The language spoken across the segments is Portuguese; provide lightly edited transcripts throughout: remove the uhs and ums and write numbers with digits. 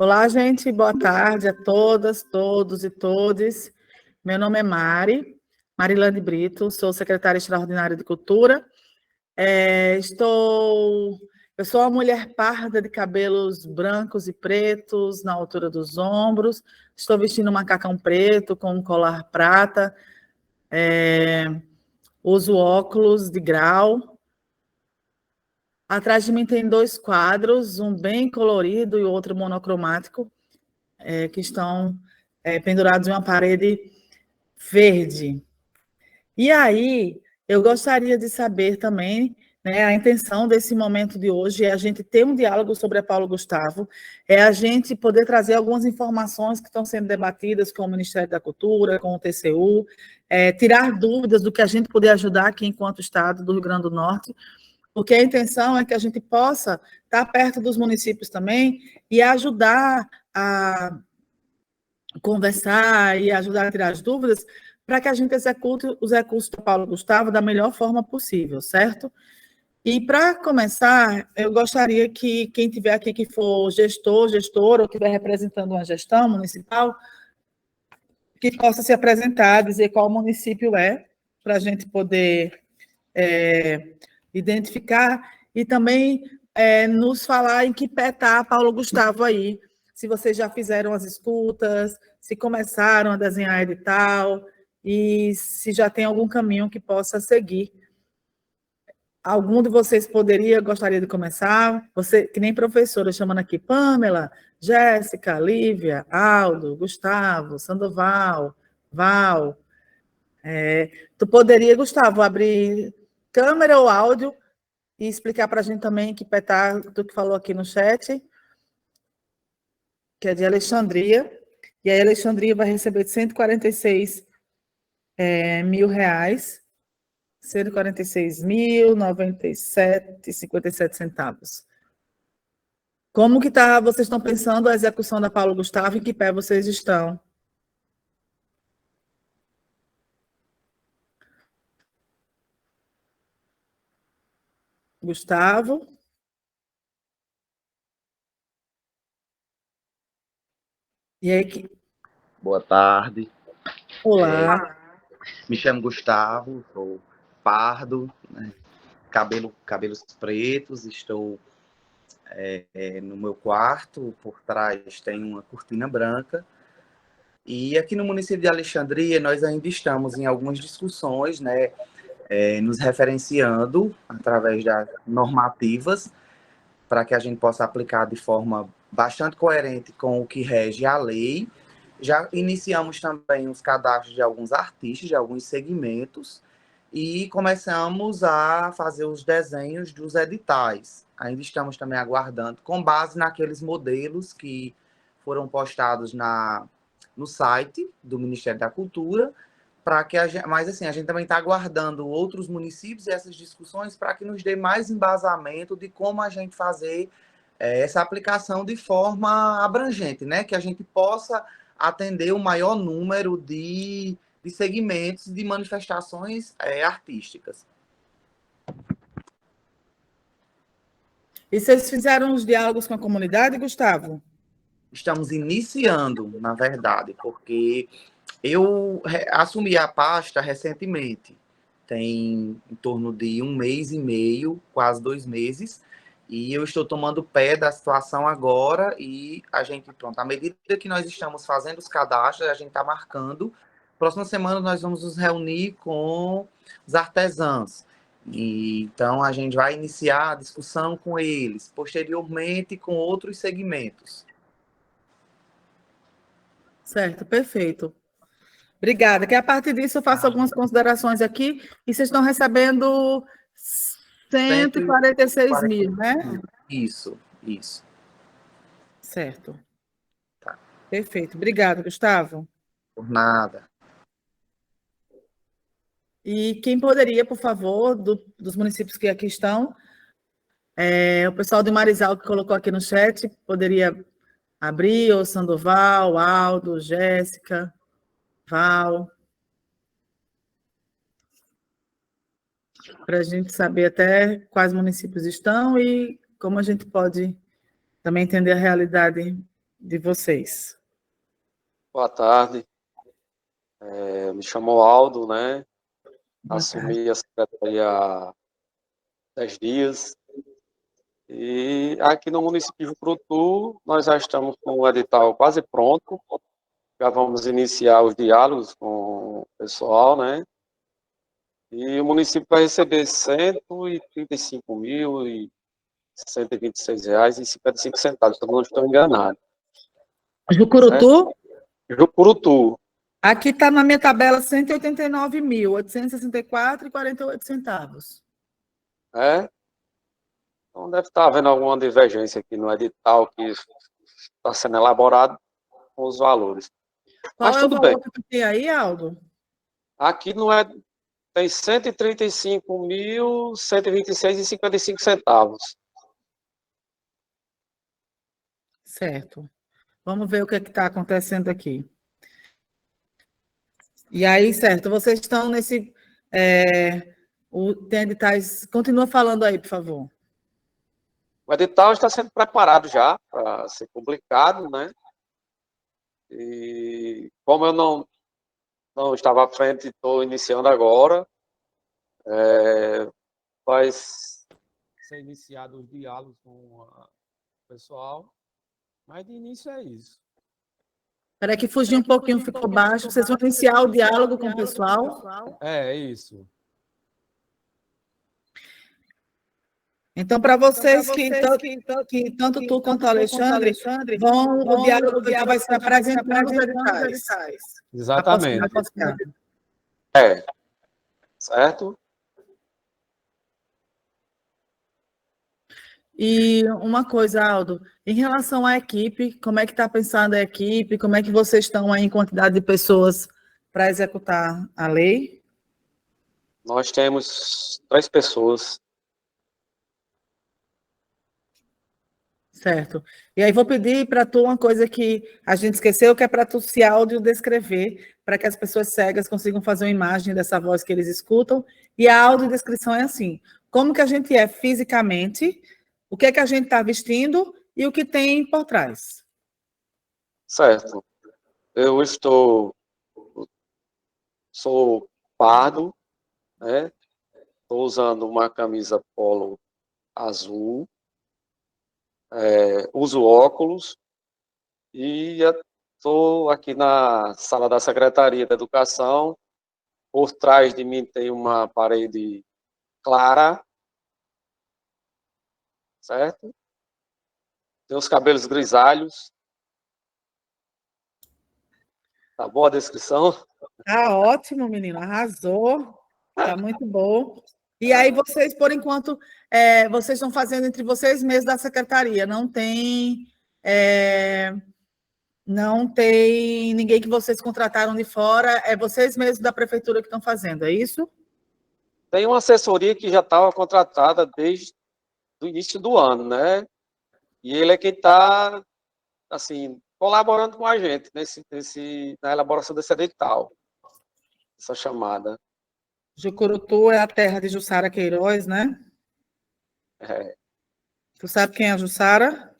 Olá, gente, boa tarde a todas, todos e todes. Meu nome é Marilane Brito, sou secretária extraordinária de Cultura. Eu sou uma mulher parda de cabelos brancos e pretos na altura dos ombros. Estou vestindo um macacão preto com um colar prata. Uso óculos de grau. Atrás de mim tem dois quadros, um bem colorido e o outro monocromático, que estão pendurados em uma parede verde. E aí, eu gostaria de saber também, né, a intenção desse momento de hoje é a gente ter um diálogo sobre a Paulo Gustavo, é a gente poder trazer algumas informações que estão sendo debatidas com o Ministério da Cultura, com o TCU, tirar dúvidas do que a gente puder ajudar aqui enquanto Estado do Rio Grande do Norte, porque a intenção é que a gente possa estar perto dos municípios também e ajudar a conversar e ajudar a tirar as dúvidas para que a gente execute os recursos do Paulo Gustavo da melhor forma possível, certo? E para começar, eu gostaria que quem tiver aqui que for gestor, gestora, ou estiver representando uma gestão municipal, que possa se apresentar, dizer qual município é, para a gente poder identificar e também nos falar em que pé está Paulo Gustavo aí, se vocês já fizeram as escutas, se começaram a desenhar edital e se já tem algum caminho que possa seguir. Algum de vocês gostaria de começar? Você, que nem professora, chamando aqui Pamela, Jéssica, Lívia, Aldo, Gustavo, Sandoval, Val. Tu poderia, Gustavo, abrir câmera ou áudio e explicar para a gente também que petar do que falou aqui no chat, que é de Alexandria, e aí Alexandria vai receber de 146 mil reais, 146.097,57 centavos. Como que vocês estão pensando a execução da Paulo Gustavo, em que pé vocês estão? Gustavo? E aí, Boa tarde. Olá. Me chamo Gustavo, sou pardo, né? Cabelos pretos, estou no meu quarto, por trás tem uma cortina branca. E aqui no município de Alexandria, nós ainda estamos em algumas discussões, né, nos referenciando através das normativas, para que a gente possa aplicar de forma bastante coerente com o que rege a lei. Já iniciamos também os cadastros de alguns artistas, de alguns segmentos, e começamos a fazer os desenhos dos editais. Ainda estamos também aguardando, com base naqueles modelos que foram postados no site do Ministério da Cultura, para que mas assim, a gente também está aguardando outros municípios e essas discussões para que nos dê mais embasamento de como a gente fazer essa aplicação de forma abrangente, né? Que a gente possa atender o maior número de segmentos de manifestações artísticas. E vocês fizeram os diálogos com a comunidade, Gustavo? Estamos iniciando, na verdade, porque eu assumi a pasta recentemente, tem em torno de 1 mês e meio, quase 2 meses, e eu estou tomando pé da situação agora e a gente, pronto, à medida que nós estamos fazendo os cadastros, a gente está marcando. Próxima semana nós vamos nos reunir com os artesãos. E, então, a gente vai iniciar a discussão com eles, posteriormente com outros segmentos. Certo, perfeito. Obrigada. Que a partir disso eu faço algumas considerações aqui e vocês estão recebendo 146 mil, né? Isso. Certo. Tá. Perfeito. Obrigada, Gustavo. Por nada. E quem poderia, por favor, dos municípios que aqui estão, o pessoal de Marizal que colocou aqui no chat, poderia abrir, ou Sandoval, Aldo, Jéssica, Val, para a gente saber até quais municípios estão e como a gente pode também entender a realidade de vocês. Boa tarde. Me chamo Aldo, né? Assumi a secretaria há 10 dias. E aqui no município de Jucurutu, nós já estamos com o edital quase pronto. Já vamos iniciar os diálogos com o pessoal, né? E o município vai receber R$ 135.126,55, se eu não estou enganado. Jucurutu? Jucurutu. Aqui está na minha tabela 189.864,48 centavos. É? Então deve estar havendo alguma divergência aqui no edital que está sendo elaborado com os valores. Qual Mas é o tudo valor bem. que tu tem aí, Aldo? Aqui não é. Tem 135.126,55. Certo. Vamos ver o que está acontecendo aqui. E aí, certo, vocês estão nesse... tem editais... Continua falando aí, por favor. O edital está sendo preparado já para ser publicado, né? E como eu não estava à frente, estou iniciando agora, vai ser iniciado os diálogos com o pessoal, mas de início é isso. Espera que fugiu um pouquinho, ficou baixo. Vocês vão iniciar o diálogo com o pessoal? É isso. Então, para vocês que tanto tu quanto o Alexandre o diálogo já vai ser apresentando os editais. Exatamente. Certo? E uma coisa, Aldo, em relação à equipe, como é que está pensando a equipe? Como é que vocês estão aí em quantidade de pessoas para executar a lei? Nós temos 3 pessoas. Certo. E aí vou pedir para tu uma coisa que a gente esqueceu, que é para tu se audiodescrever, para que as pessoas cegas consigam fazer uma imagem dessa voz que eles escutam. E a audiodescrição é assim: como que a gente é fisicamente, o que é que a gente está vestindo e o que tem por trás. Certo. Eu sou pardo, né? Estou usando uma camisa polo azul, uso óculos e estou aqui na sala da Secretaria da Educação. Por trás de mim tem uma parede clara, certo? Tem os cabelos grisalhos. Tá boa a descrição? Tá ótimo, menino, arrasou. Tá muito bom. E aí vocês, por enquanto, vocês estão fazendo entre vocês mesmos da secretaria, não tem ninguém que vocês contrataram de fora, é vocês mesmos da prefeitura que estão fazendo, é isso? Tem uma assessoria que já estava contratada desde o início do ano, né? E ele é quem está, assim, colaborando com a gente na elaboração desse edital, essa chamada. Jucurutu é a terra de Jussara Queiroz, né? Tu sabe quem é a Jussara?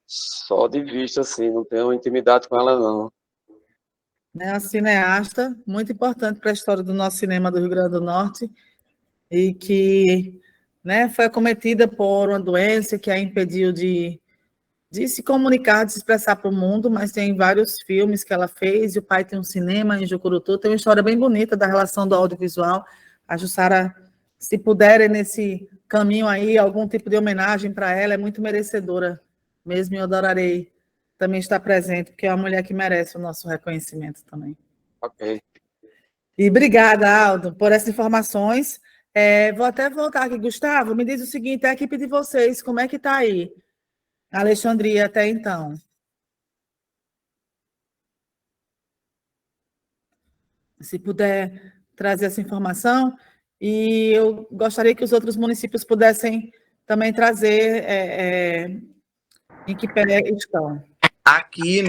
Só de vista, assim, não tenho intimidade com ela, não. É uma cineasta muito importante para a história do nosso cinema do Rio Grande do Norte e que, né, foi acometida por uma doença que a impediu de se comunicar, de se expressar para o mundo, mas tem vários filmes que ela fez, e o pai tem um cinema em Jucurutu, tem uma história bem bonita da relação do audiovisual. A Jussara, se puderem nesse caminho aí, algum tipo de homenagem para ela, é muito merecedora mesmo, e eu adorarei também estar presente, porque é uma mulher que merece o nosso reconhecimento também. Ok. E obrigada, Aldo, por essas informações. Vou até voltar aqui. Gustavo, me diz o seguinte, a equipe de vocês, como é que está aí? Alexandria, até então. Se puder trazer essa informação, e eu gostaria que os outros municípios pudessem também trazer em que pé estão. Aqui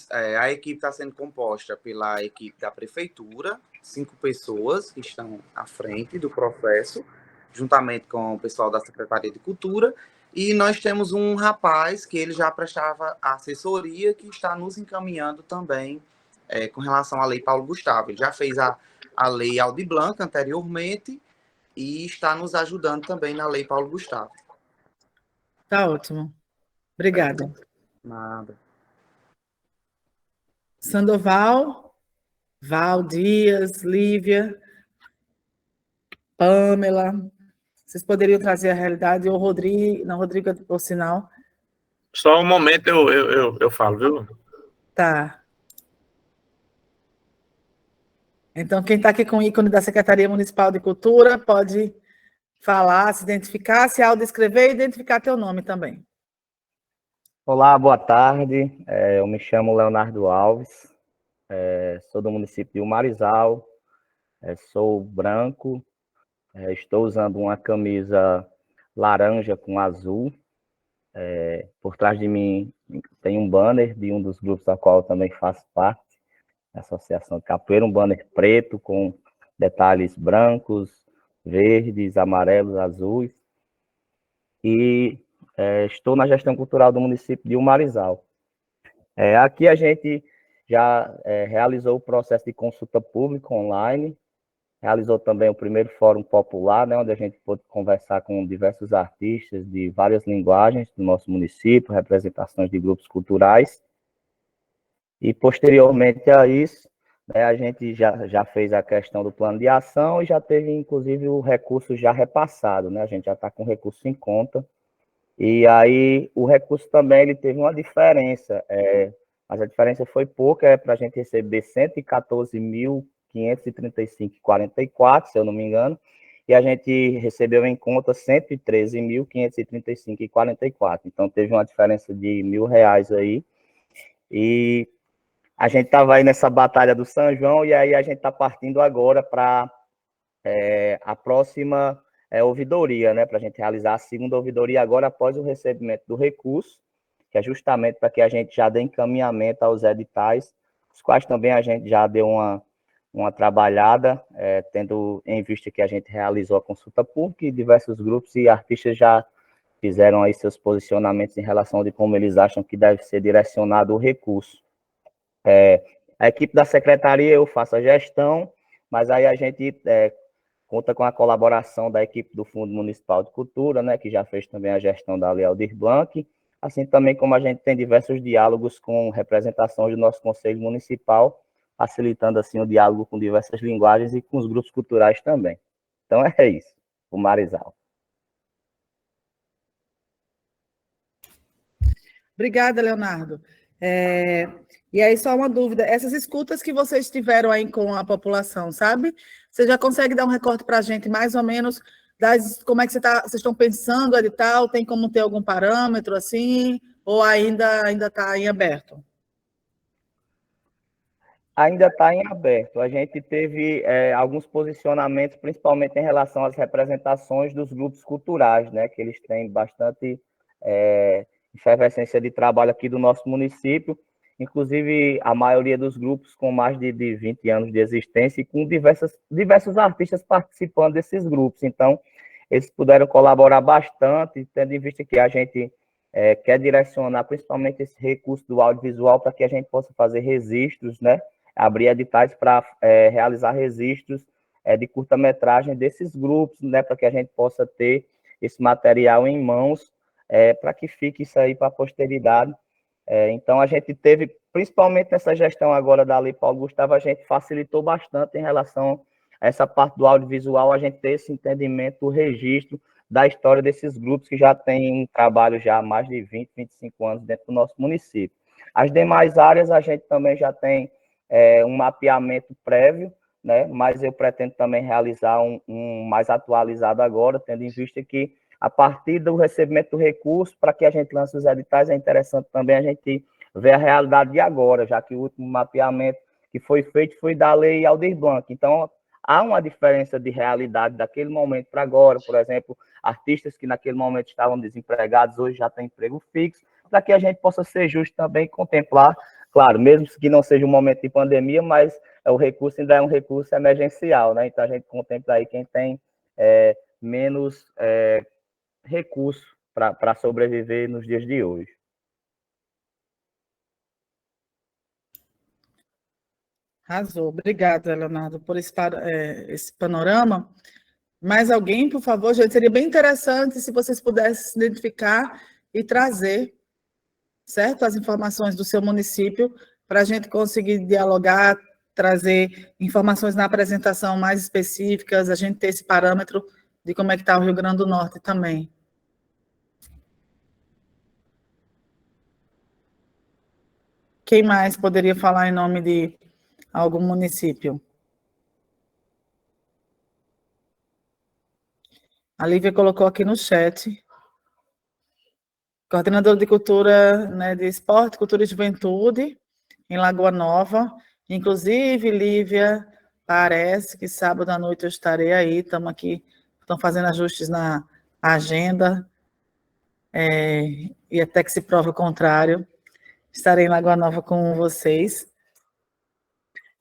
a equipe está sendo composta pela equipe da prefeitura, 5 pessoas que estão à frente do processo, juntamente com o pessoal da Secretaria de Cultura, E nós temos um rapaz que ele já prestava assessoria, que está nos encaminhando também com relação à Lei Paulo Gustavo. Ele já fez a Lei Aldir Blanc anteriormente e está nos ajudando também na Lei Paulo Gustavo. Tá ótimo. Obrigada. Nada. Sandoval, Val Dias, Lívia, Pamela, vocês poderiam trazer a realidade, ou Rodrigo, não, Rodrigo, por sinal. Só um momento eu falo, viu? Tá. Então, quem está aqui com o ícone da Secretaria Municipal de Cultura pode falar, se identificar, se autodescrever e identificar teu nome também. Olá, boa tarde. Eu me chamo Leonardo Alves, sou do município de Umarizal, sou branco, estou usando uma camisa laranja com azul. Por trás de mim tem um banner de um dos grupos da qual eu também faço parte, a Associação de Capoeira, um banner preto com detalhes brancos, verdes, amarelos, azuis. E estou na gestão cultural do município de Umarizal. Aqui a gente já realizou o processo de consulta pública online, realizou também o primeiro Fórum Popular, né, onde a gente pôde conversar com diversos artistas de várias linguagens do nosso município, representações de grupos culturais. E, posteriormente a isso, né, a gente já fez a questão do plano de ação e já teve, inclusive, o recurso já repassado, né? A gente já está com o recurso em conta. E aí, o recurso também ele teve uma diferença, mas a diferença foi pouca, para a gente receber 114.535,44, se eu não me engano, e a gente recebeu em conta 113.535,44. Então, teve uma diferença de R$ 1.000 aí. E a gente estava aí nessa batalha do São João, e aí a gente está partindo agora para a próxima ouvidoria, né, para a gente realizar a segunda ouvidoria agora após o recebimento do recurso, que é justamente para que a gente já dê encaminhamento aos editais, os quais também a gente já deu uma trabalhada, tendo em vista que a gente realizou a consulta pública e diversos grupos e artistas já fizeram aí seus posicionamentos em relação de como eles acham que deve ser direcionado o recurso. A equipe da secretaria, eu faço a gestão, mas aí a gente conta com a colaboração da equipe do Fundo Municipal de Cultura, né, que já fez também a gestão da Lei Aldir Blanc, assim também como a gente tem diversos diálogos com representações do nosso Conselho Municipal, facilitando assim o diálogo com diversas linguagens e com os grupos culturais também. Então é isso, o Marizal. Obrigada, Leonardo. E aí, só uma dúvida. Essas escutas que vocês tiveram aí com a população, sabe? Você já consegue dar um recorte para a gente, mais ou menos, como é que vocês estão pensando ali tal? Tem como ter algum parâmetro, assim? Ou ainda está em aberto? Ainda está em aberto. A gente teve alguns posicionamentos, principalmente em relação às representações dos grupos culturais, né? Que eles têm bastante efervescência de trabalho aqui do nosso município, inclusive a maioria dos grupos com mais de 20 anos de existência e com diversos artistas participando desses grupos. Então, eles puderam colaborar bastante, tendo em vista que a gente quer direcionar principalmente esse recurso do audiovisual para que a gente possa fazer registros, né? Abrir editais para realizar registros de curta-metragem desses grupos, né? Para que a gente possa ter esse material em mãos, para que fique isso aí para a posteridade. Então, a gente teve, principalmente nessa gestão agora da Lei Paulo Gustavo, a gente facilitou bastante em relação a essa parte do audiovisual, a gente ter esse entendimento, o registro da história desses grupos que já têm um trabalho já há mais de 20, 25 anos dentro do nosso município. As demais áreas, a gente também já tem um mapeamento prévio, né? Mas eu pretendo também realizar um mais atualizado agora, tendo em vista que a partir do recebimento do recurso, para que a gente lance os editais, é interessante também a gente ver a realidade de agora, já que o último mapeamento que foi feito foi da Lei Aldir Blanc. Então, há uma diferença de realidade daquele momento para agora. Por exemplo, artistas que naquele momento estavam desempregados, hoje já têm emprego fixo, para que a gente possa ser justo também e contemplar, claro, mesmo que não seja um momento de pandemia, mas o recurso ainda é um recurso emergencial, né? Então, a gente contempla aí quem tem menos recurso para sobreviver nos dias de hoje. Arrasou. Obrigada, Leonardo, por esse panorama. Mais alguém, por favor, gente? Seria bem interessante se vocês pudessem se identificar e trazer, certo? As informações do seu município, para a gente conseguir dialogar, trazer informações na apresentação mais específicas, a gente ter esse parâmetro de como é que está o Rio Grande do Norte também. Quem mais poderia falar em nome de algum município? A Lívia colocou aqui no chat. Coordenadora de Cultura, né, de Esporte, Cultura e Juventude, em Lagoa Nova. Inclusive, Lívia, parece que sábado à noite eu estarei aí. Estamos aqui, estão fazendo ajustes na agenda, e até que se prove o contrário. Estarei em Lagoa Nova com vocês.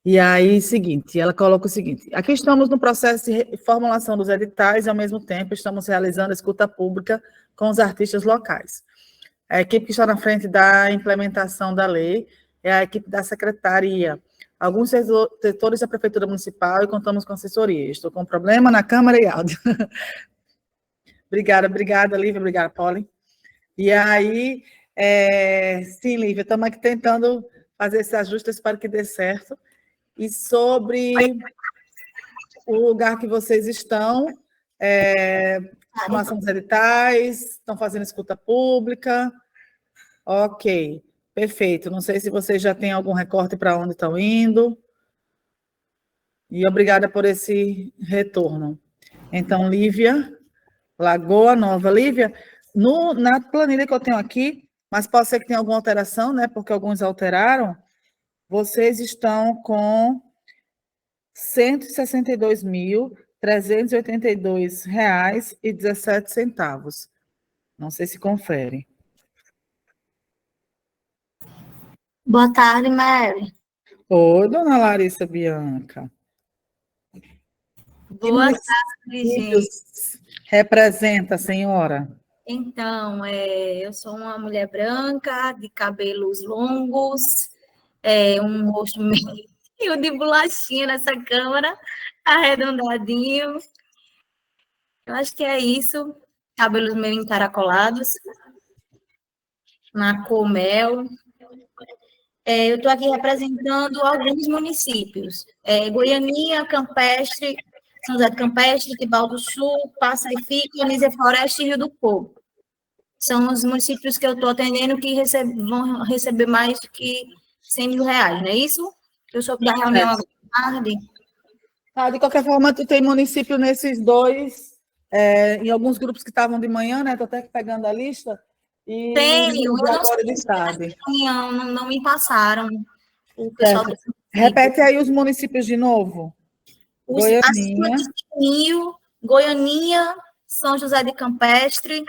E aí, seguinte, ela coloca o seguinte: aqui estamos no processo de formulação dos editais e, ao mesmo tempo, estamos realizando a escuta pública com os artistas locais. A equipe que está na frente da implementação da lei é a equipe da secretaria, alguns setores da Prefeitura Municipal, e contamos com assessoria. Estou com um problema na câmera e áudio. Obrigada, Lívia, obrigada, Polly. E aí, sim, Lívia, estamos aqui tentando fazer esse ajuste, espero que dê certo. E sobre o lugar que vocês estão, formação dos editais, estão fazendo escuta pública. Ok, perfeito. Não sei se vocês já têm algum recorte para onde estão indo. E obrigada por esse retorno. Então, Lívia, Lagoa Nova. Lívia, na planilha que eu tenho aqui, mas pode ser que tenha alguma alteração, né? Porque alguns alteraram. Vocês estão com R$ 162.382,17. Não sei se confere. Boa tarde, Mary. Oi, dona Larissa Bianca. Boa tarde, gente. Representa, senhora? Então, eu sou uma mulher branca, de cabelos longos, um rosto meio de bolachinha nessa câmera, arredondadinho. Eu acho que é isso. Cabelos meio encaracolados, na cor mel. Eu estou aqui representando alguns municípios. Goianinha, Campestre, São José do Campestre, Tibau do Sul, Passa e Fica, Anísia Floresta e Rio do Fogo. São os municípios que eu estou atendendo que vão receber mais que R$100 mil, não é isso? Eu soube da reunião agora à tarde. Tá, de qualquer forma, tu tem município nesses dois, em alguns grupos que estavam de manhã, né? Estou até pegando a lista. E tenho, eu não sei de tarde. Não me passaram. O pessoal repete aí os municípios de novo. Goianinha. Goianinha, São José de Campestre,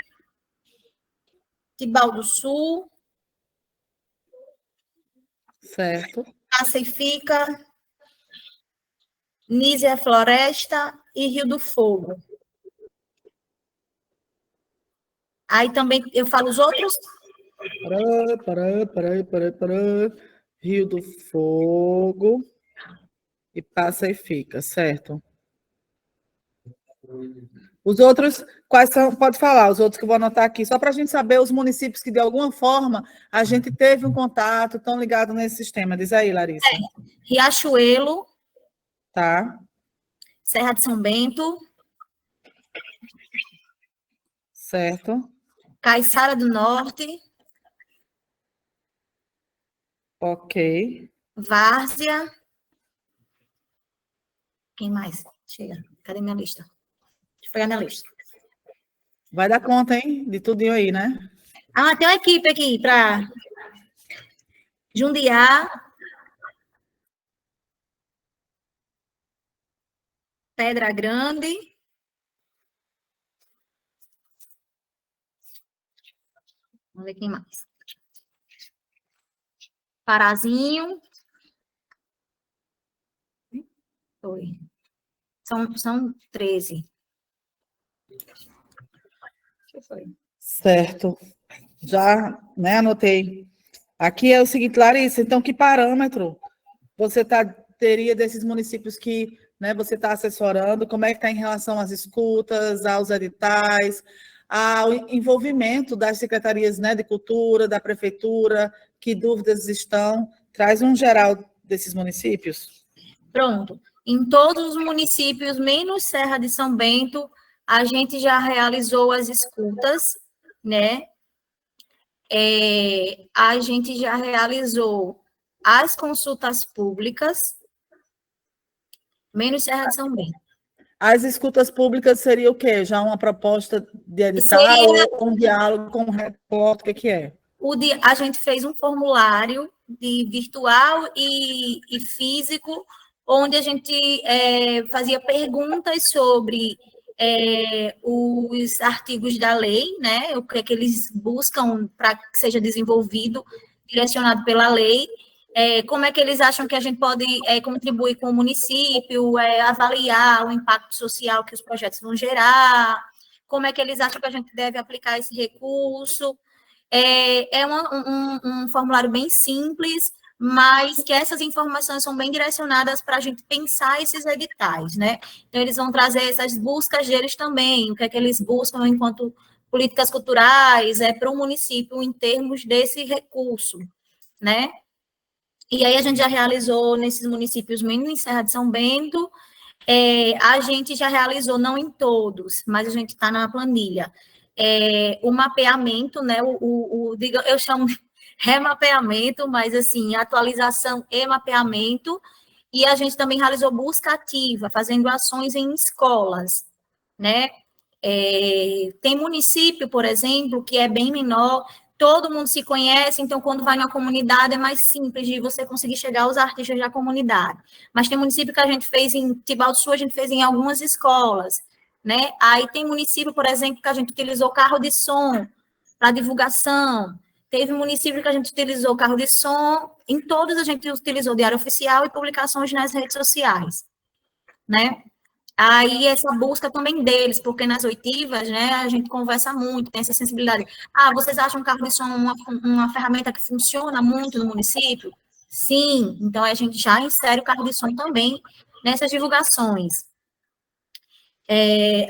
Tibau do Sul. Certo. Passa e Fica, Nísia Floresta e Rio do Fogo. Aí também eu falo os outros. Pará. Rio do Fogo e Passa e Fica, certo? Os outros, quais são? Pode falar, os outros que eu vou anotar aqui, só para a gente saber os municípios que, de alguma forma, a gente teve um contato, estão ligados nesse sistema. Diz aí, Larissa. Riachuelo. Tá. Serra de São Bento. Certo. Caiçara do Norte. Ok. Várzea. Quem mais? Chega. Cadê minha lista? Deixa eu pegar minha lista. Vai dar conta, hein? De tudo aí, né? Ah, tem uma equipe aqui para Jundiá. Pedra Grande. Vamos ver quem mais. Parazinho. Foi. São 13. O que foi? Certo. Já, né, anotei. Aqui é o seguinte, Larissa, então que parâmetro você teria desses municípios que, né, você está assessorando? Como é que está em relação às escutas, aos editais, ao envolvimento das secretarias, né, de cultura, da prefeitura, que dúvidas estão? Traz um geral desses municípios. Pronto. Em todos os municípios, menos Serra de São Bento, a gente já realizou as escutas, né? A gente já realizou as consultas públicas, menos Serra de São Bento. As escutas públicas seria o quê? Já uma proposta de edital ou um diálogo com o repórter? O que é? A gente fez um formulário de virtual e físico, onde a gente fazia perguntas sobre os artigos da lei, né? O que é que eles buscam para que seja desenvolvido, direcionado pela lei. Como é que eles acham que a gente pode contribuir com o município, avaliar o impacto social que os projetos vão gerar, como é que eles acham que a gente deve aplicar esse recurso. Um formulário bem simples, mas que essas informações são bem direcionadas para a gente pensar esses editais, né? Então, eles vão trazer essas buscas deles também, o que é que eles buscam enquanto políticas culturais para o município em termos desse recurso, né? E aí a gente já realizou nesses municípios, menos em Serra de São Bento, a gente já realizou, não em todos, mas a gente está na planilha, o mapeamento, né, eu chamo de remapeamento, mas assim, atualização e mapeamento, e a gente também realizou busca ativa, fazendo ações em escolas, né? Tem município, por exemplo, que é bem menor, todo mundo se conhece, então quando vai na comunidade é mais simples de você conseguir chegar aos artistas da comunidade. Mas tem município que a gente fez em Tibau do Sul, a gente fez em algumas escolas, né? Aí tem município, por exemplo, que a gente utilizou carro de som para divulgação. Teve município que a gente utilizou carro de som, em todos a gente utilizou diário oficial e publicações nas redes sociais, né? Aí essa busca também deles, porque nas oitivas, né, a gente conversa muito, tem essa sensibilidade. Vocês acham o carro de som uma ferramenta que funciona muito no município? Sim, então a gente já insere o carro de som também nessas divulgações.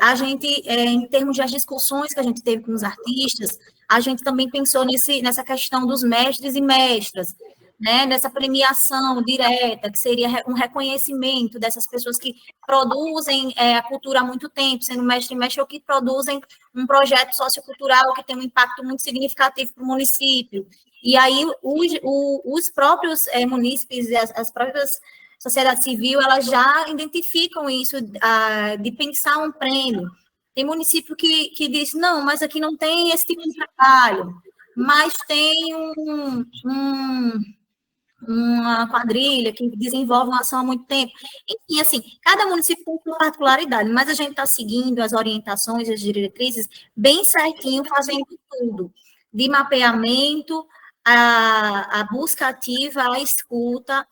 A gente, em termos das discussões que a gente teve com os artistas, a gente também pensou nessa questão dos mestres e mestras, né, nessa premiação direta, que seria um reconhecimento dessas pessoas que produzem a cultura há muito tempo, sendo mestre e mestre, ou que produzem um projeto sociocultural que tem um impacto muito significativo para o município. E aí, os próprios munícipes e as próprias sociedade civil, elas já identificam isso, de pensar um prêmio. Tem município que diz, não, mas aqui não tem esse tipo de trabalho, mas tem uma quadrilha que desenvolve uma ação há muito tempo. Enfim, assim, cada município tem sua particularidade, mas a gente está seguindo as orientações e as diretrizes bem certinho, fazendo tudo, de mapeamento, a busca ativa, a escuta,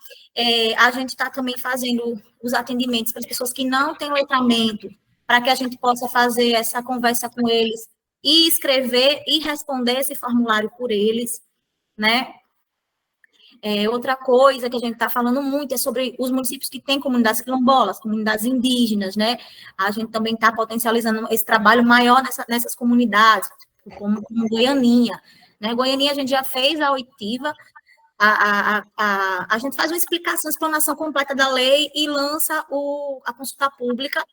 a gente está também fazendo os atendimentos para as pessoas que não têm letramento, para que a gente possa fazer essa conversa com eles e escrever e responder esse formulário por eles, né? Outra coisa que a gente está falando muito é sobre os municípios que têm comunidades quilombolas, comunidades indígenas, né? A gente também está potencializando esse trabalho maior nessas comunidades, como Goianinha, né? Goianinha a gente já fez a oitiva, a gente faz uma explanação completa da lei e lança a consulta pública,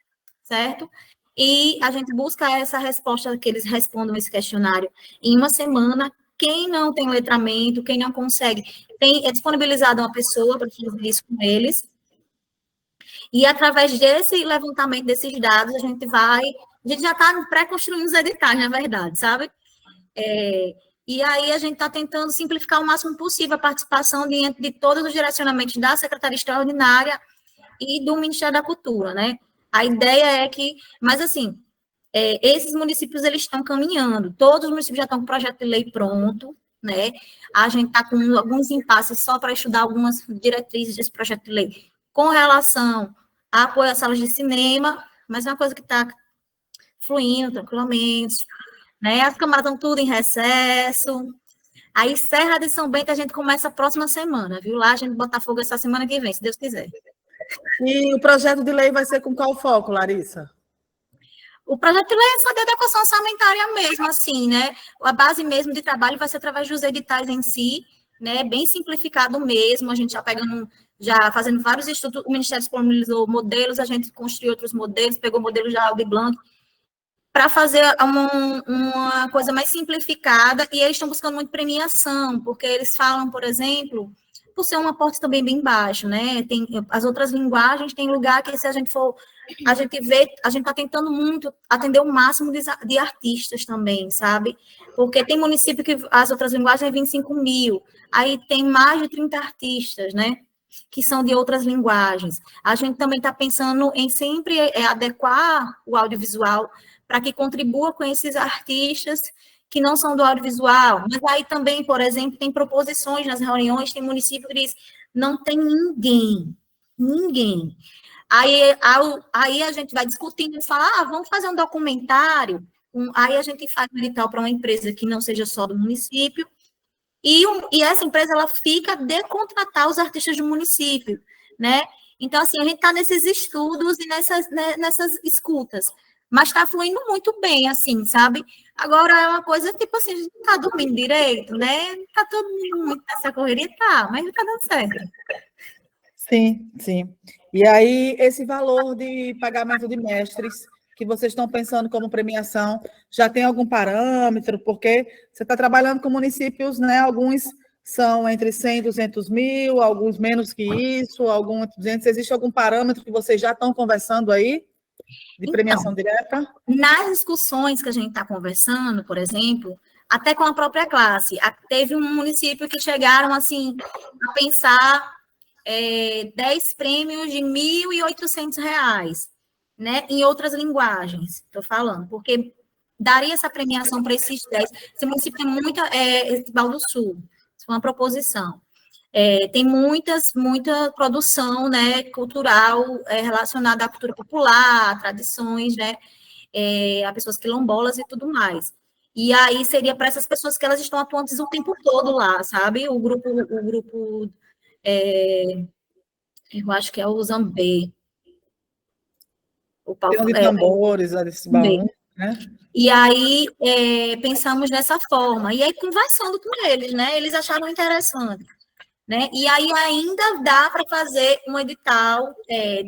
certo? E a gente busca essa resposta, que eles respondam esse questionário em uma semana. Quem não tem letramento, quem não consegue, é disponibilizada uma pessoa para fazer isso com eles. E através desse levantamento desses dados, a gente já está pré-construindo os editais, na verdade, sabe? E aí a gente está tentando simplificar o máximo possível a participação de todos os direcionamentos da Secretaria Extraordinária e do Ministério da Cultura, né? A ideia é que, mas assim, esses municípios, eles estão caminhando, todos os municípios já estão com o projeto de lei pronto, né? A gente está com alguns impasses só para estudar algumas diretrizes desse projeto de lei com relação a apoio às salas de cinema, mas é uma coisa que está fluindo tranquilamente. né? As câmaras estão tudo em recesso. Aí, Serra de São Bento, a gente começa a próxima semana, viu? Lá a gente bota fogo essa semana que vem, se Deus quiser. E o projeto de lei vai ser com qual foco, Larissa? O projeto de lei é só de adequação orçamentária mesmo, assim, né? A base mesmo de trabalho vai ser através dos editais em si, né? Bem simplificado mesmo, a gente já fazendo vários estudos, o Ministério disponibilizou modelos, a gente construiu outros modelos, pegou o modelo já de Blanc, para fazer uma coisa mais simplificada, e eles estão buscando muito premiação, porque eles falam, por exemplo, por ser um aporte também bem baixo, né? Tem as outras linguagens, tem lugar que, se a gente for, a gente vê, a gente está tentando muito atender o máximo de artistas também, sabe? Porque tem município que as outras linguagens é 25 mil, aí tem mais de 30 artistas, né? Que são de outras linguagens. A gente também está pensando em sempre adequar o audiovisual para que contribua com esses artistas que não são do audiovisual. Mas aí também, por exemplo, tem proposições nas reuniões, tem município que diz, não tem ninguém. Aí a gente vai discutindo e fala, vamos fazer um documentário, aí a gente faz um edital para uma empresa que não seja só do município, e essa empresa, ela fica de contratar os artistas do município, né? Então, assim, a gente está nesses estudos e nessas escutas, mas está fluindo muito bem, assim, sabe? Agora é uma coisa, tipo assim, a gente não está dormindo direito, né? Está todo mundo muito nessa correria, mas não está dando certo. Sim, sim. E aí, esse valor de pagamento de mestres que vocês estão pensando como premiação, já tem algum parâmetro? Porque você está trabalhando com municípios, né? Alguns são entre 100 e 200 mil, alguns menos que isso, alguns 200. Existe algum parâmetro que vocês já estão conversando aí? De premiação direta? Nas discussões que a gente está conversando, por exemplo, até com a própria classe, teve um município que chegaram, assim, a pensar 10 prêmios de R$ 1.800, né, em outras linguagens, estou falando, porque daria essa premiação para esses 10. Esse município tem muita, Val do Sul, isso foi uma proposição. Tem muita produção, né, cultural relacionada à cultura popular, a tradições, né, a pessoas quilombolas e tudo mais. E aí seria para essas pessoas que elas estão atuantes o tempo todo lá, sabe? O grupo eu acho que é o Zambê. Tem um de tambores, desse baú, né? E aí pensamos dessa forma. E aí conversando com eles, né? Eles acharam interessante. Né? E aí ainda dá para fazer um edital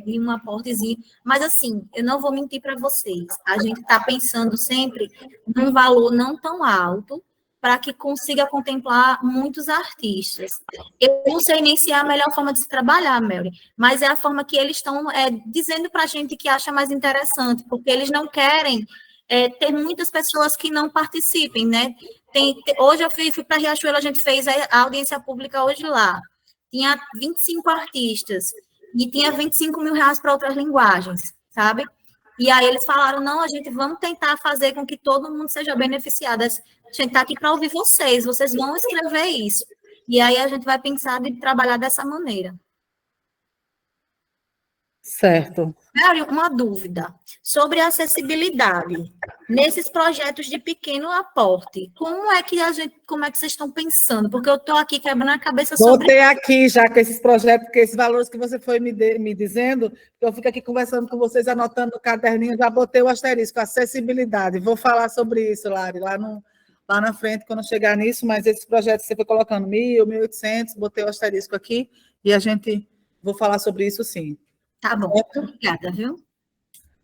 de um aportezinho, mas assim, eu não vou mentir para vocês, a gente está pensando sempre num valor não tão alto para que consiga contemplar muitos artistas. Eu não sei nem se é a melhor forma de se trabalhar, Mary, mas é a forma que eles estão dizendo para a gente que acha mais interessante, porque eles não querem ter muitas pessoas que não participem, né? Hoje eu fui para Riachuelo, a gente fez a audiência pública hoje lá. Tinha 25 artistas e tinha 25 mil reais para outras linguagens, sabe? E aí eles falaram, não, a gente vamos tentar fazer com que todo mundo seja beneficiado. A gente está aqui para ouvir vocês vão escrever isso. E aí a gente vai pensar de trabalhar dessa maneira. Certo. Mary, uma dúvida sobre a acessibilidade nesses projetos de pequeno aporte. Como é que vocês estão pensando? Porque eu estou aqui quebrando a cabeça sobre... Botei aqui já com esses projetos, com esses valores que você foi me dizendo, eu fico aqui conversando com vocês, anotando no caderninho, já botei o asterisco, acessibilidade. Vou falar sobre isso, Lari, lá na frente, quando chegar nisso, mas esses projetos que você foi colocando, 1.000, 1.800, botei o asterisco aqui, e vou falar sobre isso sim. Tá bom, certo? Obrigada, viu?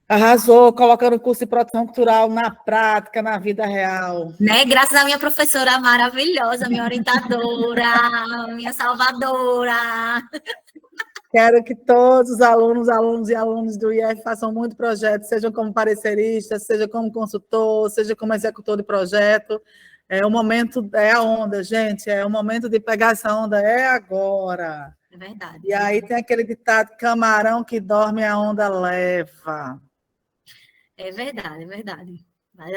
Arrasou, colocando o curso de produção cultural na prática, na vida real. Né? Graças à minha professora maravilhosa, minha orientadora, minha salvadora. Quero que todos os alunos do IF façam muito projeto, sejam como parecerista, seja como consultor, seja como executor de projeto. O momento é a onda, gente, é o momento de pegar essa onda, é agora. É verdade. E aí tem aquele ditado, camarão que dorme, a onda leva. É verdade, é verdade.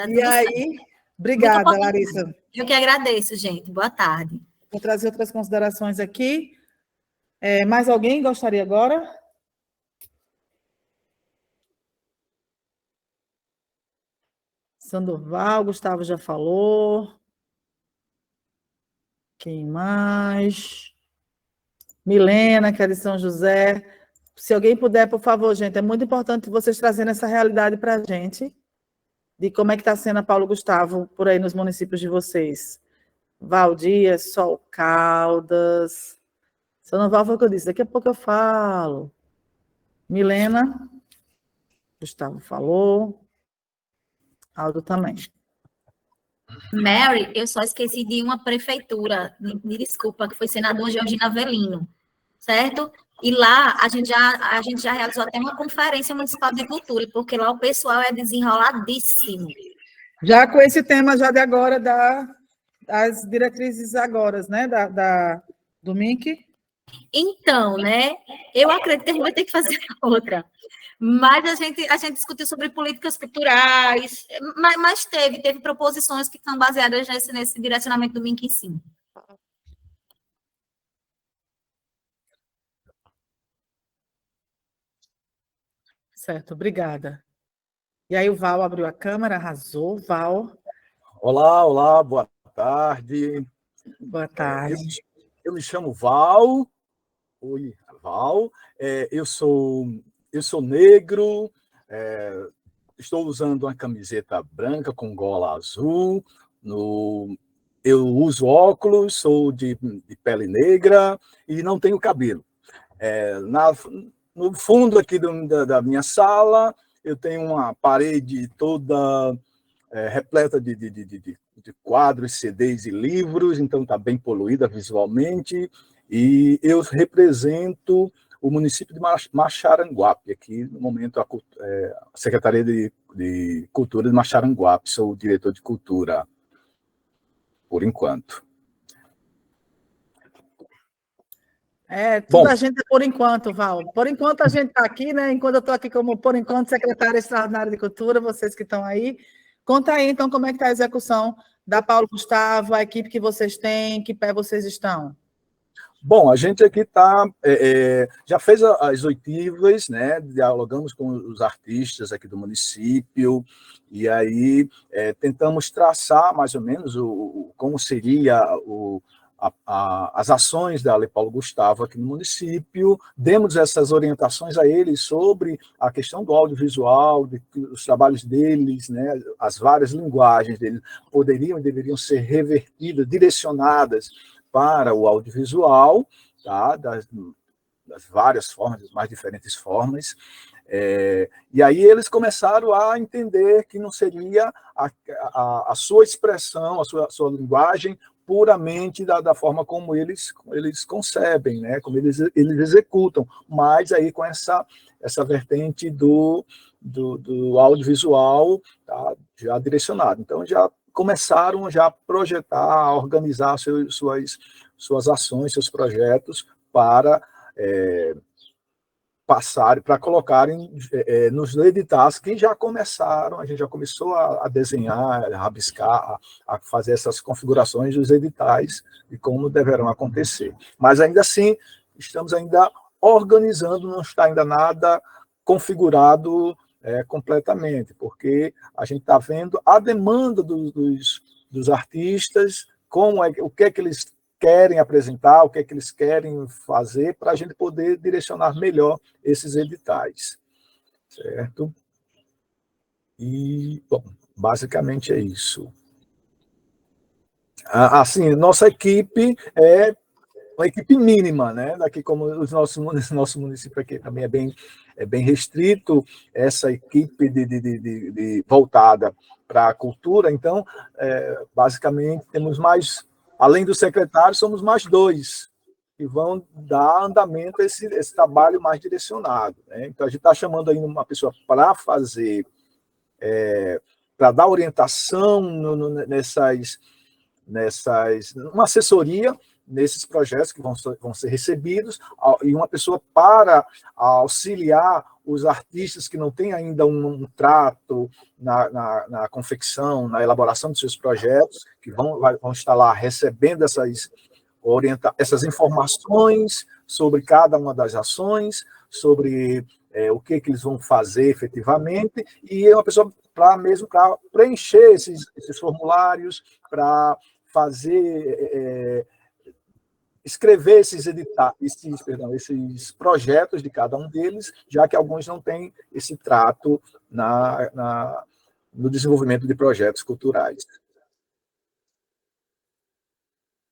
E aí, obrigada, Larissa. Eu que agradeço, gente. Boa tarde. Vou trazer outras considerações aqui. Mais alguém gostaria agora? Sandoval, Gustavo já falou. Quem mais? Milena, que é de São José. Se alguém puder, por favor, gente, é muito importante vocês trazerem essa realidade para a gente, de como é que está sendo a Paulo Gustavo por aí nos municípios de vocês. Valdias, Sol Caldas. Sandoval foi o que eu disse, daqui a pouco eu falo. Milena, Gustavo falou. Aldo também. Mary, eu só esqueci de uma prefeitura, me desculpa, que foi senador Georgina Avelino, certo? E lá a gente já realizou até uma conferência municipal de cultura, porque lá o pessoal é desenroladíssimo. Já com esse tema já de agora, das diretrizes agora, né? Do MINC. Então, né? Eu acredito que a gente vai ter que fazer outra. Mas a gente discutiu sobre políticas culturais, mas teve proposições que estão baseadas nesse direcionamento do MINC, sim. Certo, obrigada. E aí o Val abriu a câmera, arrasou. Val. Olá, boa tarde. Boa tarde. Eu me chamo Val. Oi, Val. Eu sou negro, estou usando uma camiseta branca com gola azul. Eu uso óculos, sou de pele negra e não tenho cabelo. No fundo aqui da minha sala, eu tenho uma parede toda repleta de quadros, CDs e livros, então está bem poluída visualmente. E eu represento o município de Maxaranguape, aqui no momento a Secretaria de Cultura de Maxaranguape, sou o diretor de cultura, por enquanto. Tudo a gente é por enquanto, Val. Por enquanto a gente está aqui, né? Enquanto eu estou aqui como, por enquanto, secretária extraordinária de cultura, vocês que estão aí. Conta aí, então, como é que está a execução da Paulo Gustavo, a equipe que vocês têm, que pé vocês estão? Bom, a gente aqui já fez as oitivas, né? Dialogamos com os artistas aqui do município, e aí tentamos traçar mais ou menos como seria as ações da Lei Paulo Gustavo aqui no município, demos essas orientações a eles sobre a questão do audiovisual, os trabalhos deles, né? As várias linguagens deles poderiam e deveriam ser revertidas, direcionadas para o audiovisual, tá? das várias formas, das mais diferentes formas. E aí eles começaram a entender que não seria a sua expressão, a sua linguagem, puramente da forma como eles concebem, né? Como eles executam, mas aí com essa vertente do audiovisual, tá? Já direcionado. Então, já começaram a projetar, a organizar suas ações, seus projetos para passarem, para colocarem nos editais que já começaram, a gente já começou a desenhar, a rabiscar, a fazer essas configurações dos editais e como deverão acontecer. Mas ainda assim, estamos ainda organizando, não está ainda nada configurado completamente, porque a gente está vendo a demanda dos artistas, o que é que eles querem apresentar, o que é que eles querem fazer, para a gente poder direcionar melhor esses editais, certo? E, bom, basicamente é isso. Assim, nossa equipe é uma equipe mínima, né? Daqui, como o nosso município aqui também é bem restrito, essa equipe voltada para a cultura, então, basicamente, temos mais, além do secretário, somos mais 2, que vão dar andamento a esse trabalho mais direcionado, né? Então, a gente está chamando aí uma pessoa para fazer, para dar orientação uma assessoria nesses projetos que vão ser recebidos, e uma pessoa para auxiliar os artistas que não têm ainda um trato na confecção, na elaboração de seus projetos, que vão estar lá recebendo essas informações sobre cada uma das ações, sobre o que eles vão fazer efetivamente, e uma pessoa para preencher esses formulários, para fazer, escrever esses projetos de cada um deles, já que alguns não têm esse trato no desenvolvimento de projetos culturais.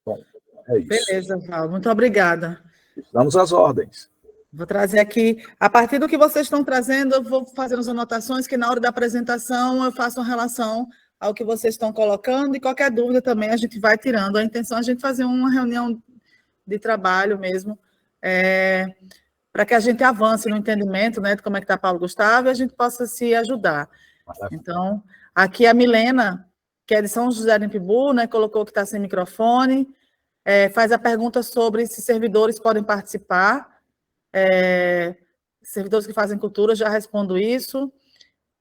Bom, é isso. Beleza, Val, muito obrigada. Vamos às ordens. Vou trazer aqui, a partir do que vocês estão trazendo, eu vou fazer as anotações, que na hora da apresentação eu faço uma relação ao que vocês estão colocando, e qualquer dúvida também a gente vai tirando. A intenção é a gente fazer uma reunião de trabalho mesmo, para que a gente avance no entendimento, né, de como é que está Paulo Gustavo, e a gente possa se ajudar. Então, aqui a Milena, que é de São José do Impibu, né, colocou que está sem microfone, faz a pergunta sobre se servidores podem participar. Servidores que fazem cultura, já respondo isso.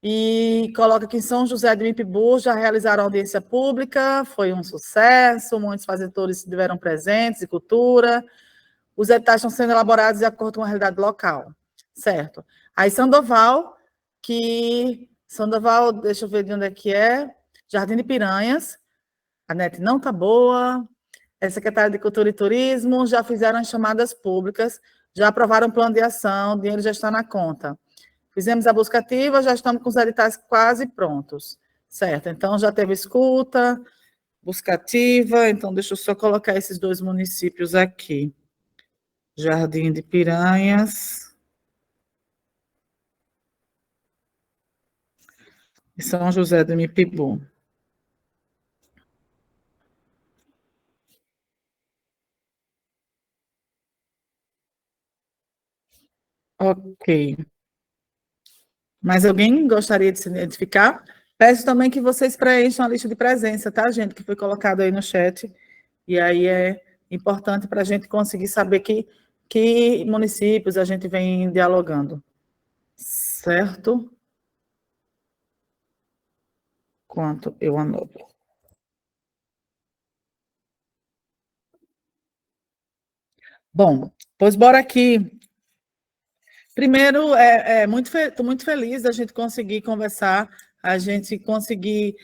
E coloca que em São José do Impibu já realizaram audiência pública, foi um sucesso, muitos fazedores estiveram presentes em cultura, os editais estão sendo elaborados de acordo com a realidade local, certo? Aí Sandoval, deixa eu ver de onde é que é, Jardim de Piranhas, a net não está boa, é secretária de Cultura e Turismo, já fizeram as chamadas públicas, já aprovaram o plano de ação, o dinheiro já está na conta. Fizemos a busca ativa, já estamos com os editais quase prontos, certo? Então, já teve escuta, busca ativa, então deixa eu só colocar esses 2 municípios aqui. Jardim de Piranhas e São José do Impibu. Ok. Mais alguém gostaria de se identificar? Peço também que vocês preencham a lista de presença, tá, gente? Que foi colocado aí no chat. E aí é importante para a gente conseguir saber que municípios a gente vem dialogando. Certo? Quanto eu anoto. Bom, pois bora aqui. Primeiro, estou muito feliz da gente conseguir conversar, a gente conseguir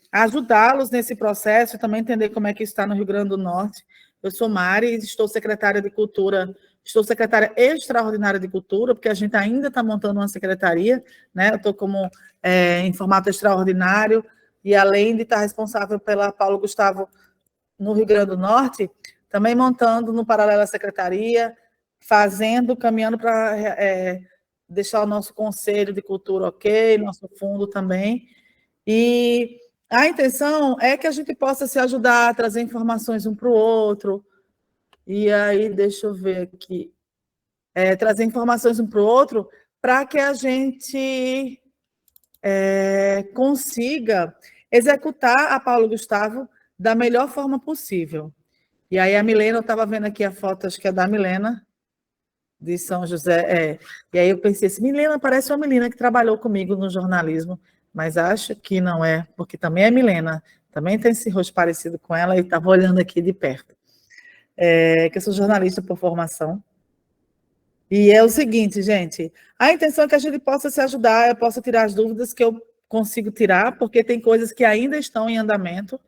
ajudá-los nesse processo e também entender como é que está no Rio Grande do Norte. Eu sou Mari, estou secretária de Cultura, estou secretária extraordinária de Cultura, porque a gente ainda está montando uma secretaria, né? Eu estou como em formato extraordinário, e além de estar responsável pela Paulo Gustavo no Rio Grande do Norte, também montando no paralelo à secretaria, caminhando para deixar o nosso Conselho de Cultura ok, nosso fundo também. E a intenção é que a gente possa se ajudar, trazer informações um para o outro. E aí, deixa eu ver aqui. Trazer informações um para o outro para que a gente consiga executar a Paulo Gustavo da melhor forma possível. E aí a Milena, eu estava vendo aqui a foto, acho que é da Milena, de São José, e aí eu pensei assim, Milena parece uma menina que trabalhou comigo no jornalismo, mas acho que não é, porque também é Milena, também tem esse rosto parecido com ela, e estava olhando aqui de perto, que eu sou jornalista por formação, e é o seguinte, gente, a intenção é que a gente possa se ajudar, eu possa tirar as dúvidas que eu consigo tirar, porque tem coisas que ainda estão em andamento,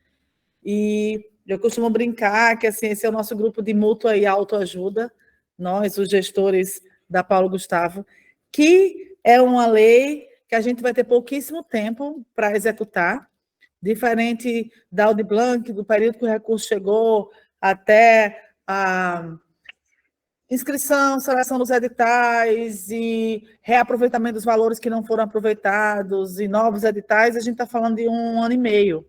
e eu costumo brincar que assim, esse é o nosso grupo de mútua e autoajuda, nós, os gestores da Paulo Gustavo, que é uma lei que a gente vai ter pouquíssimo tempo para executar, diferente da Audi Blanc, do período que o recurso chegou até a inscrição, seleção dos editais e reaproveitamento dos valores que não foram aproveitados e novos editais, a gente está falando de 1 ano e meio.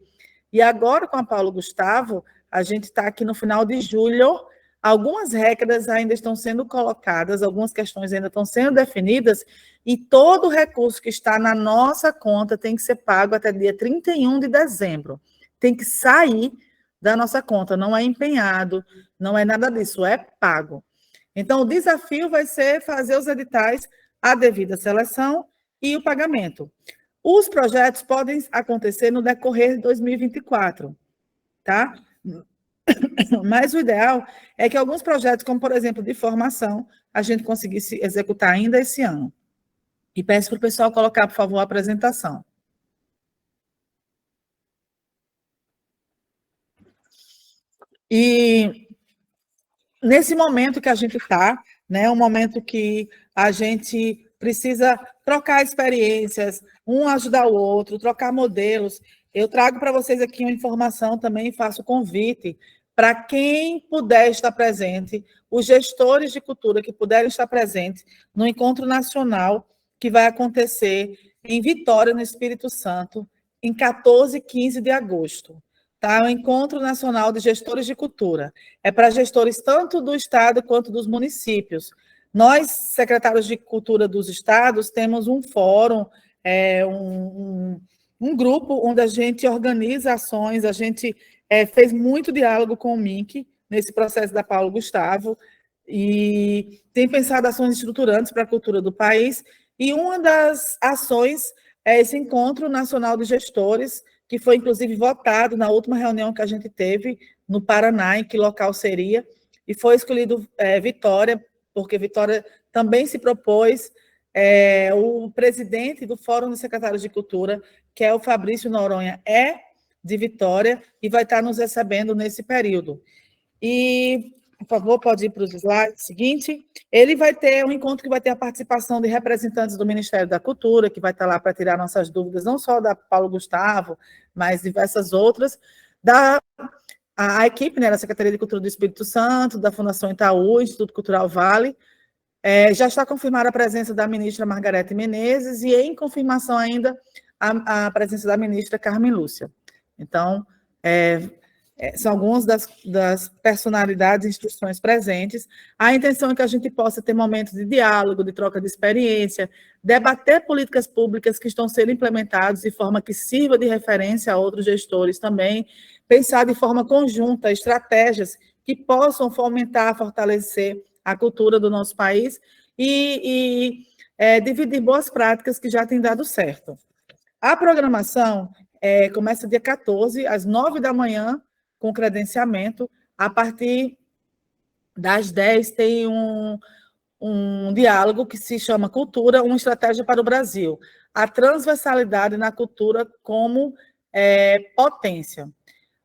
E agora, com a Paulo Gustavo, a gente está aqui no final de julho, algumas regras ainda estão sendo colocadas, algumas questões ainda estão sendo definidas, e todo recurso que está na nossa conta tem que ser pago até dia 31 de dezembro. Tem que sair da nossa conta, não é empenhado, não é nada disso, é pago. Então, o desafio vai ser fazer os editais, a devida seleção e o pagamento. Os projetos podem acontecer no decorrer de 2024, tá? Mas o ideal é que alguns projetos, como, por exemplo, de formação, a gente conseguisse executar ainda esse ano. E peço para o pessoal colocar, por favor, a apresentação. E nesse momento que a gente está, né, um momento que a gente precisa trocar experiências, um ajudar o outro, trocar modelos. Eu trago para vocês aqui uma informação também, faço convite para quem puder estar presente, os gestores de cultura que puderem estar presentes no Encontro Nacional que vai acontecer em Vitória, no Espírito Santo, em 14 e 15 de agosto. Tá? O Encontro Nacional de Gestores de Cultura. É para gestores tanto do Estado quanto dos municípios. Nós, secretários de Cultura dos estados, temos um fórum, um grupo onde a gente organiza ações, a gente fez muito diálogo com o MINC nesse processo da Paulo Gustavo e tem pensado ações estruturantes para a cultura do país, e uma das ações é esse Encontro Nacional de Gestores, que foi, inclusive, votado na última reunião que a gente teve no Paraná, em que local seria, e foi escolhido Vitória, porque Vitória também se propôs, o presidente do Fórum de Secretários de Cultura, que é o Fabrício Noronha, é de Vitória, e vai estar nos recebendo nesse período. E, por favor, pode ir para os slides seguinte. Ele vai ter um encontro que vai ter a participação de representantes do Ministério da Cultura, que vai estar lá para tirar nossas dúvidas, não só da Paulo Gustavo, mas diversas outras, a equipe, né, da Secretaria de Cultura do Espírito Santo, da Fundação Itaú, Instituto Cultural Vale. Já está confirmada a presença da ministra Margarete Menezes e, em confirmação ainda, a presença da ministra Carmen Lúcia. Então, são algumas das personalidades e instituições presentes. A intenção é que a gente possa ter momentos de diálogo, de troca de experiência, debater políticas públicas que estão sendo implementadas de forma que sirva de referência a outros gestores também, pensar de forma conjunta estratégias que possam fomentar, fortalecer a cultura do nosso país e dividir boas práticas que já têm dado certo. A programação começa dia 14, às 9 da manhã, com credenciamento. A partir das 10 tem um diálogo que se chama Cultura, uma estratégia para o Brasil. A transversalidade na cultura como potência.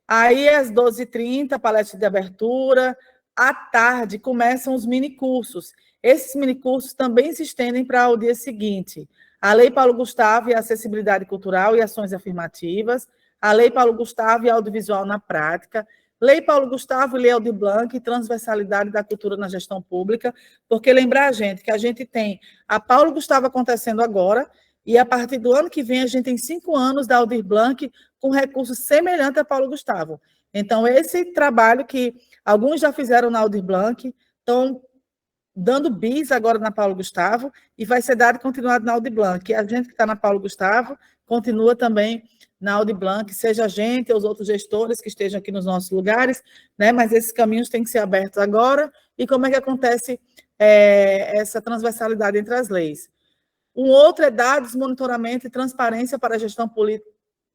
Aí, às 12h30, palestra de abertura. À tarde, começam os minicursos. Esses minicursos também se estendem para o dia seguinte. A Lei Paulo Gustavo e a Acessibilidade Cultural e Ações Afirmativas, a Lei Paulo Gustavo e Audiovisual na Prática, Lei Paulo Gustavo e Lei Aldir Blanc e Transversalidade da Cultura na Gestão Pública, porque lembrar, gente, que a gente tem a Paulo Gustavo acontecendo agora, e a partir do ano que vem a gente tem 5 anos da Aldir Blanc com recursos semelhantes a Paulo Gustavo. Então, esse trabalho que alguns já fizeram na Aldir Blanc, estão dando bis agora na Paulo Gustavo, e vai ser dado continuado na Aldir Blanc. E a gente que está na Paulo Gustavo continua também na Aldir Blanc, seja a gente ou os outros gestores que estejam aqui nos nossos lugares, né? Mas esses caminhos têm que ser abertos agora. E como é que acontece essa transversalidade entre as leis? Um outro é dados, monitoramento e transparência para a gestão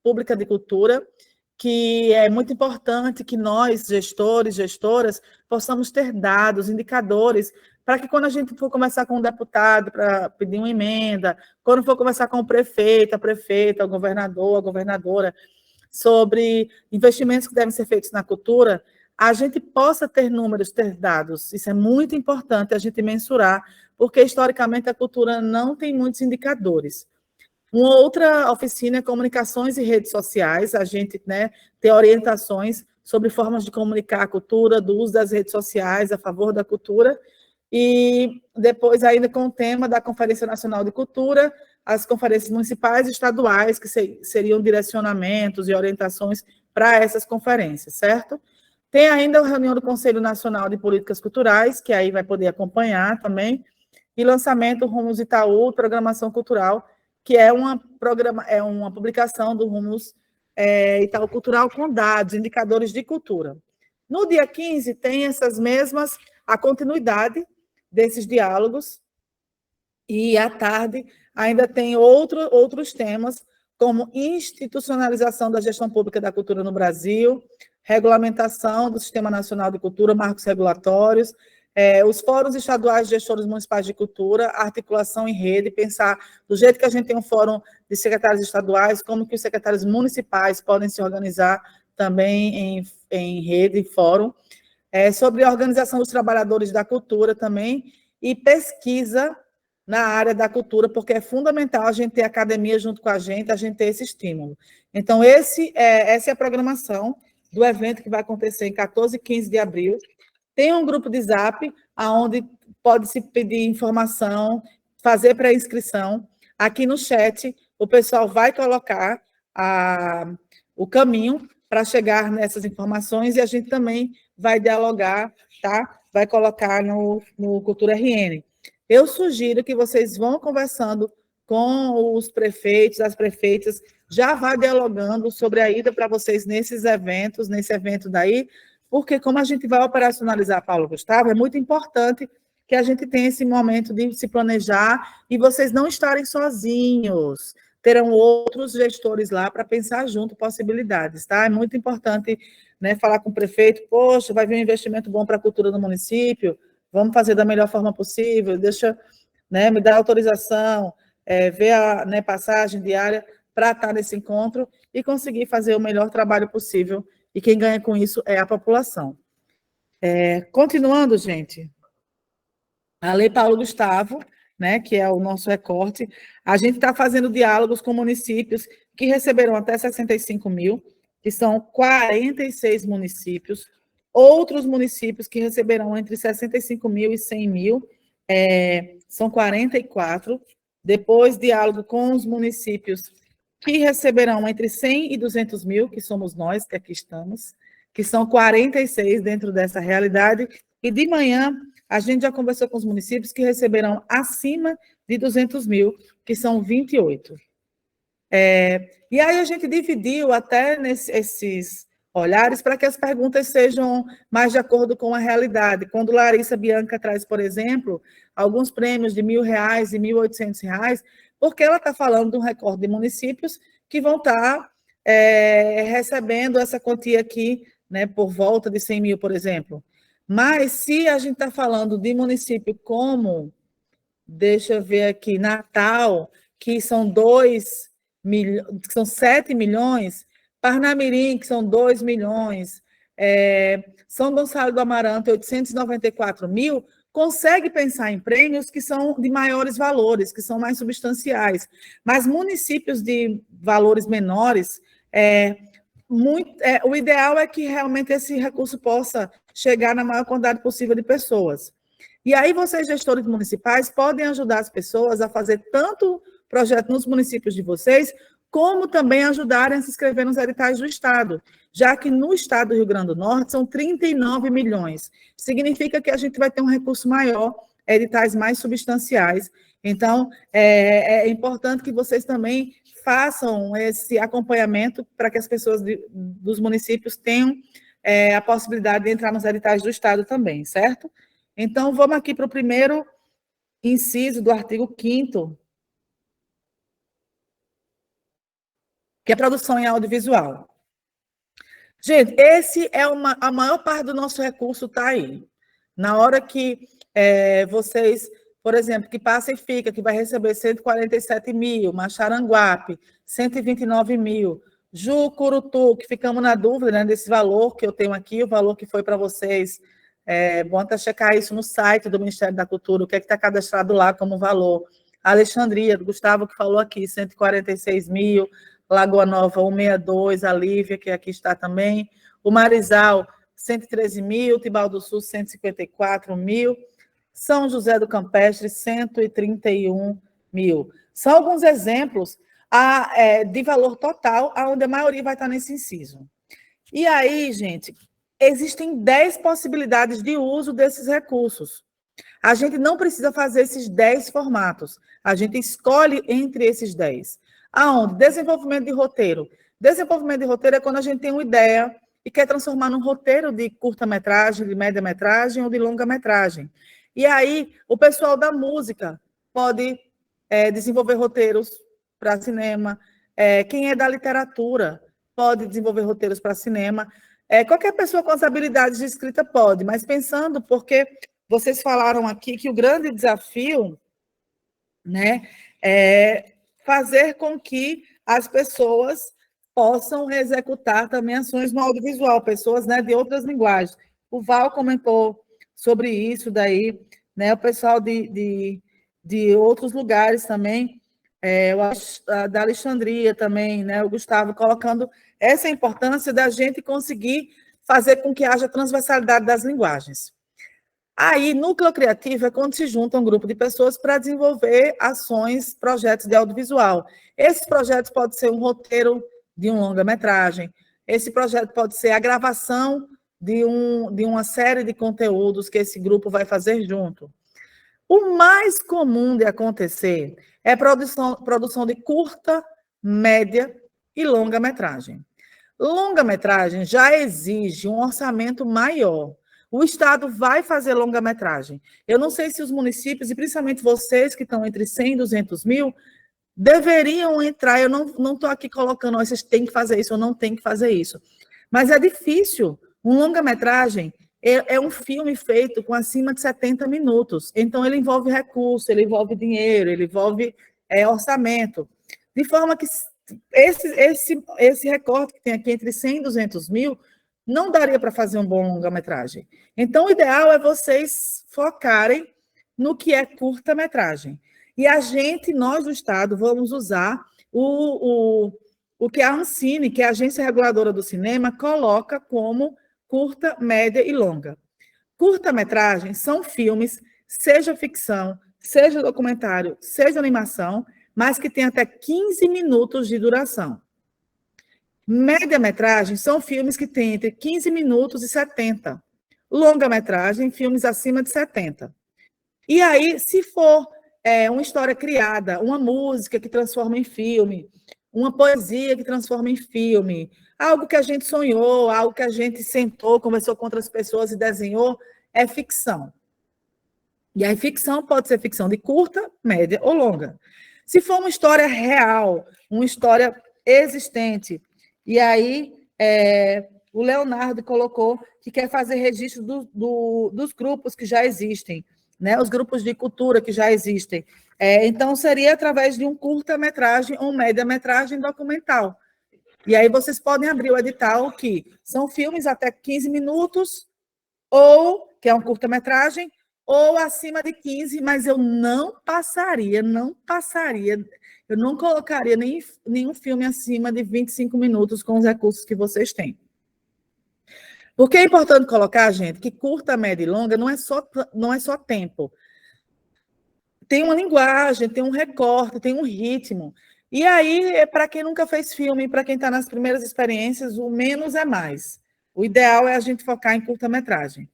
pública de cultura, que é muito importante que nós, gestores, gestoras, possamos ter dados, indicadores, para que quando a gente for conversar com um deputado para pedir uma emenda, quando for conversar com o prefeito, a prefeita, o governador, a governadora, sobre investimentos que devem ser feitos na cultura, a gente possa ter números, ter dados. Isso é muito importante a gente mensurar, porque, historicamente, a cultura não tem muitos indicadores. Uma outra oficina é comunicações e redes sociais. A gente, né, tem orientações sobre formas de comunicar a cultura, do uso das redes sociais a favor da cultura. E depois, ainda com o tema da Conferência Nacional de Cultura, as conferências municipais e estaduais, que seriam direcionamentos e orientações para essas conferências, certo? Tem ainda a reunião do Conselho Nacional de Políticas Culturais, que aí vai poder acompanhar também, e lançamento Rumos Itaú, Programação Cultural, que é uma publicação do Rumos Itaú Cultural com dados, indicadores de cultura. No dia 15, tem a continuidade desses diálogos, e à tarde ainda tem outros temas, como institucionalização da gestão pública da cultura no Brasil, regulamentação do Sistema Nacional de Cultura, marcos regulatórios, os fóruns estaduais de gestores municipais de cultura, articulação em rede, pensar do jeito que a gente tem um fórum de secretários estaduais, como que os secretários municipais podem se organizar também em rede, em fórum, sobre a organização dos trabalhadores da cultura também, e pesquisa na área da cultura, porque é fundamental a gente ter academia junto com a gente ter esse estímulo. Então, essa é a programação do evento que vai acontecer em 14 e 15 de abril. Tem um grupo de Zap, onde pode-se pedir informação, fazer pré-inscrição. Aqui no chat, o pessoal vai colocar o caminho para chegar nessas informações e a gente também vai dialogar, tá? Vai colocar no Cultura RN. Eu sugiro que vocês vão conversando com os prefeitos, as prefeitas, já vá dialogando sobre a ida para vocês nesses eventos, nesse evento daí, porque como a gente vai operacionalizar Paulo Gustavo, é muito importante que a gente tenha esse momento de se planejar e vocês não estarem sozinhos. Terão outros gestores lá para pensar junto possibilidades, tá? É muito importante, né, falar com o prefeito, poxa, vai vir um investimento bom para a cultura do município, vamos fazer da melhor forma possível, deixa, né, me dar autorização, ver a, né, passagem diária para estar nesse encontro e conseguir fazer o melhor trabalho possível. E quem ganha com isso é a população. Continuando, gente, a Lei Paulo Gustavo, né, que é o nosso recorte, a gente está fazendo diálogos com municípios que receberam até 65 mil, que são 46 municípios, outros municípios que receberão entre 65 mil e 100 mil, são 44, depois diálogo com os municípios que receberão entre 100 e 200 mil, que somos nós que aqui estamos, que são 46 dentro dessa realidade, e de manhã a gente já conversou com os municípios que receberão acima de 200 mil, que são 28. E aí a gente dividiu até nesses olhares para que as perguntas sejam mais de acordo com a realidade. Quando Larissa Bianca traz, por exemplo, alguns prêmios de R$1.000 e R$1.800, porque ela está falando de um recorde de municípios que vão estar recebendo essa quantia aqui, né, por volta de 100 mil, por exemplo. Mas se a gente está falando de município como, deixa eu ver aqui, Natal, que são 7 milhões, Parnamirim, que são 2 milhões, São Gonçalo do Amarante, 894 mil, consegue pensar em prêmios que são de maiores valores, que são mais substanciais. Mas municípios de valores menores, o ideal é que realmente esse recurso possa chegar na maior quantidade possível de pessoas. E aí vocês, gestores municipais, podem ajudar as pessoas a fazer tanto projeto nos municípios de vocês, como também ajudarem a se inscrever nos editais do Estado, já que no Estado do Rio Grande do Norte são 39 milhões. Significa que a gente vai ter um recurso maior, editais mais substanciais. Então, é importante que vocês também façam esse acompanhamento para que as pessoas dos municípios tenham a possibilidade de entrar nos editais do Estado também, certo? Então, vamos aqui para o primeiro inciso do artigo 5º, que é produção em audiovisual. Gente, esse é a maior parte do nosso recurso está aí. Na hora que vocês, por exemplo, que Passa e Fica, que vai receber 147 mil, Maxaranguape, 129 mil, Jucurutu, que ficamos na dúvida, né, desse valor que eu tenho aqui, o valor que foi para vocês, bom até checar isso no site do Ministério da Cultura, o que é que está cadastrado lá como valor. Alexandria, do Gustavo, que falou aqui, 146 mil, Lagoa Nova, 162, a Lívia, que aqui está também, o Marizal, 113 mil, Tibau do Sul, 154 mil, São José do Campestre, 131 mil. São alguns exemplos de valor total, onde a maioria vai estar nesse inciso. E aí, gente, existem 10 possibilidades de uso desses recursos. A gente não precisa fazer esses 10 formatos, a gente escolhe entre esses 10. Aonde? Desenvolvimento de roteiro. Desenvolvimento de roteiro é quando a gente tem uma ideia e quer transformar num roteiro de curta-metragem, de média-metragem ou de longa-metragem. E aí, o pessoal da música pode desenvolver roteiros para cinema. Quem é da literatura pode desenvolver roteiros para cinema. Qualquer pessoa com as habilidades de escrita pode, mas pensando, porque vocês falaram aqui que o grande desafio, né, é fazer com que as pessoas possam executar também ações no audiovisual, pessoas, né, de outras linguagens. O Val comentou sobre isso daí, né, o pessoal de outros lugares também, da Alexandria também, né, o Gustavo colocando essa importância da gente conseguir fazer com que haja transversalidade das linguagens. Aí, núcleo criativo é quando se junta um grupo de pessoas para desenvolver ações, projetos de audiovisual. Esses projetos podem ser um roteiro de um longa-metragem, esse projeto pode ser a gravação de uma série de conteúdos que esse grupo vai fazer junto. O mais comum de acontecer é produção de curta, média e longa-metragem. Longa-metragem já exige um orçamento maior. O Estado vai fazer longa-metragem. Eu não sei se os municípios, e principalmente vocês que estão entre 100 e 200 mil, deveriam entrar. Eu não estou aqui colocando, vocês têm que fazer isso ou não têm que fazer isso. Mas é difícil. Um longa-metragem é um filme feito com acima de 70 minutos. Então, ele envolve recurso, ele envolve dinheiro, ele envolve orçamento. De forma que esse recorte que tem aqui entre 100 e 200 mil não daria para fazer um bom longa-metragem. Então, o ideal é vocês focarem no que é curta-metragem. E nós do Estado, vamos usar o que a Ancine, que é a Agência Reguladora do Cinema, coloca como curta, média e longa. Curta-metragem são filmes, seja ficção, seja documentário, seja animação, mas que tem até 15 minutos de duração. Média-metragem são filmes que têm entre 15 minutos e 70. Longa-metragem, filmes acima de 70. E aí, se for uma história criada, uma música que transforma em filme, uma poesia que transforma em filme, algo que a gente sonhou, algo que a gente sentou, conversou com outras pessoas e desenhou, é ficção. E aí, ficção pode ser ficção de curta, média ou longa. Se for uma história real, uma história existente, e aí o Leonardo colocou que quer fazer registro dos grupos que já existem, né? Os grupos de cultura que já existem. Então, seria através de um curta-metragem ou média-metragem documental. E aí vocês podem abrir o edital, que são filmes até 15 minutos, ou que é um curta-metragem, ou acima de 15, mas eu não passaria, eu não colocaria nenhum filme acima de 25 minutos com os recursos que vocês têm. Porque é importante colocar, gente, que curta, média e longa não é só tempo. Tem uma linguagem, tem um recorte, tem um ritmo. E aí, para quem nunca fez filme, para quem está nas primeiras experiências, o menos é mais. O ideal é a gente focar em curta-metragem.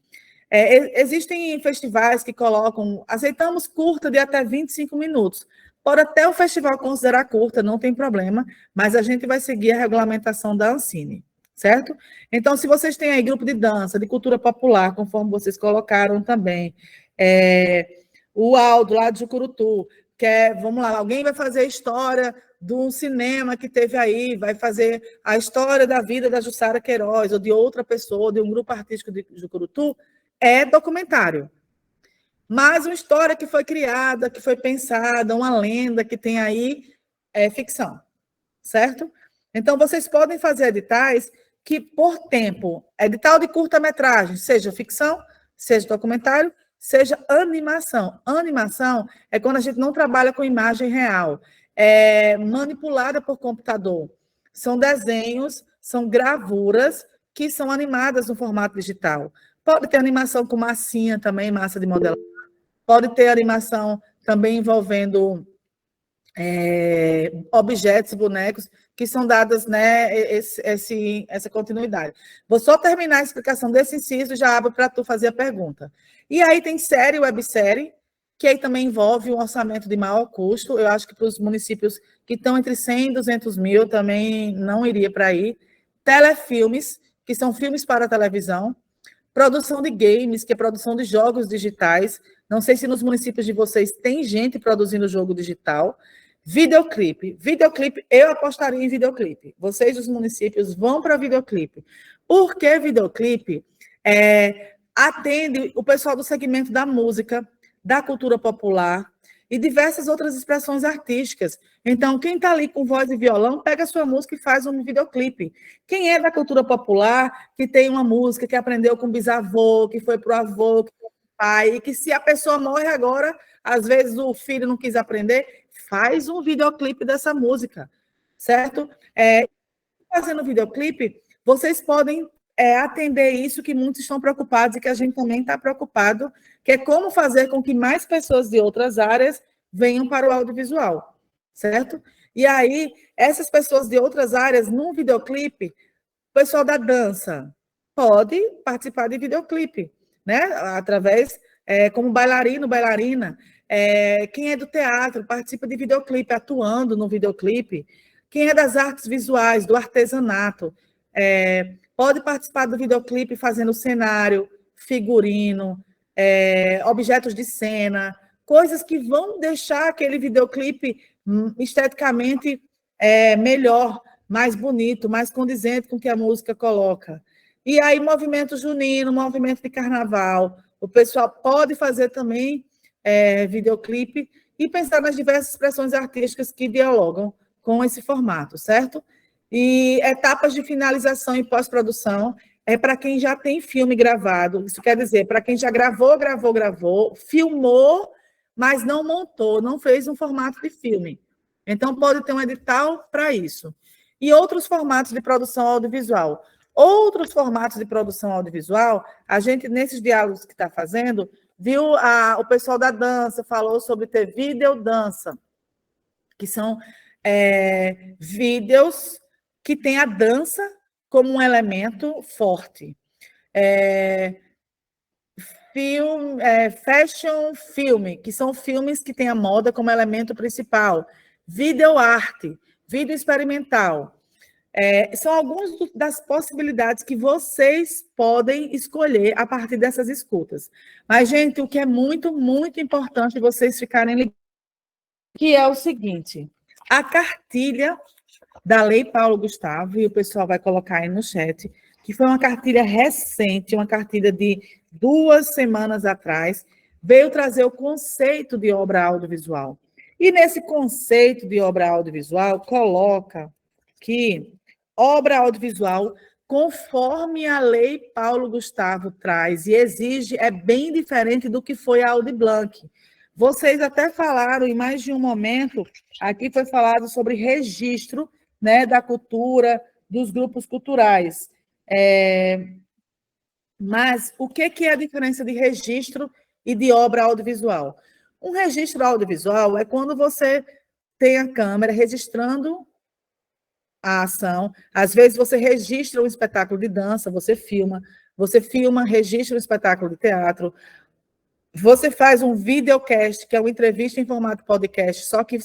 Existem festivais que colocam, aceitamos curta de até 25 minutos. Pode até o festival considerar curta, não tem problema, mas a gente vai seguir a regulamentação da Ancine, certo? Então, se vocês têm aí grupo de dança, de cultura popular, conforme vocês colocaram também, o Aldo, lá de Jucurutu, vamos lá, alguém vai fazer a história de um cinema que teve aí, vai fazer a história da vida da Jussara Queiroz, ou de outra pessoa, de um grupo artístico de Jucurutu, é documentário. Mas uma história que foi criada, que foi pensada, uma lenda que tem aí, é ficção, certo? Então, vocês podem fazer editais que, por tempo, edital de curta-metragem, seja ficção, seja documentário, seja animação. Animação é quando a gente não trabalha com imagem real, é manipulada por computador. São desenhos, são gravuras que são animadas no formato digital. Pode ter animação com massinha também, massa de modelagem. Pode ter animação também envolvendo objetos, bonecos, que são dadas, né, essa continuidade. Vou só terminar a explicação desse inciso e já abro para tu fazer a pergunta. E aí tem série, websérie, que aí também envolve um orçamento de maior custo. Eu acho que para os municípios que estão entre 100 e 200 mil também não iria para aí. Telefilmes, que são filmes para televisão. Produção de games, que é produção de jogos digitais. Não sei se nos municípios de vocês tem gente produzindo jogo digital. Videoclipe. Videoclipe, eu apostaria em videoclipe. Vocês dos municípios vão para videoclipe. Por que videoclipe? Atende o pessoal do segmento da música, da cultura popular, e diversas outras expressões artísticas. Então, quem está ali com voz e violão, pega a sua música e faz um videoclipe. Quem é da cultura popular, que tem uma música que aprendeu com o bisavô, que foi para o avô, que foi para o pai, e que se a pessoa morre agora, às vezes o filho não quis aprender, faz um videoclipe dessa música, certo? Fazendo videoclipe, vocês podem atender isso que muitos estão preocupados e que a gente também está preocupado, que é como fazer com que mais pessoas de outras áreas venham para o audiovisual, certo? E aí, essas pessoas de outras áreas, num videoclipe, o pessoal da dança pode participar de videoclipe, né? Através, como bailarino, bailarina. Quem é do teatro participa de videoclipe, atuando no videoclipe. Quem é das artes visuais, do artesanato, pode participar do videoclipe fazendo cenário, figurino, objetos de cena, coisas que vão deixar aquele videoclipe esteticamente melhor, mais bonito, mais condizente com o que a música coloca. E aí, movimento junino, movimento de carnaval, o pessoal pode fazer também videoclipe e pensar nas diversas expressões artísticas que dialogam com esse formato, certo? E etapas de finalização e pós-produção é para quem já tem filme gravado, isso quer dizer, para quem já gravou, filmou, mas não montou, não fez um formato de filme. Então, pode ter um edital para isso. E outros formatos de produção audiovisual. Outros formatos de produção audiovisual, a gente, nesses diálogos que está fazendo, viu o pessoal da dança, falou sobre ter videodança, que são vídeos que têm a dança como um elemento forte. Fashion filme, que são filmes que têm a moda como elemento principal. Videoarte, vídeo experimental. São algumas das possibilidades que vocês podem escolher a partir dessas escutas. Mas, gente, o que é muito, muito importante vocês ficarem ligados, que é o seguinte: a cartilha da Lei Paulo Gustavo, e o pessoal vai colocar aí no chat, que foi uma cartilha recente, uma cartilha de 2 semanas atrás, veio trazer o conceito de obra audiovisual. E nesse conceito de obra audiovisual, coloca que obra audiovisual, conforme a Lei Paulo Gustavo traz e exige, é bem diferente do que foi a Audi Blanc. Vocês até falaram, em mais de um momento, aqui foi falado sobre registro, né, da cultura, dos grupos culturais. Mas o que é a diferença de registro e de obra audiovisual? Um registro audiovisual é quando você tem a câmera registrando a ação. Às vezes você registra um espetáculo de dança, você filma, registra um espetáculo de teatro, você faz um videocast, que é uma entrevista em formato podcast, só que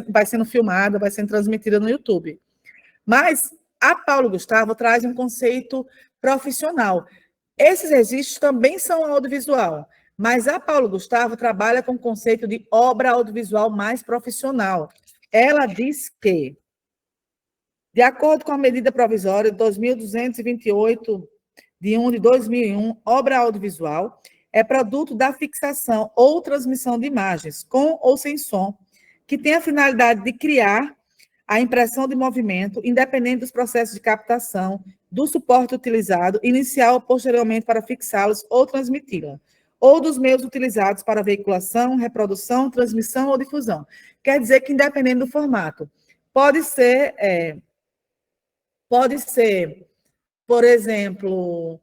vai sendo filmada, vai sendo transmitida no YouTube. Mas a Paulo Gustavo traz um conceito profissional. Esses registros também são audiovisual, mas a Paulo Gustavo trabalha com o conceito de obra audiovisual mais profissional. Ela diz que, de acordo com a medida provisória 2228, de 1 de 2001, obra audiovisual é produto da fixação ou transmissão de imagens, com ou sem som, que tem a finalidade de criar a impressão de movimento, independente dos processos de captação, do suporte utilizado, inicial ou posteriormente para fixá-los ou transmiti-la, ou dos meios utilizados para veiculação, reprodução, transmissão ou difusão. Quer dizer que, independente do formato, pode ser, por exemplo,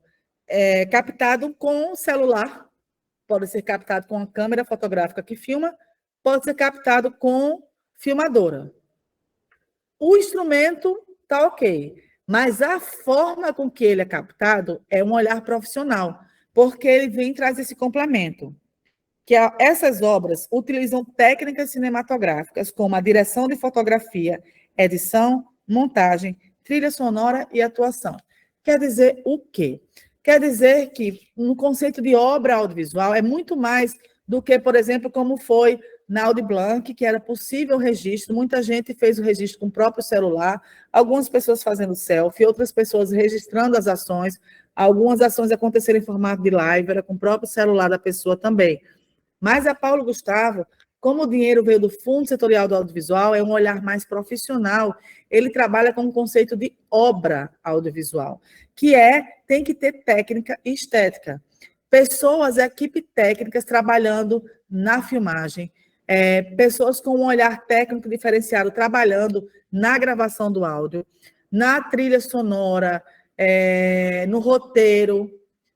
captado com celular, pode ser captado com a câmera fotográfica que filma, pode ser captado com filmadora. O instrumento está ok, mas a forma com que ele é captado é um olhar profissional, porque ele vem trazer esse complemento, que essas obras utilizam técnicas cinematográficas, como a direção de fotografia, edição, montagem, trilha sonora e atuação. Quer dizer o quê? Quer dizer que, no conceito de obra audiovisual, é muito mais do que, por exemplo, como foi na Audi Blanc, que era possível o registro, muita gente fez o registro com o próprio celular, algumas pessoas fazendo selfie, outras pessoas registrando as ações, algumas ações aconteceram em formato de live, era com o próprio celular da pessoa também. Mas a Paulo Gustavo Como o dinheiro veio do Fundo Setorial do Audiovisual, é um olhar mais profissional. Ele trabalha com o conceito de obra audiovisual, que tem que ter técnica e estética. Pessoas, equipe técnicas trabalhando na filmagem, pessoas com um olhar técnico diferenciado trabalhando na gravação do áudio, na trilha sonora, no roteiro,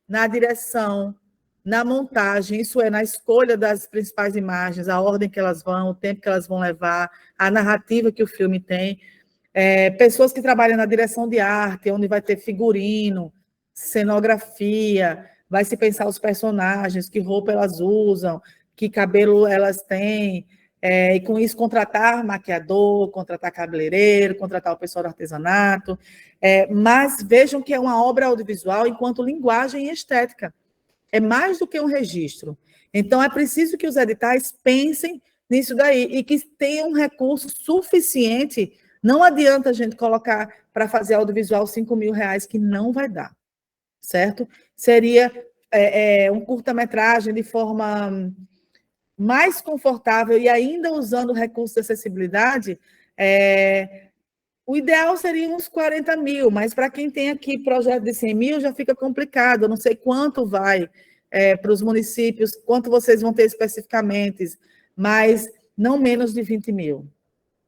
na direção, na montagem, isso é, na escolha das principais imagens, a ordem que elas vão, o tempo que elas vão levar, a narrativa que o filme tem. Pessoas que trabalham na direção de arte, onde vai ter figurino, cenografia, vai se pensar os personagens, que roupa elas usam, que cabelo elas têm, e com isso contratar maquiador, contratar cabeleireiro, contratar o pessoal do artesanato, mas vejam que é uma obra audiovisual enquanto linguagem e estética. É mais do que um registro. Então, é preciso que os editais pensem nisso daí e que tenham um recurso suficiente. Não adianta a gente colocar para fazer audiovisual R$5.000, que não vai dar, certo? Seria um curta-metragem de forma mais confortável e ainda usando recursos de acessibilidade. O ideal seria uns 40 mil, mas para quem tem aqui projeto de 100 mil já fica complicado. Eu não sei quanto vai para os municípios, quanto vocês vão ter especificamente, mas não menos de 20 mil.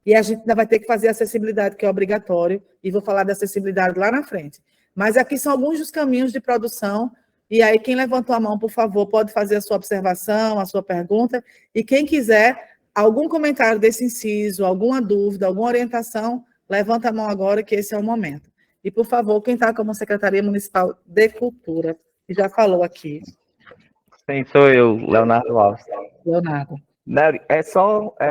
E a gente ainda vai ter que fazer acessibilidade, que é obrigatório, e vou falar da acessibilidade lá na frente. Mas aqui são alguns dos caminhos de produção, e aí quem levantou a mão, por favor, pode fazer a sua observação, a sua pergunta, e quem quiser algum comentário desse inciso, alguma dúvida, alguma orientação, levanta a mão agora, que esse é o momento. E, por favor, quem está como Secretaria Municipal de Cultura, que já falou aqui. Sim, sou eu, Leonardo Alves. Leonardo. Nery,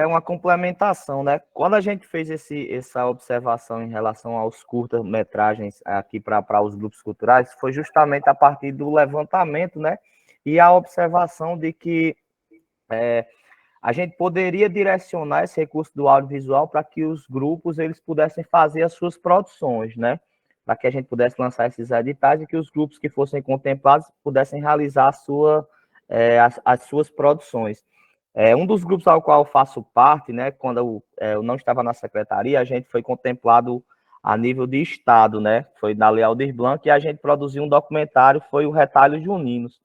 uma complementação, né? Quando a gente fez essa observação em relação aos curtas-metragens aqui para os grupos culturais, foi justamente a partir do levantamento, né? E a observação de que a gente poderia direcionar esse recurso do audiovisual para que os grupos eles pudessem fazer as suas produções, né? Para que a gente pudesse lançar esses editais e que os grupos que fossem contemplados pudessem realizar as suas produções. Um dos grupos ao qual eu faço parte, né? Quando eu não estava na secretaria, a gente foi contemplado a nível de estado, né? Foi na Lei Aldir Blanc e a gente produziu um documentário, foi o Retalhos Juninos.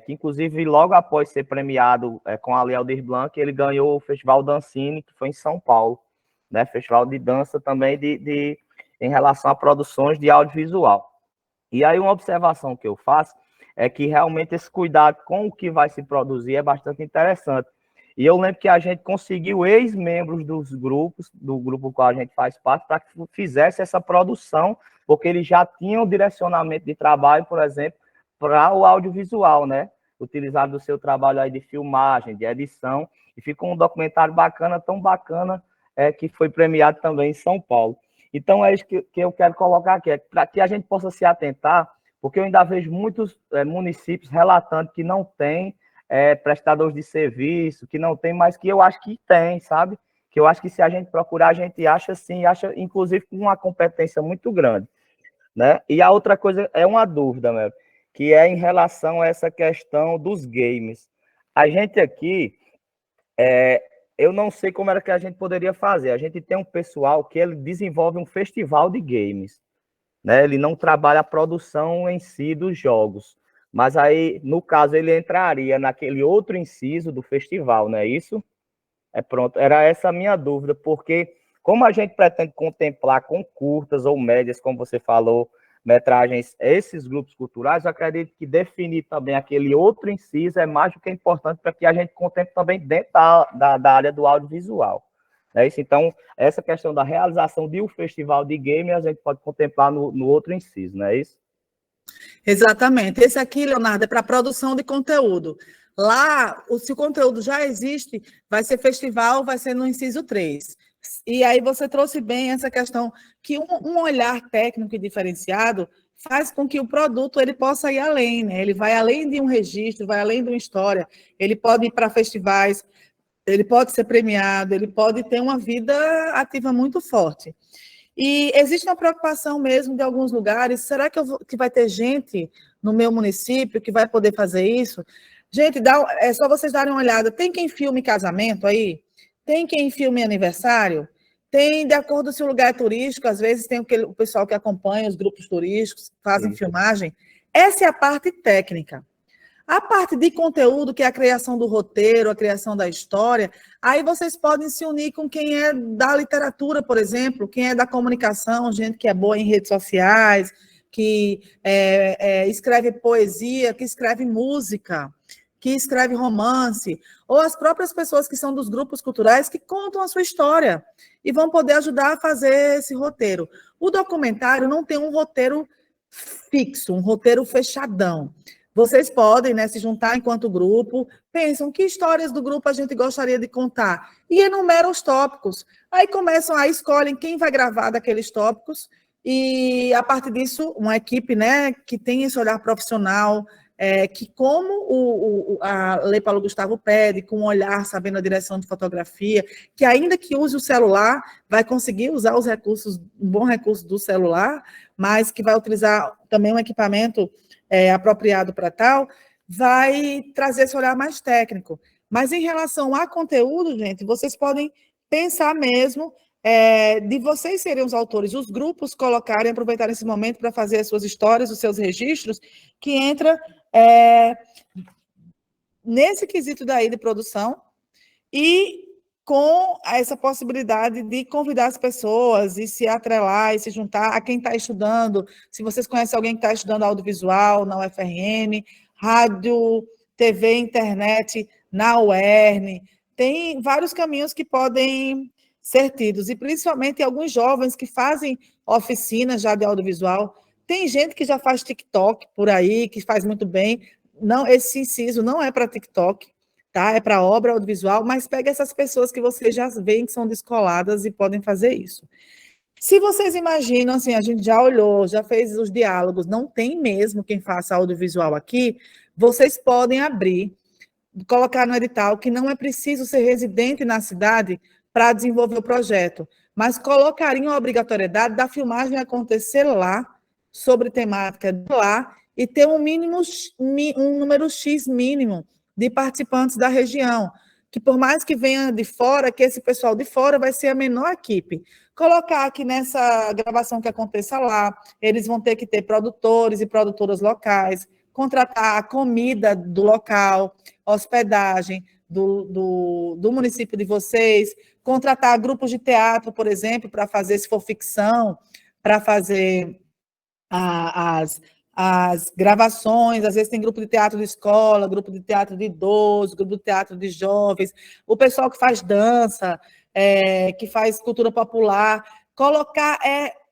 Que inclusive logo após ser premiado com a Lei Aldir Blanc, ele ganhou o Festival Dancine, que foi em São Paulo, né? Festival de dança também em relação a produções de audiovisual. E aí uma observação que eu faço é que realmente esse cuidado com o que vai se produzir é bastante interessante. E eu lembro que a gente conseguiu ex-membros do grupo qual a gente faz parte, para que fizesse essa produção, porque eles já tinham direcionamento de trabalho, por exemplo, para o audiovisual, né? Utilizado o seu trabalho aí de filmagem, de edição, e ficou um documentário bacana, tão bacana, que foi premiado também em São Paulo. Então, é isso que eu quero colocar aqui, para que a gente possa se atentar, porque eu ainda vejo muitos municípios relatando que não tem prestadores de serviço, que não tem, mas que eu acho que tem, sabe? Que eu acho que se a gente procurar, a gente acha sim, acha inclusive com uma competência muito grande, né? E a outra coisa é uma dúvida, meu, que é em relação a essa questão dos games. A gente aqui, eu não sei como era que a gente poderia fazer. A gente tem um pessoal que ele desenvolve um festival de games, né? Ele não trabalha a produção em si dos jogos, mas aí, no caso, ele entraria naquele outro inciso do festival, não é isso? Pronto, era essa a minha dúvida, porque como a gente pretende contemplar com curtas ou médias, como você falou, metragens, esses grupos culturais, eu acredito que definir também aquele outro inciso é mais do que importante para que a gente contemple também dentro da área do audiovisual. É isso? Então, essa questão da realização de um festival de game, a gente pode contemplar no outro inciso, não é isso? Exatamente. Esse aqui, Leonardo, é para produção de conteúdo. Lá, se o conteúdo já existe, vai ser festival, vai ser no inciso 3. E aí você trouxe bem essa questão que um olhar técnico e diferenciado faz com que o produto ele possa ir além, né? Ele vai além de um registro, vai além de uma história, ele pode ir para festivais, ele pode ser premiado, ele pode ter uma vida ativa muito forte. E existe uma preocupação mesmo de alguns lugares, será que vai ter gente no meu município que vai poder fazer isso? Gente, é só vocês darem uma olhada. Tem quem filme casamento aí? Tem quem filme aniversário? Tem, de acordo se o lugar é turístico, às vezes tem o pessoal que acompanha os grupos turísticos, fazem filmagem. Essa é a parte técnica. A parte de conteúdo, que é a criação do roteiro, a criação da história, aí vocês podem se unir com quem é da literatura, por exemplo, quem é da comunicação, gente que é boa em redes sociais, que escreve poesia, que escreve música, que escreve romance, ou as próprias pessoas que são dos grupos culturais que contam a sua história e vão poder ajudar a fazer esse roteiro. O documentário não tem um roteiro fixo, um roteiro fechadão. Vocês podem, né, se juntar enquanto grupo, pensam que histórias do grupo a gente gostaria de contar e enumeram os tópicos. Aí começam a escolhem quem vai gravar daqueles tópicos e, a partir disso, uma equipe, né, que tem esse olhar profissional, que como a Lei Paulo Gustavo pede, com um olhar, sabendo a direção de fotografia, que ainda que use o celular, vai conseguir usar os recursos, um bom recurso do celular, mas que vai utilizar também um equipamento apropriado para tal, vai trazer esse olhar mais técnico. Mas em relação a conteúdo, gente, vocês podem pensar mesmo de vocês serem os autores, os grupos colocarem, aproveitarem esse momento para fazer as suas histórias, os seus registros, que entra nesse quesito daí de produção e com essa possibilidade de convidar as pessoas e se atrelar e se juntar a quem está estudando. Se vocês conhecem alguém que está estudando audiovisual na UFRN, rádio, TV, internet na UERN, tem vários caminhos que podem ser tidos, e principalmente alguns jovens que fazem oficinas já de audiovisual. Tem gente que já faz TikTok por aí, que faz muito bem. Não, esse inciso não é para TikTok, tá? É para obra audiovisual, mas pega essas pessoas que vocês já veem que são descoladas e podem fazer isso. Se vocês imaginam, assim, a gente já olhou, já fez os diálogos, não tem mesmo quem faça audiovisual aqui, vocês podem abrir, colocar no edital que não é preciso ser residente na cidade para desenvolver o projeto, mas colocariam a obrigatoriedade da filmagem acontecer lá, sobre temática de lá, e ter um número X mínimo de participantes da região, que por mais que venha de fora, que esse pessoal de fora vai ser a menor equipe. Colocar que nessa gravação que aconteça lá, eles vão ter que ter produtores e produtoras locais, contratar a comida do local, hospedagem do município de vocês, contratar grupos de teatro, por exemplo, para fazer, se for ficção, para fazer as gravações. Às vezes tem grupo de teatro de escola, grupo de teatro de idosos, grupo de teatro de jovens, o pessoal que faz dança, que faz cultura popular, colocar,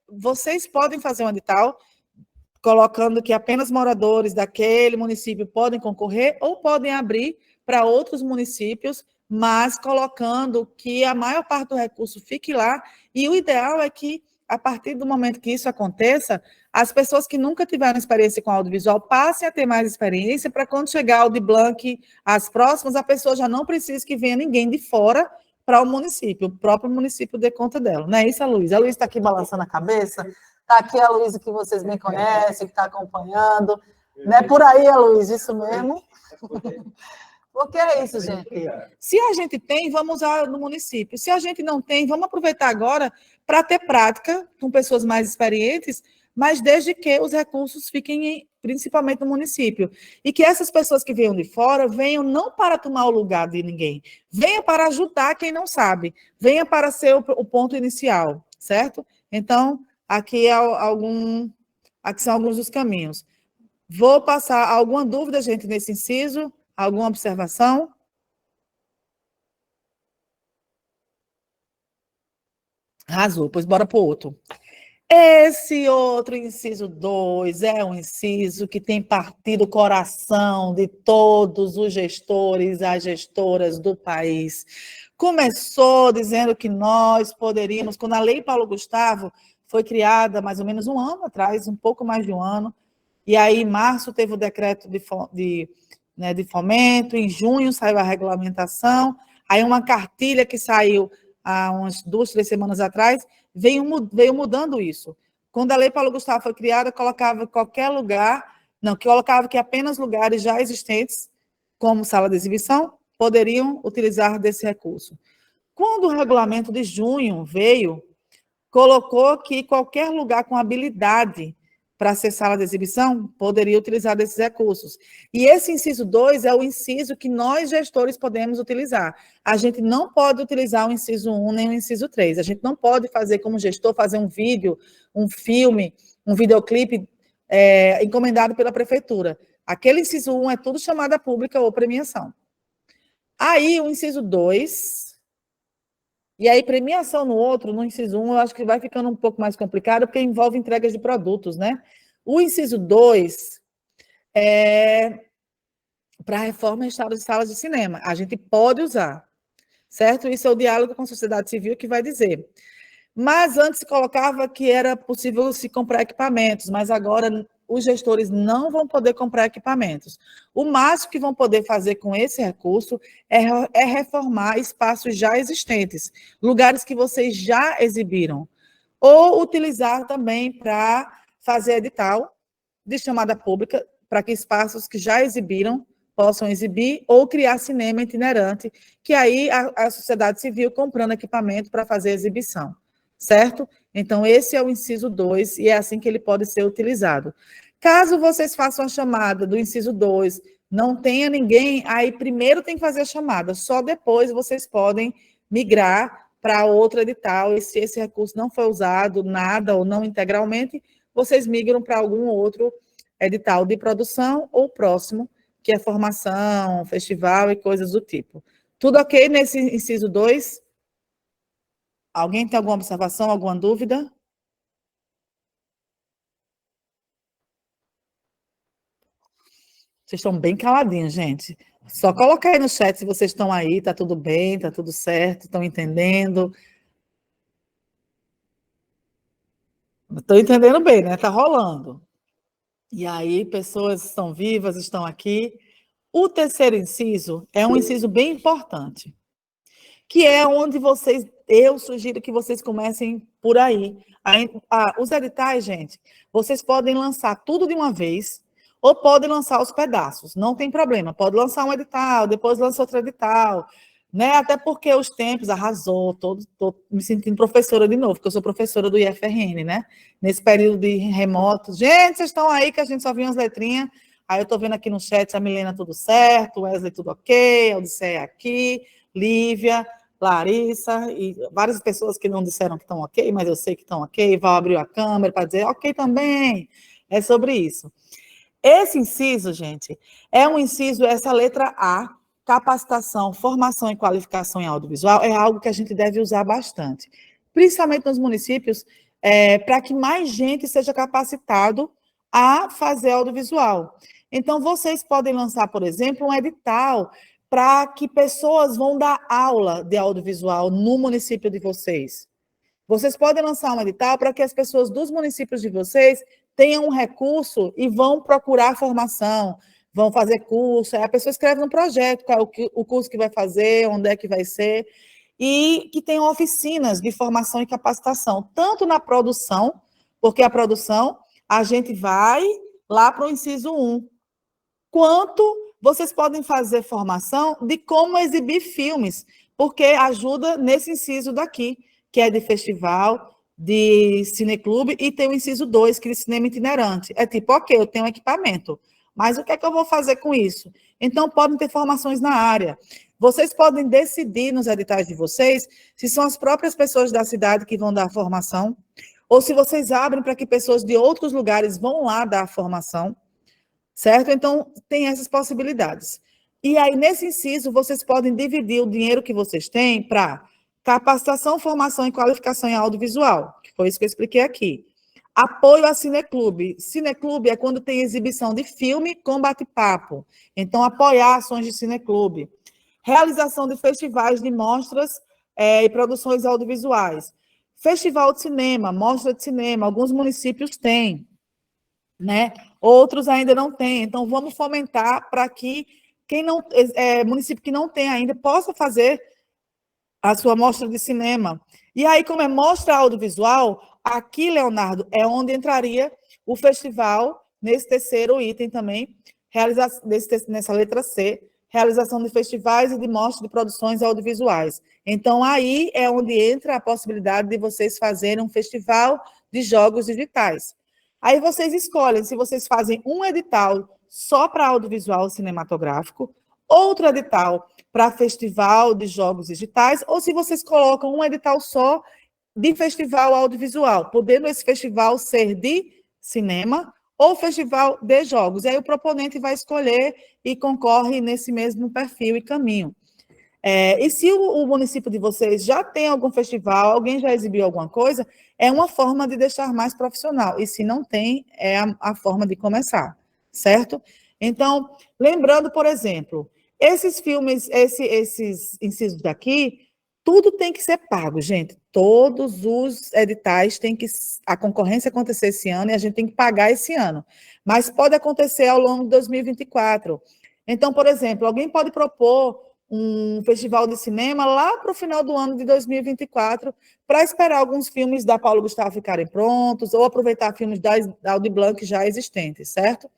vocês podem fazer um edital, colocando que apenas moradores daquele município podem concorrer, ou podem abrir para outros municípios, mas colocando que a maior parte do recurso fique lá, e o ideal é que, a partir do momento que isso aconteça, as pessoas que nunca tiveram experiência com audiovisual passem a ter mais experiência, para quando chegar o de Blanc, as próximas, a pessoa já não precisa que venha ninguém de fora para o município, o próprio município dê conta dela. Não é isso, a Luísa? A Luísa está aqui balançando a cabeça, está aqui a Luísa que vocês bem conhecem, que está acompanhando. Não é por aí, a Luísa, isso mesmo? O que é isso, gente? Se a gente tem, vamos usar no município. Se a gente não tem, vamos aproveitar agora para ter prática com pessoas mais experientes, mas desde que os recursos fiquem principalmente no município. E que essas pessoas que venham de fora venham não para tomar o lugar de ninguém, venham para ajudar quem não sabe, venha para ser o ponto inicial, certo? Então, aqui são alguns dos caminhos. Vou passar alguma dúvida, gente, nesse inciso? Alguma observação? Arrasou, pois bora para o outro. Esse outro, inciso 2, é um inciso que tem partido o coração de todos os gestores, as gestoras do país. Começou dizendo que nós poderíamos, quando a Lei Paulo Gustavo foi criada mais ou menos um ano atrás, um pouco mais de um ano, e aí em março teve o decreto de fomento, em junho saiu a regulamentação, aí uma cartilha que saiu há umas 2, 3 semanas atrás, veio mudando isso. Quando a Lei Paulo Gustavo foi criada, colocava qualquer lugar, colocava que apenas lugares já existentes como sala de exibição, poderiam utilizar desse recurso. Quando o regulamento de junho veio, colocou que qualquer lugar com habilidade para ser sala de exibição poderia utilizar desses recursos. E esse inciso 2 é o inciso que nós, gestores, podemos utilizar. A gente não pode utilizar o inciso 1 nem o inciso 3. A gente não pode fazer, como gestor, fazer um vídeo, um filme, um videoclipe encomendado pela prefeitura. Aquele inciso 1 é tudo chamada pública ou premiação. Aí, o inciso 2... E aí, premiação no outro, no inciso 1, eu acho que vai ficando um pouco mais complicado, porque envolve entregas de produtos, né? O inciso 2 é para reforma e restauro de salas de cinema. A gente pode usar, certo? Isso é o diálogo com a sociedade civil que vai dizer. Mas antes se colocava que era possível se comprar equipamentos, mas agora os gestores não vão poder comprar equipamentos. O máximo que vão poder fazer com esse recurso é reformar espaços já existentes, lugares que vocês já exibiram, ou utilizar também para fazer edital de chamada pública, para que espaços que já exibiram possam exibir, ou criar cinema itinerante, que aí a sociedade civil comprando equipamento para fazer exibição. Certo? Então, esse é o inciso 2, e é assim que ele pode ser utilizado. Caso vocês façam a chamada do inciso 2, não tenha ninguém, aí primeiro tem que fazer a chamada, só depois vocês podem migrar para outro edital, e se esse recurso não foi usado, nada ou não integralmente, vocês migram para algum outro edital de produção ou próximo, que é formação, festival e coisas do tipo. Tudo ok nesse inciso 2? Alguém tem alguma observação, alguma dúvida? Vocês estão bem caladinhos, gente. Só coloca aí no chat se vocês estão aí, tá tudo bem, tá tudo certo, estão entendendo. Estou entendendo bem, né? Está rolando. E aí, pessoas estão vivas, estão aqui. O terceiro inciso é um inciso bem importante, que é onde eu sugiro que vocês comecem por aí. Os editais, gente, vocês podem lançar tudo de uma vez, ou podem lançar os pedaços, não tem problema. Pode lançar um edital, depois lança outro edital, né? Até porque os tempos arrasou, estou me sentindo professora de novo, porque eu sou professora do IFRN, né? Nesse período de remoto. Gente, vocês estão aí que a gente só viu as letrinhas. Aí eu estou vendo aqui no chat a Milena tudo certo, Wesley tudo ok, a Odisseia aqui, Lívia, Larissa, e várias pessoas que não disseram que estão ok, mas eu sei que estão ok, Val abriu a câmera para dizer ok também, é sobre isso. Esse inciso, gente, é um inciso, essa letra A, capacitação, formação e qualificação em audiovisual, é algo que a gente deve usar bastante, principalmente nos municípios, para que mais gente seja capacitado a fazer audiovisual. Então, vocês podem lançar, por exemplo, um edital para que pessoas vão dar aula de audiovisual no município de vocês. Vocês podem lançar um edital para que as pessoas dos municípios de vocês tenham um recurso e vão procurar formação, vão fazer curso, aí a pessoa escreve no projeto qual é o curso que vai fazer, onde é que vai ser, e que tenham oficinas de formação e capacitação, tanto na produção, porque a produção, a gente vai lá para o inciso 1, quanto vocês podem fazer formação de como exibir filmes, porque ajuda nesse inciso daqui, que é de festival, de cineclube, e tem o inciso 2, que é de cinema itinerante. É tipo, ok, eu tenho um equipamento, mas o que é que eu vou fazer com isso? Então, podem ter formações na área. Vocês podem decidir nos editais de vocês se são as próprias pessoas da cidade que vão dar a formação, ou se vocês abrem para que pessoas de outros lugares vão lá dar a formação, certo? Então, tem essas possibilidades. E aí, nesse inciso, vocês podem dividir o dinheiro que vocês têm para capacitação, formação e qualificação em audiovisual, que foi isso que eu expliquei aqui. Apoio a cineclube. Cineclube é quando tem exibição de filme com bate-papo. Então, apoiar ações de cineclube. Realização de festivais de mostras e produções audiovisuais. Festival de cinema, mostra de cinema, alguns municípios têm, né? Outros ainda não têm. Então, vamos fomentar para que município que não tem ainda possa fazer a sua mostra de cinema. E aí, como é mostra audiovisual, aqui, Leonardo, é onde entraria o festival, nesse terceiro item também, nessa letra C, realização de festivais e de mostras de produções audiovisuais. Então, aí é onde entra a possibilidade de vocês fazerem um festival de jogos digitais. Aí vocês escolhem se vocês fazem um edital só para audiovisual cinematográfico, outro edital para festival de jogos digitais, ou se vocês colocam um edital só de festival audiovisual, podendo esse festival ser de cinema ou festival de jogos. E aí o proponente vai escolher e concorre nesse mesmo perfil e caminho. E se o município de vocês já tem algum festival, alguém já exibiu alguma coisa, é uma forma de deixar mais profissional. E se não tem, é a forma de começar, certo? Então, lembrando, por exemplo, esses filmes, esses incisos daqui, tudo tem que ser pago, gente. Todos os editais têm que... A concorrência acontecer esse ano e a gente tem que pagar esse ano. Mas pode acontecer ao longo de 2024. Então, por exemplo, alguém pode propor um festival de cinema lá para o final do ano de 2024, para esperar alguns filmes da Paulo Gustavo ficarem prontos, ou aproveitar filmes da Aldir Blanc já existentes, certo?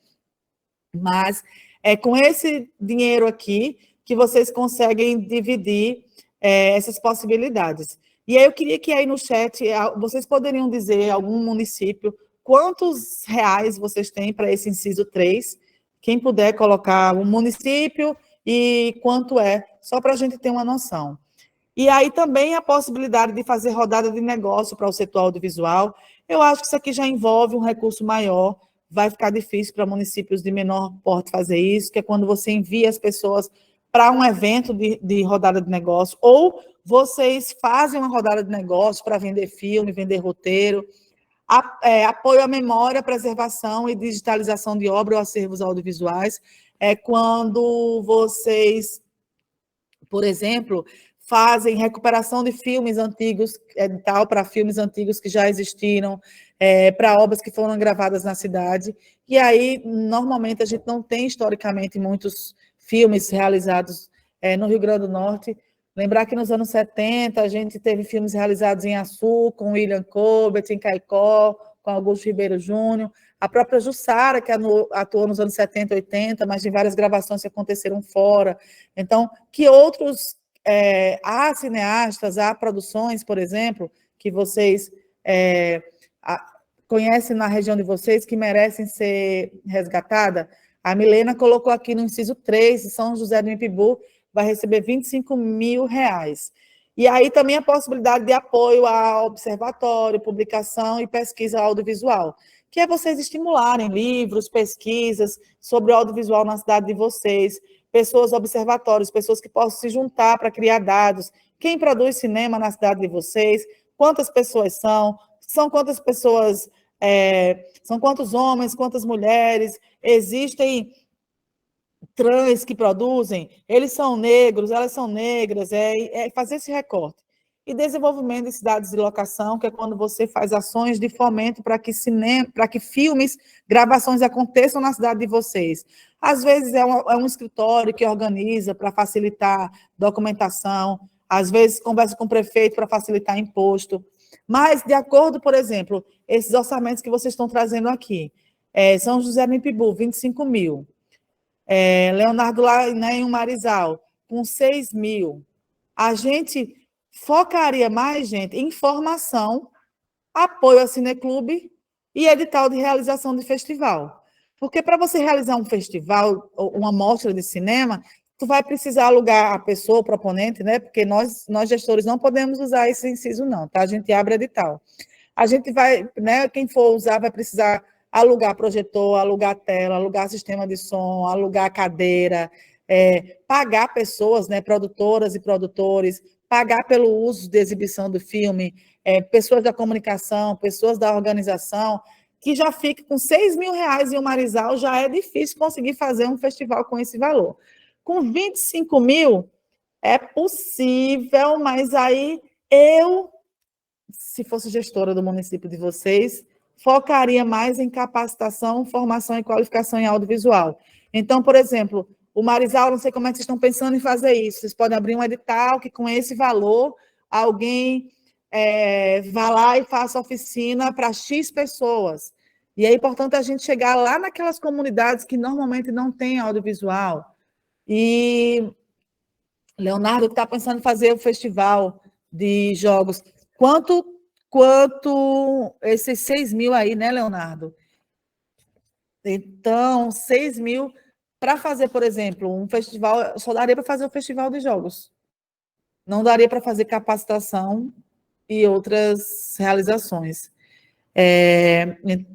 Mas é com esse dinheiro aqui que vocês conseguem dividir essas possibilidades. E aí eu queria que aí no chat vocês poderiam dizer, algum município, quantos reais vocês têm para esse inciso 3, quem puder colocar um município e quanto é, só para a gente ter uma noção. E aí também a possibilidade de fazer rodada de negócio para o setor audiovisual. Eu acho que isso aqui já envolve um recurso maior, vai ficar difícil para municípios de menor porte fazer isso, que é quando você envia as pessoas para um evento de rodada de negócio, ou vocês fazem uma rodada de negócio para vender filme, vender roteiro, apoio à memória, preservação e digitalização de obra ou acervos audiovisuais, é quando vocês, por exemplo, fazem recuperação de filmes antigos, edital para filmes antigos que já existiram, para obras que foram gravadas na cidade, e aí, normalmente, a gente não tem, historicamente, muitos filmes realizados no Rio Grande do Norte. Lembrar que nos anos 70, a gente teve filmes realizados em Açu, com William Colbert, em Caicó, com Augusto Ribeiro Júnior, a própria Jussara, que atuou nos anos 70, 80, mas de várias gravações que aconteceram fora. Então, que outros... há cineastas, há produções, por exemplo, que vocês conhecem na região de vocês, que merecem ser resgatadas. A Milena colocou aqui no inciso 3, de São José do Ipibu, vai receber R$25 mil. E aí também a possibilidade de apoio a observatório, publicação e pesquisa audiovisual, que é vocês estimularem livros, pesquisas sobre o audiovisual na cidade de vocês, pessoas, observatórios, pessoas que possam se juntar para criar dados. Quem produz cinema na cidade de vocês? Quantas pessoas são quantas pessoas, são quantos homens, quantas mulheres? Existem trans que produzem? Eles são negros, elas são negras? Fazer esse recorte. E desenvolvimento de cidades de locação, que é quando você faz ações de fomento para que filmes, gravações aconteçam na cidade de vocês. Às vezes é um escritório que organiza para facilitar documentação, às vezes conversa com o prefeito para facilitar imposto. Mas, de acordo, por exemplo, esses orçamentos que vocês estão trazendo aqui, São José do Ipibu, 25 mil. Leonardo Lané em Marizal, com 6 mil. A gente focaria mais, gente, em formação, apoio a cineclube e edital de realização de festival. Porque para você realizar um festival, uma mostra de cinema, tu vai precisar alugar a pessoa, o proponente, né? Porque nós gestores não podemos usar esse inciso não, tá? A gente abre edital. A gente vai, né, quem for usar vai precisar alugar projetor, alugar tela, alugar sistema de som, alugar cadeira, pagar pessoas, né, produtoras e produtores, pagar pelo uso de exibição do filme, pessoas da comunicação, pessoas da organização, que já fica com 6 mil reais em um Marizal, já é difícil conseguir fazer um festival com esse valor. Com 25 mil, é possível, mas aí eu, se fosse gestora do município de vocês, focaria mais em capacitação, formação e qualificação em audiovisual. Então, por exemplo, o Marizal, não sei como é que vocês estão pensando em fazer isso, vocês podem abrir um edital que com esse valor, alguém vá lá e faça oficina para X pessoas. E é importante a gente chegar lá naquelas comunidades que normalmente não têm audiovisual. E Leonardo está pensando em fazer o festival de jogos. Quanto esses 6 mil aí, né, Leonardo? Então, 6 mil para fazer, por exemplo, um festival, só daria para fazer o festival de jogos. Não daria para fazer capacitação e outras realizações.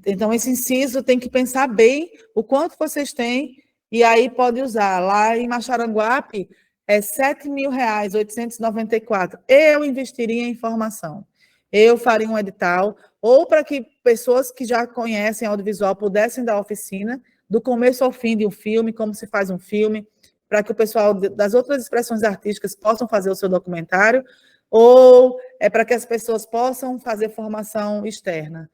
Então, esse inciso tem que pensar bem o quanto vocês têm, e aí pode usar. Lá em Macharanguape, é R$ 7.894. Eu investiria em formação. Eu faria um edital, ou para que pessoas que já conhecem audiovisual pudessem dar oficina, do começo ao fim de um filme, como se faz um filme, para que o pessoal das outras expressões artísticas possam fazer o seu documentário, ou para que as pessoas possam fazer formação externa.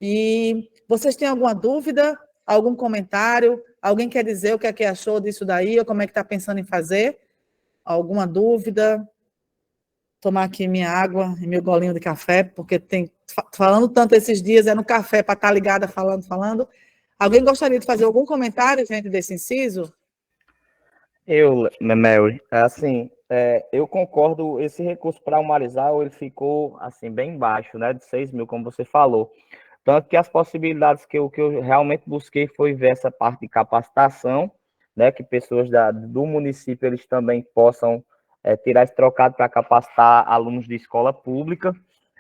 E vocês têm alguma dúvida, algum comentário? Alguém quer dizer o que é que achou disso daí, ou como é que está pensando em fazer? Alguma dúvida? Tomar aqui minha água e meu golinho de café, porque tem falando tanto esses dias, é no café para estar ligada, falando. Alguém gostaria de fazer algum comentário, gente, desse inciso? Mary, assim, eu concordo, esse recurso para o Marizal, ele ficou, assim, bem baixo, né, de 6 mil, como você falou. Tanto que as possibilidades que eu realmente busquei foi ver essa parte de capacitação, né, que pessoas do município, eles também possam tirar esse trocado para capacitar alunos de escola pública,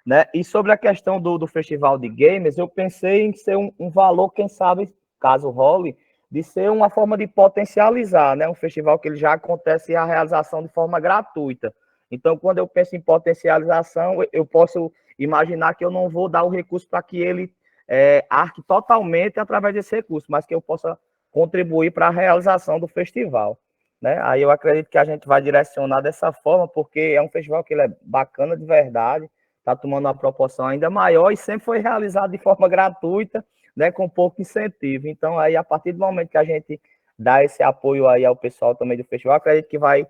né, e sobre a questão do festival de games, eu pensei em ser um valor, quem sabe, caso role, de ser uma forma de potencializar, né, um festival que ele já acontece a realização de forma gratuita. Então, quando eu penso em potencialização, eu posso imaginar que eu não vou dar o recurso para que ele arque totalmente através desse recurso, mas que eu possa contribuir para a realização do festival, né? Aí eu acredito que a gente vai direcionar dessa forma, porque é um festival que ele é bacana de verdade, está tomando uma proporção ainda maior e sempre foi realizado de forma gratuita, né, com pouco incentivo. Então, aí, a partir do momento que a gente dá esse apoio aí ao pessoal também do festival, acredito que vai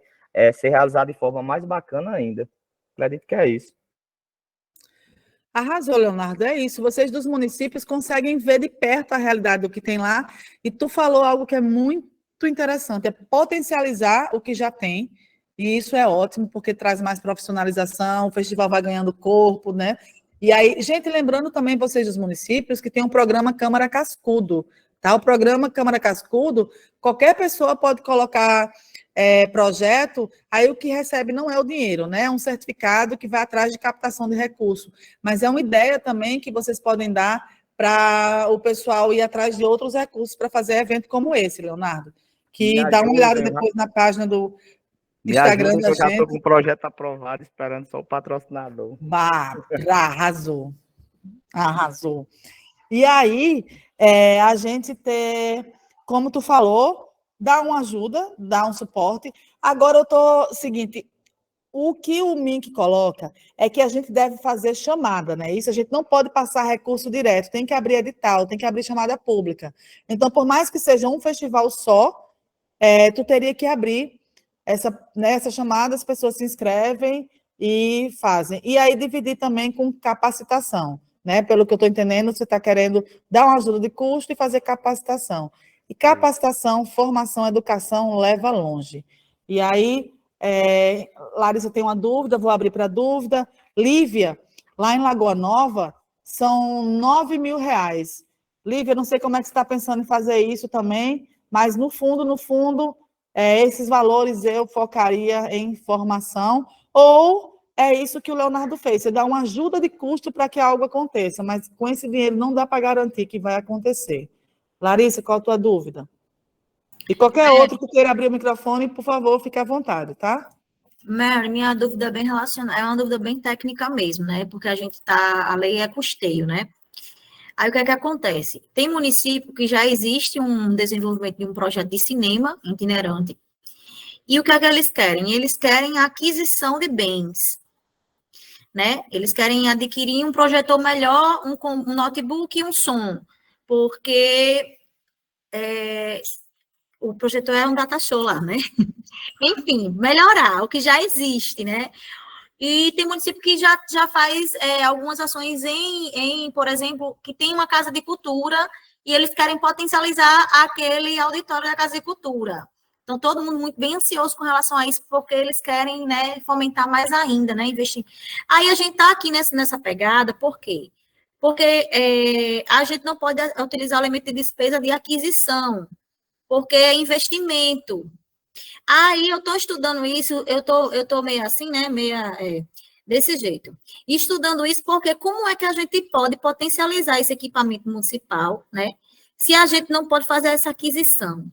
ser realizado de forma mais bacana ainda. Acredito que é isso. Arrasou, Leonardo, é isso. Vocês dos municípios conseguem ver de perto a realidade do que tem lá, e tu falou algo que é muito interessante, é potencializar o que já tem, e isso é ótimo, porque traz mais profissionalização, o festival vai ganhando corpo, né? E aí, gente, lembrando também vocês dos municípios que tem um programa Câmara Cascudo, tá? O programa Câmara Cascudo, qualquer pessoa pode colocar projeto, aí o que recebe não é o dinheiro, né? É um certificado que vai atrás de captação de recursos, mas é uma ideia também que vocês podem dar para o pessoal ir atrás de outros recursos para fazer evento como esse, Leonardo, que dá uma olhada depois na página do Instagram da eu já estou gente. com o projeto aprovado, esperando só o patrocinador. Arrasou. Arrasou. E aí, a gente ter, como tu falou, dar uma ajuda, dar um suporte. Agora eu estou, seguinte, o que o Mink coloca é que a gente deve fazer chamada, né? Isso a gente não pode passar recurso direto, tem que abrir edital, tem que abrir chamada pública. Então, por mais que seja um festival só, tu teria que abrir essa chamada, as pessoas se inscrevem e fazem. E aí dividir também com capacitação, né? Pelo que eu estou entendendo, você está querendo dar uma ajuda de custo e fazer capacitação. E capacitação, formação, educação leva longe. E aí, Larissa tem uma dúvida, vou abrir para dúvida. Lívia, lá em Lagoa Nova, são R$ 9.000. Lívia, não sei como é que você está pensando em fazer isso também, mas no fundo, esses valores eu focaria em formação, ou é isso que o Leonardo fez, você dá uma ajuda de custo para que algo aconteça, mas com esse dinheiro não dá para garantir que vai acontecer. Larissa, qual a tua dúvida? E qualquer outro que queira abrir o microfone, por favor, fique à vontade, tá? Mary, minha dúvida é bem relacionada, é uma dúvida bem técnica mesmo, né? Porque a lei é custeio, né? Aí o que é que acontece? Tem município que já existe um desenvolvimento de um projeto de cinema itinerante. E o que é que eles querem? Eles querem a aquisição de bens, né? Eles querem adquirir um projetor melhor, um notebook e um som, porque o projetor é um data show lá, né? Enfim, melhorar o que já existe, né? E tem município que já faz algumas ações por exemplo, que tem uma casa de cultura e eles querem potencializar aquele auditório da casa de cultura. Então, todo mundo muito bem ansioso com relação a isso, porque eles querem, né, fomentar mais ainda, né, investir. Aí a gente está aqui nessa pegada, por quê? Porque a gente não pode utilizar o limite de despesa de aquisição, porque é investimento. Aí eu estou estudando isso, eu tô meio assim, né, desse jeito. E estudando isso porque como é que a gente pode potencializar esse equipamento municipal, né, se a gente não pode fazer essa aquisição?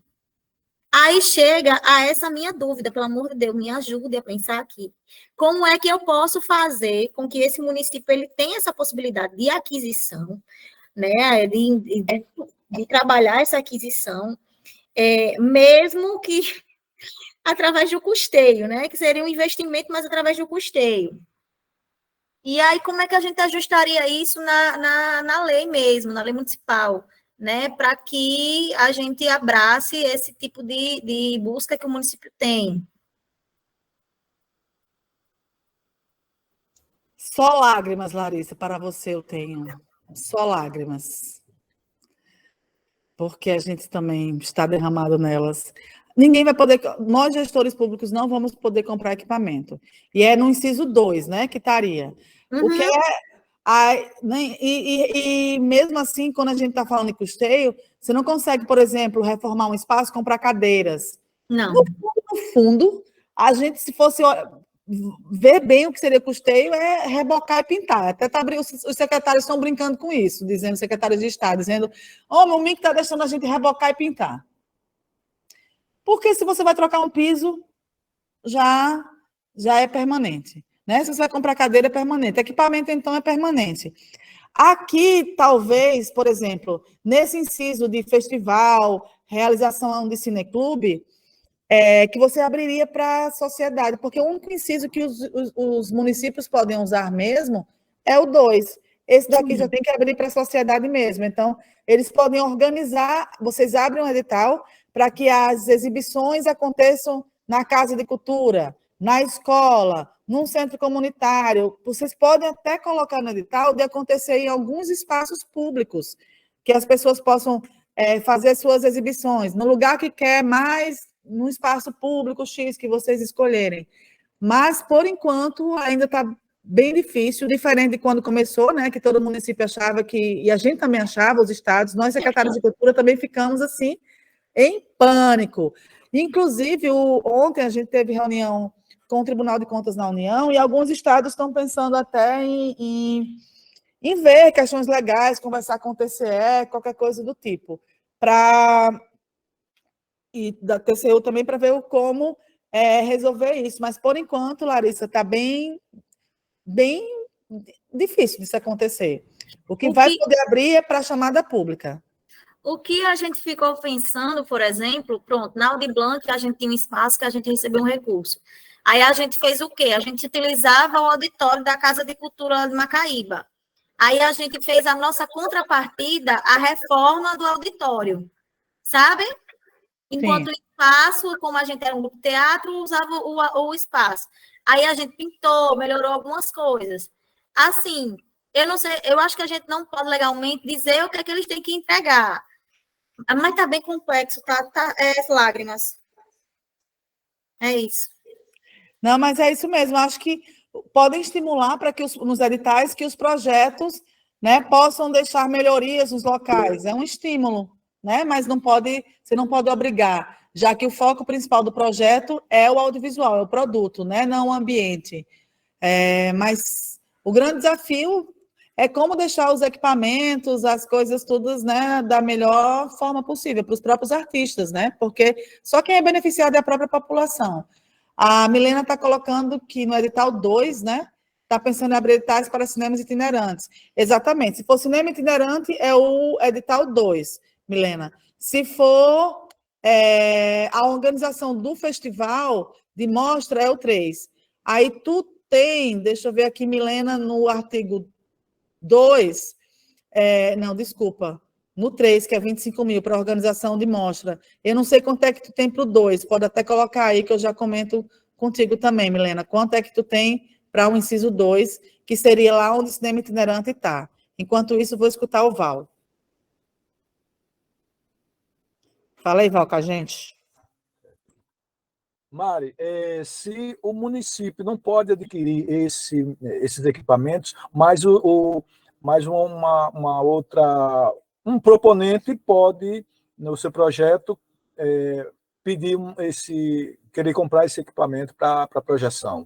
Aí chega a essa minha dúvida, pelo amor de Deus, me ajude a pensar aqui. Como é que eu posso fazer com que esse município ele tenha essa possibilidade de aquisição, né, de trabalhar essa aquisição, mesmo que através do custeio, né, que seria um investimento, mas através do custeio. E aí, como é que a gente ajustaria isso na lei mesmo, na lei municipal, né, para que a gente abrace esse tipo de busca que o município tem? Só lágrimas, Larissa, para você eu tenho. Só lágrimas. Porque a gente também está derramado nelas. Ninguém vai poder, nós gestores públicos não vamos poder comprar equipamento. E é no inciso 2, né, que estaria. O que e mesmo assim, quando a gente está falando de custeio, você não consegue, por exemplo, reformar um espaço, comprar cadeiras. Não. No fundo, a gente, se fosse ver bem o que seria custeio, é rebocar e pintar. Até os secretários estão brincando com isso, dizendo, secretários de Estado, dizendo, o MIC está deixando a gente rebocar e pintar. Porque se você vai trocar um piso, já é permanente. Né? Se você vai comprar cadeira, é permanente. Equipamento, então, é permanente. Aqui, talvez, por exemplo, nesse inciso de festival, realização de cineclube, que você abriria para a sociedade, porque o único inciso que os municípios podem usar mesmo é o 2. Esse daqui já tem que abrir para a sociedade mesmo. Então, eles podem organizar, vocês abrem um edital para que as exibições aconteçam na Casa de Cultura, na escola, num centro comunitário. Vocês podem até colocar no edital de acontecer em alguns espaços públicos, que as pessoas possam fazer suas exibições, no lugar que quer mais, no espaço público X que vocês escolherem. Mas, por enquanto, ainda está bem difícil, diferente de quando começou, né, que todo município achava que, e a gente também achava, os estados, nós, secretários de Cultura, também ficamos assim, em pânico. Inclusive, ontem a gente teve reunião com o Tribunal de Contas na União, e alguns estados estão pensando até em ver questões legais, conversar com o TCE, qualquer coisa do tipo, e da TCU também para ver como resolver isso. Mas, por enquanto, Larissa, está bem difícil disso acontecer. O que vai poder abrir é para a chamada pública. O que a gente ficou pensando, por exemplo, pronto, na Audi Blanc a gente tinha um espaço que a gente recebeu um recurso. Aí a gente fez o quê? A gente utilizava o auditório da Casa de Cultura de Macaíba. Aí a gente fez a nossa contrapartida, a reforma do auditório, sabe? Enquanto o espaço, como a gente era um grupo de teatro, usava o espaço. Aí a gente pintou, melhorou algumas coisas. Assim, eu não sei, eu acho que a gente não pode legalmente dizer o que é que eles têm que entregar. Mas tá bem complexo, lágrimas. É isso. Não, mas é isso mesmo. Acho que podem estimular para que nos editais que os projetos, né, possam deixar melhorias nos locais. É um estímulo, né? Mas você não pode obrigar, já que o foco principal do projeto é o audiovisual, é o produto, né? Não o ambiente. Mas o grande desafio é como deixar os equipamentos, as coisas todas, né, da melhor forma possível para os próprios artistas, né? Porque só quem é beneficiado é a própria população. A Milena está colocando que no edital 2, né, está pensando em abrir editais para cinemas itinerantes. Exatamente. Se for cinema itinerante, é o edital 2, Milena. Se for a organização do festival de mostra, é o 3. Aí tu tem, deixa eu ver aqui, Milena, no artigo 2, não, desculpa, no 3, que é 25 mil para organização de mostra. Eu não sei quanto é que tu tem para o 2, pode até colocar aí, que eu já comento contigo também, Milena. Quanto é que tu tem para o inciso 2, que seria lá onde o cinema itinerante está. Enquanto isso, vou escutar o Val. Fala aí, Val, com a gente. Mari, se o município não pode adquirir esses equipamentos, mas uma outra, um proponente pode, no seu projeto, pedir querer comprar esse equipamento para projeção.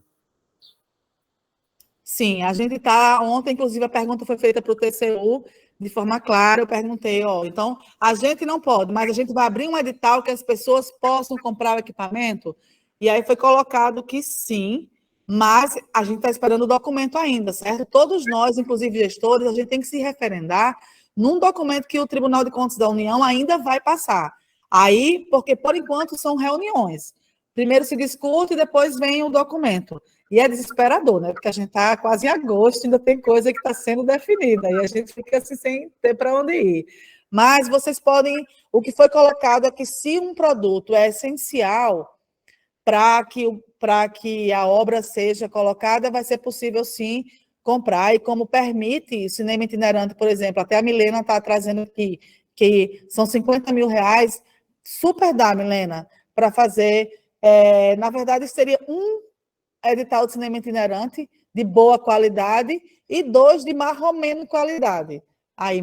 Sim, a gente está. Ontem, inclusive, a pergunta foi feita para o TCU de forma clara. Eu perguntei, então, a gente não pode, mas a gente vai abrir um edital que as pessoas possam comprar o equipamento. E aí foi colocado que sim, mas a gente está esperando o documento ainda, certo? Todos nós, inclusive gestores, a gente tem que se referendar num documento que o Tribunal de Contas da União ainda vai passar. Aí, porque por enquanto são reuniões. Primeiro se discute e depois vem o documento. E é desesperador, né? Porque a gente está quase em agosto, ainda tem coisa que está sendo definida, e a gente fica assim sem ter para onde ir. Mas vocês podem. O que foi colocado é que se um produto é essencial para que a obra seja colocada, vai ser possível sim comprar, e como permite o cinema itinerante, por exemplo, até a Milena está trazendo aqui, que são 50 mil reais, super dá, Milena, para fazer. Na verdade, seria um edital de cinema itinerante de boa qualidade e 2 de mais ou menos qualidade. Aí,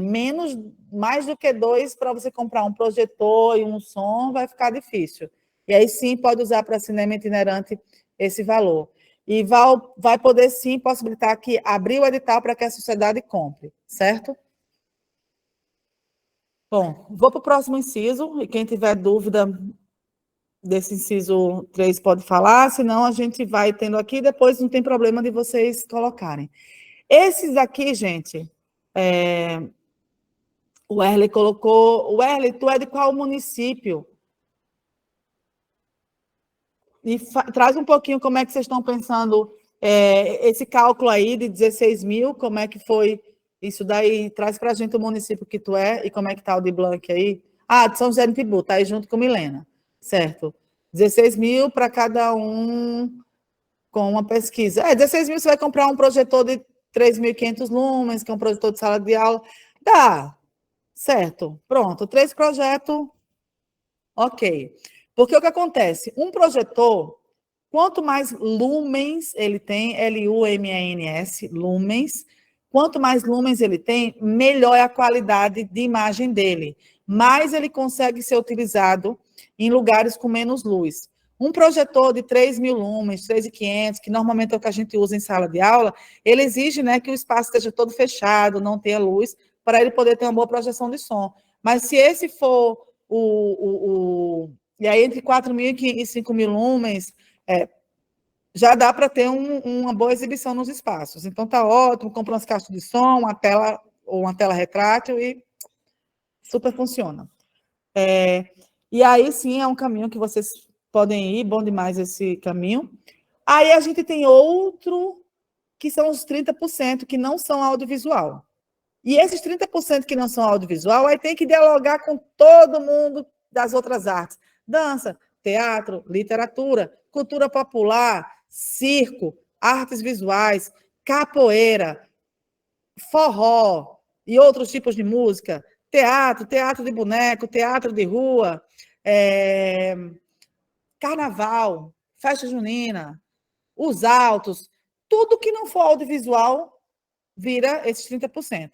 mais do que 2 para você comprar um projetor e um som, vai ficar difícil. E aí, sim, pode usar para cinema itinerante esse valor. E vai poder, sim, possibilitar que abrir o edital para que a sociedade compre, certo? Bom, vou para o próximo inciso, e quem tiver dúvida desse inciso 3 pode falar, senão a gente vai tendo aqui, depois não tem problema de vocês colocarem. Esses aqui, gente, o Erle colocou... O Erle, tu é de qual município? E traz um pouquinho como é que vocês estão pensando esse cálculo aí de 16 mil, como é que foi isso daí? Traz para a gente o município que tu é e como é que está o de Blanc aí. Ah, de São José do Pibu, tá aí junto com Milena, certo? 16 mil para cada um com uma pesquisa. 16 mil você vai comprar um projetor de 3.500 lumens, que é um projetor de sala de aula. Dá, certo, pronto, 3 projetos, ok. Porque o que acontece? Um projetor, quanto mais lumens ele tem, L-U-M-E-N-S, lumens, quanto mais lumens ele tem, melhor é a qualidade de imagem dele. Mais ele consegue ser utilizado em lugares com menos luz. Um projetor de 3.000 lumens, 3.500, que normalmente é o que a gente usa em sala de aula, ele exige, né, que o espaço esteja todo fechado, não tenha luz, para ele poder ter uma boa projeção de som. Mas se esse for e aí entre 4.000 e 5.000 lumens, já dá para ter uma boa exibição nos espaços. Então, está ótimo, compra umas caixas de som, uma tela retrátil e super funciona. E aí, sim, é um caminho que vocês podem ir, bom demais esse caminho. Aí a gente tem outro, que são os 30% que não são audiovisual. E esses 30% que não são audiovisual, aí tem que dialogar com todo mundo das outras artes. Dança, teatro, literatura, cultura popular, circo, artes visuais, capoeira, forró e outros tipos de música, teatro de boneco, teatro de rua, carnaval, festa junina, os autos, tudo que não for audiovisual vira esses 30%.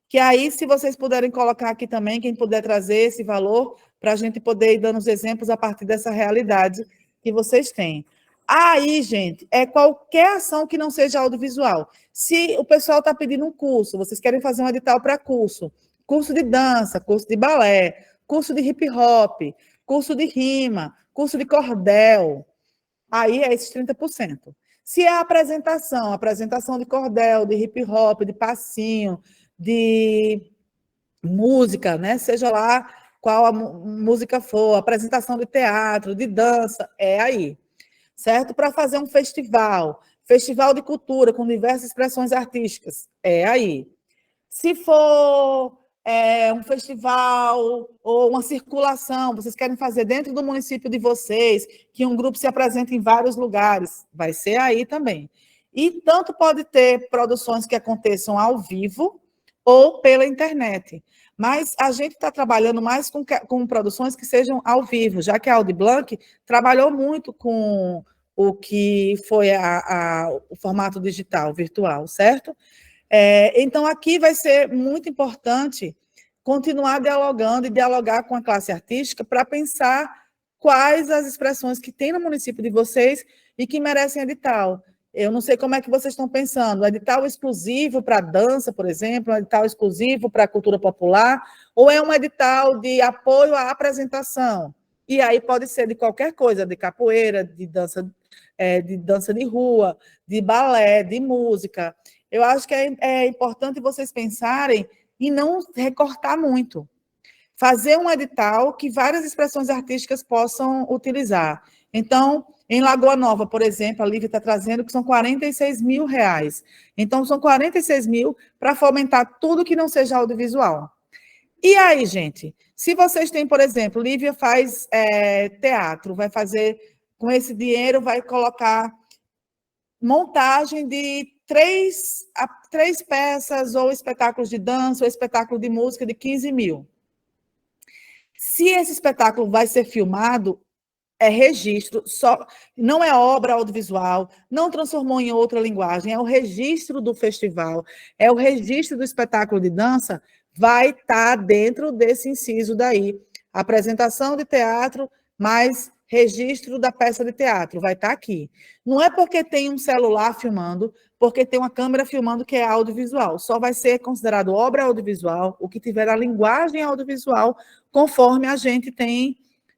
Que aí, se vocês puderem colocar aqui também, quem puder trazer esse valor, para a gente poder ir dando os exemplos a partir dessa realidade que vocês têm. Aí, gente, é qualquer ação que não seja audiovisual. Se o pessoal está pedindo um curso, vocês querem fazer um edital para curso de dança, curso de balé, curso de hip hop, curso de rima, curso de cordel, aí é esses 30%. Se é apresentação de cordel, de hip hop, de passinho, de música, né? Seja lá qual a música for, apresentação de teatro, de dança, é aí, certo? Para fazer um festival de cultura com diversas expressões artísticas, é aí. Se for um festival ou uma circulação, vocês querem fazer dentro do município de vocês, que um grupo se apresente em vários lugares, vai ser aí também. E tanto pode ter produções que aconteçam ao vivo ou pela internet. Mas a gente está trabalhando mais com produções que sejam ao vivo, já que a Audiblanc trabalhou muito com o que foi o formato digital, virtual, certo? Então, aqui vai ser muito importante continuar dialogando e dialogar com a classe artística para pensar quais as expressões que tem no município de vocês e que merecem edital. Eu não sei como é que vocês estão pensando, edital exclusivo para dança, por exemplo, um edital exclusivo para a cultura popular, ou é um edital de apoio à apresentação? E aí pode ser de qualquer coisa, de capoeira, de dança de rua, de balé, de música. Eu acho que é importante vocês pensarem e não recortar muito. Fazer um edital que várias expressões artísticas possam utilizar. Então, em Lagoa Nova, por exemplo, a Lívia está trazendo que são R$46 mil. Então, são 46 mil para fomentar tudo que não seja audiovisual. E aí, gente, se vocês têm, por exemplo, Lívia faz teatro, vai fazer, com esse dinheiro, vai colocar montagem de três peças, ou espetáculos de dança, ou espetáculo de música de 15 mil. Se esse espetáculo vai ser filmado, é registro, não é obra audiovisual, não transformou em outra linguagem, é o registro do festival, é o registro do espetáculo de dança, vai estar dentro desse inciso daí. Apresentação de teatro, mais registro da peça de teatro, vai estar aqui. Não é porque tem um celular filmando, porque tem uma câmera filmando que é audiovisual, só vai ser considerado obra audiovisual o que tiver a linguagem audiovisual, conforme a gente tem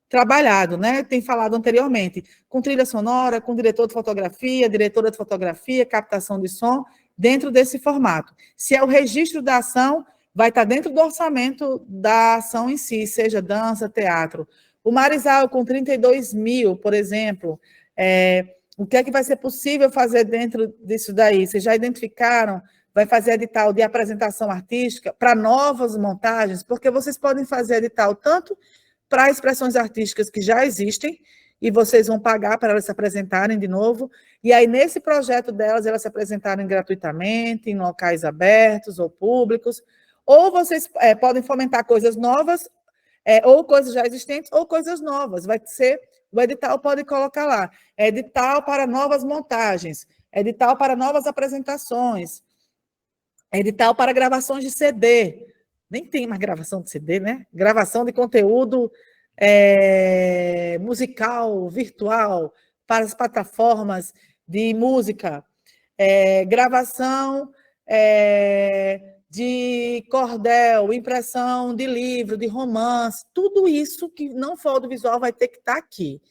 trabalhado, né? Tem falado anteriormente, com trilha sonora, com diretor de fotografia, diretora de fotografia, captação de som, dentro desse formato. Se é o registro da ação, vai estar dentro do orçamento da ação em si, seja dança, teatro. O Marizal, com 32 mil, por exemplo, o que é que vai ser possível fazer dentro disso daí? Vocês já identificaram? Vai fazer edital de apresentação artística para novas montagens, porque vocês podem fazer edital tanto para expressões artísticas que já existem, e vocês vão pagar para elas se apresentarem de novo, e aí, nesse projeto delas, elas se apresentarem gratuitamente, em locais abertos ou públicos, ou vocês podem fomentar coisas novas, ou coisas já existentes, ou coisas novas. Vai ser, o edital pode colocar lá, edital para novas montagens, edital para novas apresentações, edital para gravações de CD. Nem tem mais gravação de CD, né? Gravação de conteúdo musical, virtual, para as plataformas de música. Gravação de cordel, impressão de livro, de romance, tudo isso que não for audiovisual vai ter que estar aqui.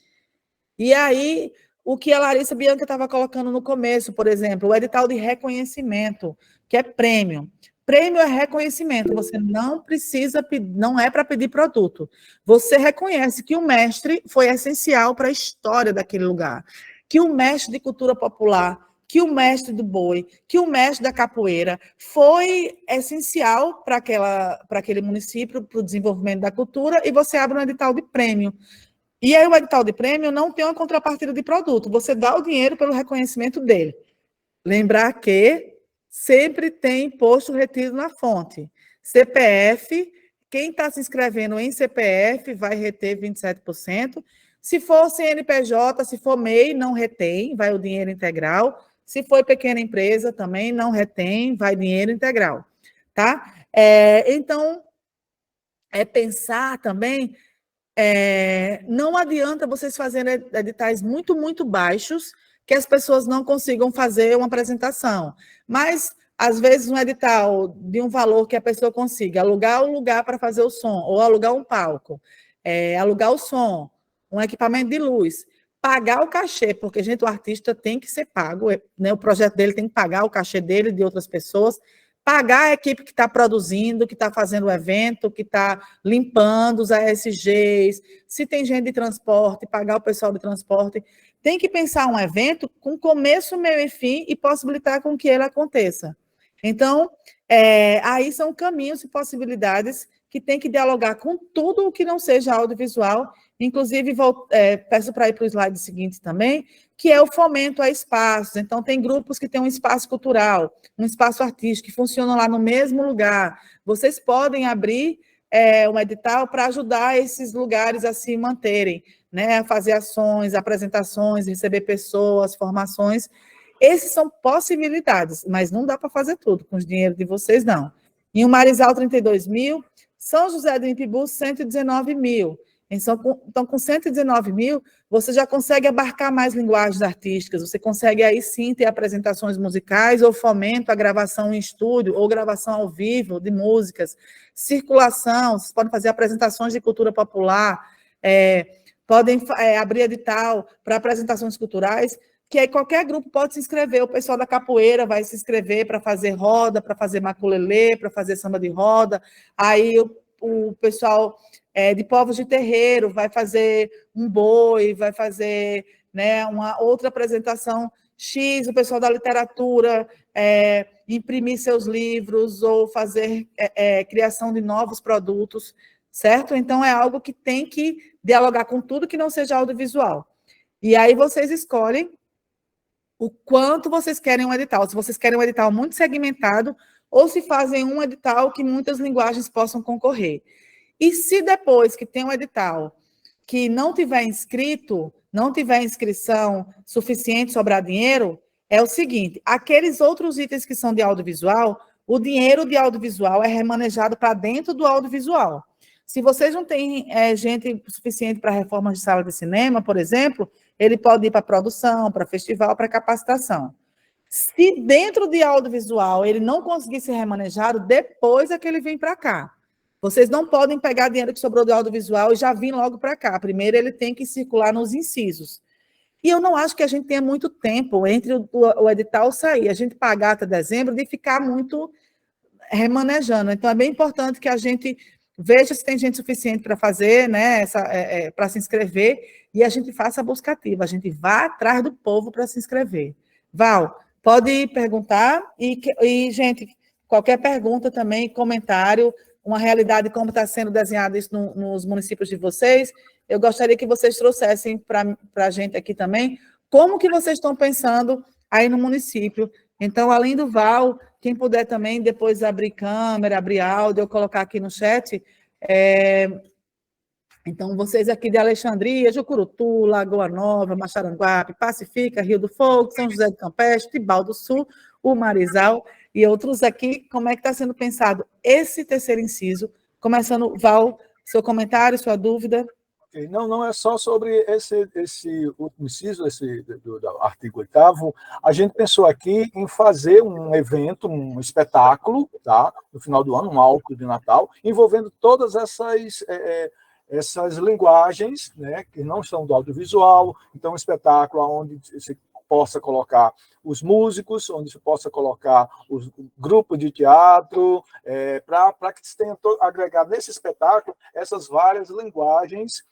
E aí, o que a Larissa Bianca estava colocando no começo, por exemplo, o edital de reconhecimento, que é prêmio. Prêmio é reconhecimento, você não precisa, não é para pedir produto. Você reconhece que o mestre foi essencial para a história daquele lugar, que o mestre de cultura popular, que o mestre do boi, que o mestre da capoeira foi essencial para aquele município, para o desenvolvimento da cultura, e você abre um edital de prêmio. E aí o edital de prêmio não tem uma contrapartida de produto, você dá o dinheiro pelo reconhecimento dele. Lembrar que sempre tem imposto retido na fonte. CPF, quem está se inscrevendo em CPF vai reter 27%. Se for CNPJ, se for MEI, não retém, vai o dinheiro integral. Se for pequena empresa, também não retém, vai dinheiro integral. Tá? Então, pensar também, não adianta vocês fazerem editais muito, muito baixos, que as pessoas não consigam fazer uma apresentação. Mas, às vezes, um edital de um valor que a pessoa consiga alugar um lugar para fazer o som, ou alugar um palco, alugar o som, um equipamento de luz, pagar o cachê, porque, gente, o artista tem que ser pago, né? O projeto dele tem que pagar o cachê dele e de outras pessoas, pagar a equipe que está produzindo, que está fazendo o evento, que está limpando os ASGs, se tem gente de transporte, pagar o pessoal de transporte. Tem que pensar um evento com começo, meio e fim e possibilitar com que ele aconteça. Então, aí são caminhos e possibilidades que tem que dialogar com tudo o que não seja audiovisual inclusive peço para ir para o slide seguinte também, que é o fomento a espaços. Então, tem grupos que têm um espaço cultural, um espaço artístico, que funcionam lá no mesmo lugar. Vocês podem abrir um edital para ajudar esses lugares a se manterem, né? A fazer ações, apresentações, receber pessoas, formações. Essas são possibilidades, mas não dá para fazer tudo com o dinheiro de vocês, não. Em o Marizal, 32 mil, São José do Impibu, 119 mil. Então, com 119 mil, você já consegue abarcar mais linguagens artísticas, você consegue aí sim ter apresentações musicais ou fomento a gravação em estúdio ou gravação ao vivo de músicas, circulação, vocês podem fazer apresentações de cultura popular, podem abrir edital para apresentações culturais, que aí qualquer grupo pode se inscrever, o pessoal da capoeira vai se inscrever para fazer roda, para fazer maculelê, para fazer samba de roda, aí o pessoal de povos de terreiro vai fazer um boi, vai fazer, né, uma outra apresentação X, o pessoal da literatura imprimir seus livros ou fazer criação de novos produtos, certo? Então, é algo que tem que dialogar com tudo que não seja audiovisual. E aí vocês escolhem o quanto vocês querem um edital, se vocês querem um edital muito segmentado ou se fazem um edital que muitas linguagens possam concorrer. E se depois que tem um edital que não tiver inscrito, não tiver inscrição suficiente, sobrar dinheiro, é o seguinte, aqueles outros itens que são de audiovisual, o dinheiro de audiovisual é remanejado para dentro do audiovisual. Se vocês não têm gente suficiente para reformas de sala de cinema, por exemplo, ele pode ir para produção, para festival, para capacitação. Se dentro de audiovisual ele não conseguir ser remanejado, depois é que ele vem para cá. Vocês não podem pegar dinheiro que sobrou do audiovisual e já vir logo para cá. Primeiro ele tem que circular nos incisos. E eu não acho que a gente tenha muito tempo entre o edital sair, a gente pagar até dezembro, de ficar muito remanejando. Então, é bem importante que a gente veja se tem gente suficiente para fazer, né, para se inscrever, e a gente faça a busca ativa, a gente vá atrás do povo para se inscrever. Val, pode perguntar, e, gente, qualquer pergunta também, comentário, uma realidade como está sendo desenhado isso nos municípios de vocês, eu gostaria que vocês trouxessem para a gente aqui também, como que vocês estão pensando aí no município. Então, além do Val, quem puder também depois abrir câmera, abrir áudio, eu colocar aqui no chat. Então, vocês aqui de Alexandria, Jucurutu, Lagoa Nova, Maxaranguape, Pacifica, Rio do Fogo, São José do Campestre, Tibau do Sul, o Marizal e outros aqui, como é que está sendo pensado esse terceiro inciso? Começando, Val, seu comentário, sua dúvida. Não é só sobre esse último inciso, do artigo 8º. A gente pensou aqui em fazer um evento, um espetáculo, tá? No final do ano, um álcool de Natal, envolvendo todas essas linguagens, né, que não são do audiovisual. Então, um espetáculo onde se possa colocar os músicos, onde se possa colocar os grupos de teatro, para que se tenha agregado nesse espetáculo essas várias linguagens,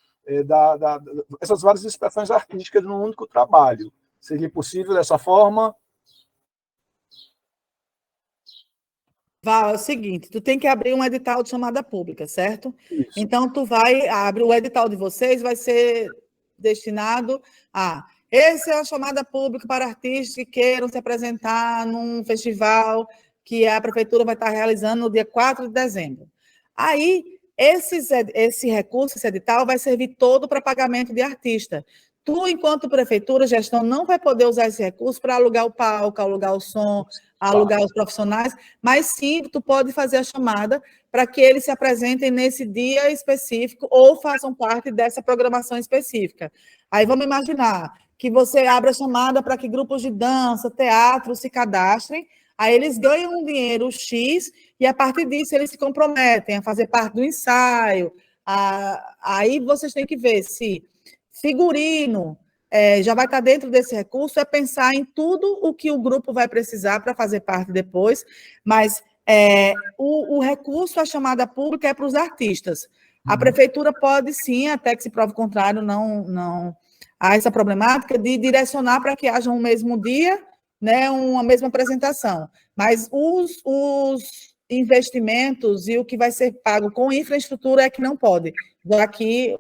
essas várias expressões artísticas num único trabalho. Seria possível dessa forma? Val, é o seguinte, tu tem que abrir um edital de chamada pública, certo? Isso. Então, abre o edital de vocês, vai ser destinado a... Essa é a chamada pública para artistas que queiram se apresentar num festival que a prefeitura vai estar realizando no dia 4 de dezembro. Aí, esse recurso, esse edital, vai servir todo para pagamento de artista. Tu, enquanto prefeitura, gestão, não vai poder usar esse recurso para alugar o palco, alugar o som, alugar os profissionais, mas sim, tu pode fazer a chamada para que eles se apresentem nesse dia específico ou façam parte dessa programação específica. Aí vamos imaginar que você abra a chamada para que grupos de dança, teatro se cadastrem, aí eles ganham um dinheiro X e, a partir disso, eles se comprometem a fazer parte do ensaio. Aí vocês têm que ver se figurino já vai estar dentro desse recurso, é pensar em tudo o que o grupo vai precisar para fazer parte depois, mas o recurso, a chamada pública, é para os artistas. A prefeitura pode, sim, até que se prove o contrário, não há essa problemática de direcionar para que haja um mesmo dia, né, uma mesma apresentação. Mas os investimentos e o que vai ser pago com infraestrutura é que não pode, já que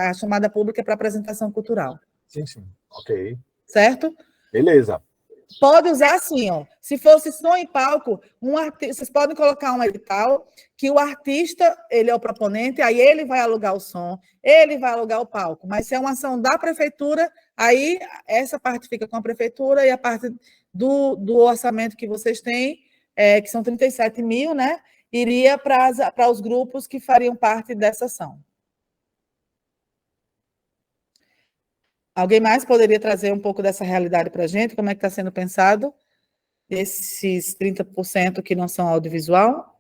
a chamada pública é para apresentação cultural. Sim, sim. Ok. Certo? Beleza. Pode usar assim, ó. Se fosse som em palco, vocês podem colocar um edital que o artista, ele é o proponente, aí ele vai alugar o som, ele vai alugar o palco. Mas se é uma ação da prefeitura, aí essa parte fica com a prefeitura e a parte do orçamento que vocês têm, que são 37 mil, né? Iria para os grupos que fariam parte dessa ação. Alguém mais poderia trazer um pouco dessa realidade para a gente? Como é que está sendo pensado esses 30% que não são audiovisual?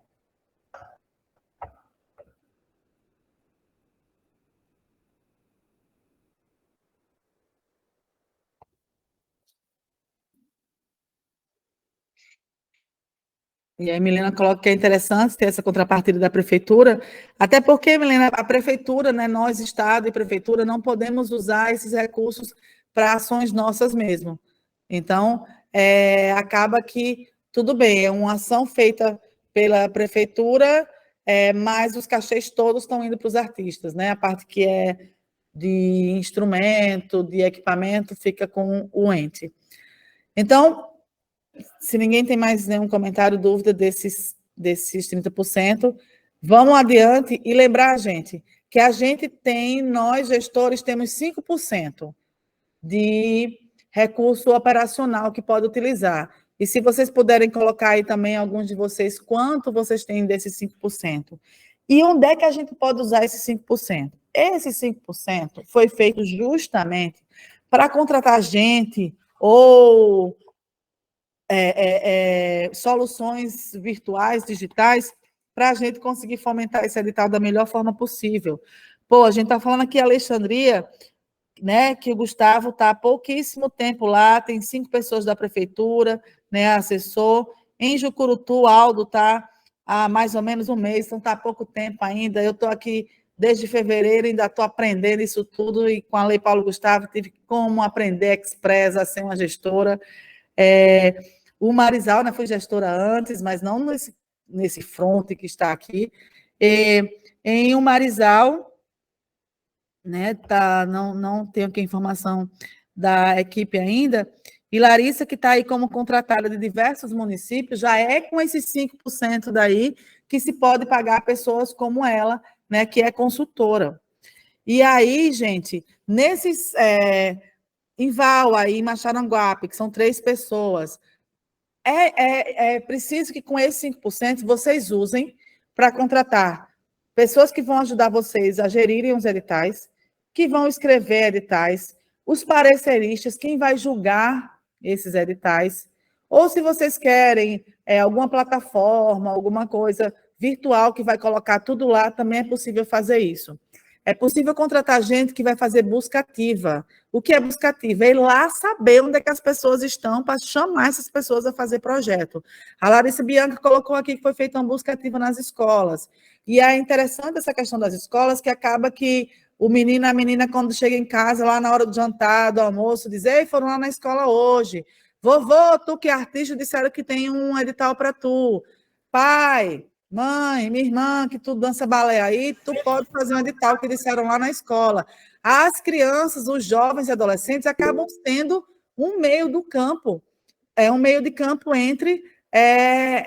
E aí, Milena coloca que é interessante ter essa contrapartida da prefeitura, até porque, Milena, a prefeitura, né, nós, Estado e prefeitura, não podemos usar esses recursos para ações nossas mesmo. Então, acaba que, tudo bem, é uma ação feita pela prefeitura, mas os cachês todos estão indo para os artistas, né? A parte que é de instrumento, de equipamento, fica com o ente. Então, se ninguém tem mais nenhum comentário, dúvida desses 30%, vamos adiante e lembrar, gente, que a gente tem, nós, gestores, temos 5% de recurso operacional que pode utilizar. E se vocês puderem colocar aí também, alguns de vocês, quanto vocês têm desses 5%. E onde é que a gente pode usar esses 5%? Esse 5% foi feito justamente para contratar gente ou soluções virtuais, digitais, para a gente conseguir fomentar esse edital da melhor forma possível. Pô, a gente está falando aqui Alexandria, né, que o Gustavo está há pouquíssimo tempo lá, tem 5 pessoas da prefeitura, né, assessor. Em Jucurutu, Aldo está há mais ou menos um mês, então está há pouco tempo ainda. Eu estou aqui desde fevereiro, ainda estou aprendendo isso tudo, e com a Lei Paulo Gustavo tive como aprender express a ser uma gestora. O Marizal, né, foi gestora antes, mas não nesse front que está aqui. Em o Marizal, né, não tenho aqui a informação da equipe ainda, e Larissa, que está aí como contratada de diversos municípios, já é com esses 5% daí que se pode pagar pessoas como ela, né, que é consultora. E aí, gente, nesses... em Vala, em Maxaranguape, que são 3 pessoas, é preciso que com esses 5% vocês usem para contratar pessoas que vão ajudar vocês a gerirem os editais, que vão escrever editais, os pareceristas, quem vai julgar esses editais, ou se vocês querem alguma plataforma, alguma coisa virtual que vai colocar tudo lá, também é possível fazer isso. É possível contratar gente que vai fazer busca ativa. O que é busca ativa? É ir lá saber onde é que as pessoas estão para chamar essas pessoas a fazer projeto. A Larissa Bianca colocou aqui que foi feita uma busca ativa nas escolas. E é interessante essa questão das escolas, que acaba que o menino, a menina, quando chega em casa, lá na hora do jantar, do almoço, diz: ei, foram lá na escola hoje. Vovô, tu que é artista, disseram que tem um edital para tu. Pai, mãe, minha irmã, que tu dança balé aí, tu pode fazer um edital que disseram lá na escola. As crianças, os jovens e adolescentes acabam tendo um meio do campo, um meio de campo entre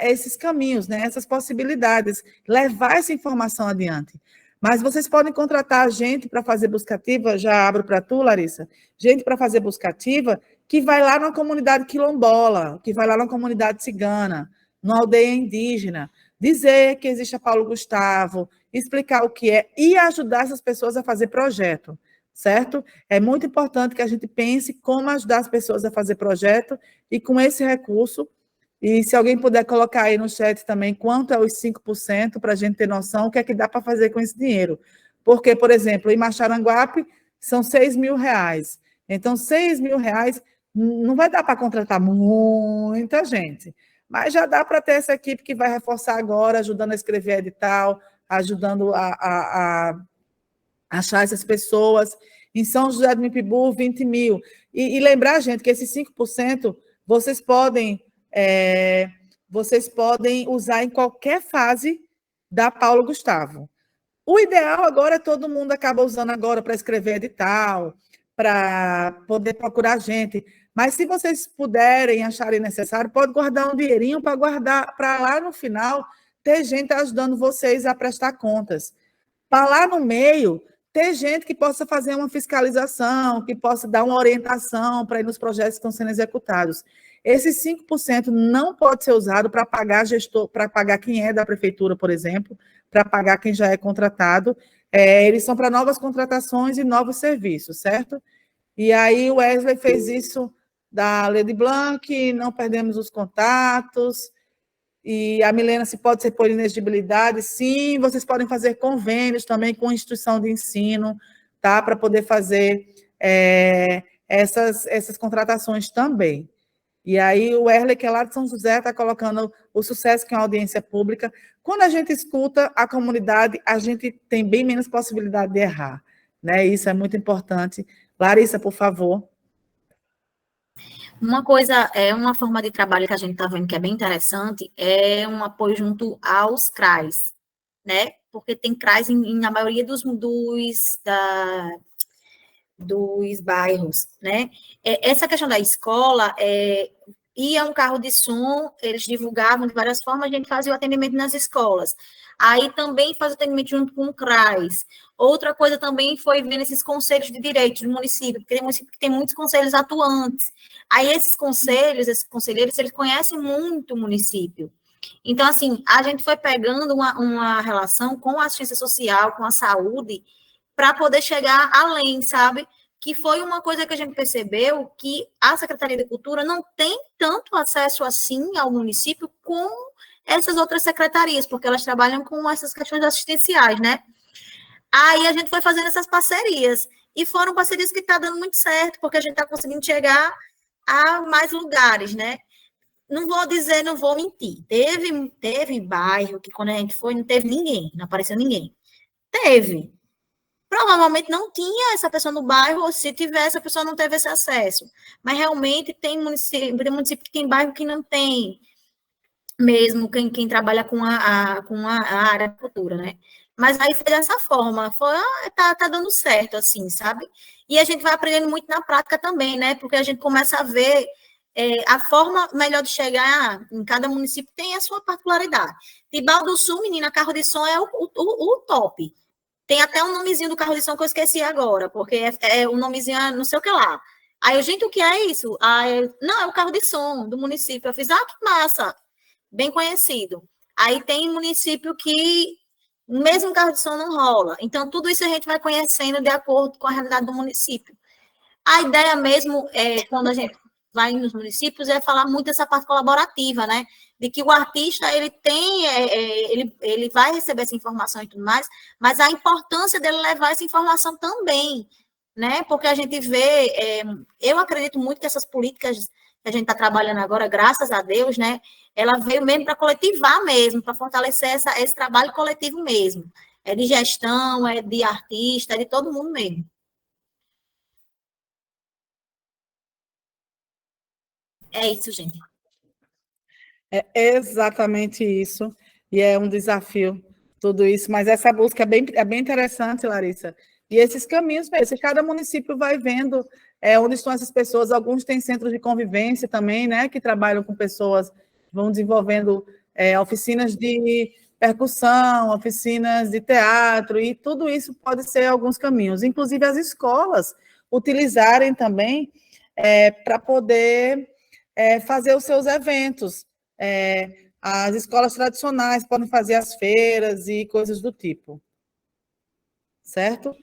esses caminhos, né, essas possibilidades, levar essa informação adiante. Mas vocês podem contratar gente para fazer busca ativa, já abro para tu, Larissa, gente para fazer busca ativa que vai lá na comunidade quilombola, que vai lá na comunidade cigana, numa aldeia indígena, dizer que existe a Paulo Gustavo, explicar o que é e ajudar essas pessoas a fazer projeto, certo? É muito importante que a gente pense como ajudar as pessoas a fazer projeto e com esse recurso, e se alguém puder colocar aí no chat também quanto é os 5%, para a gente ter noção o que é que dá para fazer com esse dinheiro. Porque, por exemplo, em Maxaranguape são 6 mil reais. Então, 6 mil reais não vai dar para contratar muita gente, mas já dá para ter essa equipe que vai reforçar agora, ajudando a escrever edital, ajudando a achar essas pessoas. Em São José do Mipibu, 20 mil. E lembrar, gente, que esses 5% vocês podem vocês podem usar em qualquer fase da Paulo Gustavo. O ideal agora é todo mundo acaba usando agora para escrever edital, para poder procurar gente. Mas se vocês puderem, acharem necessário, pode guardar um dinheirinho para guardar, para lá no final ter gente ajudando vocês a prestar contas. Para lá no meio, ter gente que possa fazer uma fiscalização, que possa dar uma orientação para ir nos projetos que estão sendo executados. Esses 5% não pode ser usado para pagar gestor, para pagar quem é da prefeitura, por exemplo, para pagar quem já é contratado. Eles são para novas contratações e novos serviços, certo? E aí o Wesley fez isso da Lady Blanc, não perdemos os contatos. E a Milena, se pode ser por inexigibilidade, sim, vocês podem fazer convênios também com instituição de ensino, tá? Para poder fazer essas contratações também. E aí o Erle, que é lá de São José, está colocando o sucesso que é uma audiência pública. Quando a gente escuta a comunidade, a gente tem bem menos possibilidade de errar, né? Isso é muito importante. Larissa, por favor. Uma coisa, uma forma de trabalho que a gente está vendo que é bem interessante, é um apoio junto aos CRAs, né? Porque tem CRAs na maioria dos bairros, né? Essa questão da escola, ia um carro de som, eles divulgavam de várias formas, a gente fazia o atendimento nas escolas. Aí também faz o atendimento junto com o CRAS. Outra coisa também foi ver esses conselhos de direito do município, porque tem município que tem muitos conselhos atuantes. Aí esses conselheiros, eles conhecem muito o município. Então, assim, a gente foi pegando uma relação com a assistência social, com a saúde, para poder chegar além, sabe? Que foi uma coisa que a gente percebeu que a Secretaria de Cultura não tem tanto acesso assim ao município com essas outras secretarias, porque elas trabalham com essas questões assistenciais, né? Aí a gente foi fazendo essas parcerias, e foram parcerias que estão dando muito certo, porque a gente está conseguindo chegar a mais lugares, né? Não vou mentir, teve bairro que quando a gente foi não teve ninguém, não apareceu ninguém. Teve. Provavelmente não tinha essa pessoa no bairro, ou se tivesse, a pessoa não teve esse acesso. Mas realmente tem município que tem bairro que não tem, mesmo quem trabalha com a área da cultura, né? Mas aí foi dessa forma, tá dando certo, assim, sabe? E a gente vai aprendendo muito na prática também, né? Porque a gente começa a ver a forma melhor de chegar em cada município tem a sua particularidade. Tibau do Sul, menina, carro de som é o top. Tem até um nomezinho do carro de som que eu esqueci agora, porque o nomezinho não sei o que lá. Aí eu, gente, o que é isso? Não, é o carro de som do município. Eu fiz, que massa, bem conhecido. Aí tem município que mesmo carro de som não rola. Então, tudo isso a gente vai conhecendo de acordo com a realidade do município. A ideia mesmo, quando a gente vai nos municípios, é falar muito dessa parte colaborativa, né? De que o artista, ele tem, ele vai receber essa informação e tudo mais, mas a importância dele levar essa informação também, né? Porque a gente vê, eu acredito muito que essas políticas que a gente está trabalhando agora, graças a Deus, né? Ela veio mesmo para coletivar mesmo, para fortalecer esse trabalho coletivo mesmo. É de gestão, é de artista, é de todo mundo mesmo. É isso, gente. É exatamente isso, e é um desafio tudo isso, mas essa busca é bem interessante, Larissa, e esses caminhos mesmo, cada município vai vendo onde estão essas pessoas, alguns têm centros de convivência também, né, que trabalham com pessoas, vão desenvolvendo oficinas de percussão, oficinas de teatro, e tudo isso pode ser alguns caminhos, inclusive as escolas utilizarem também para poder fazer os seus eventos. As escolas tradicionais podem fazer as feiras e coisas do tipo. Certo?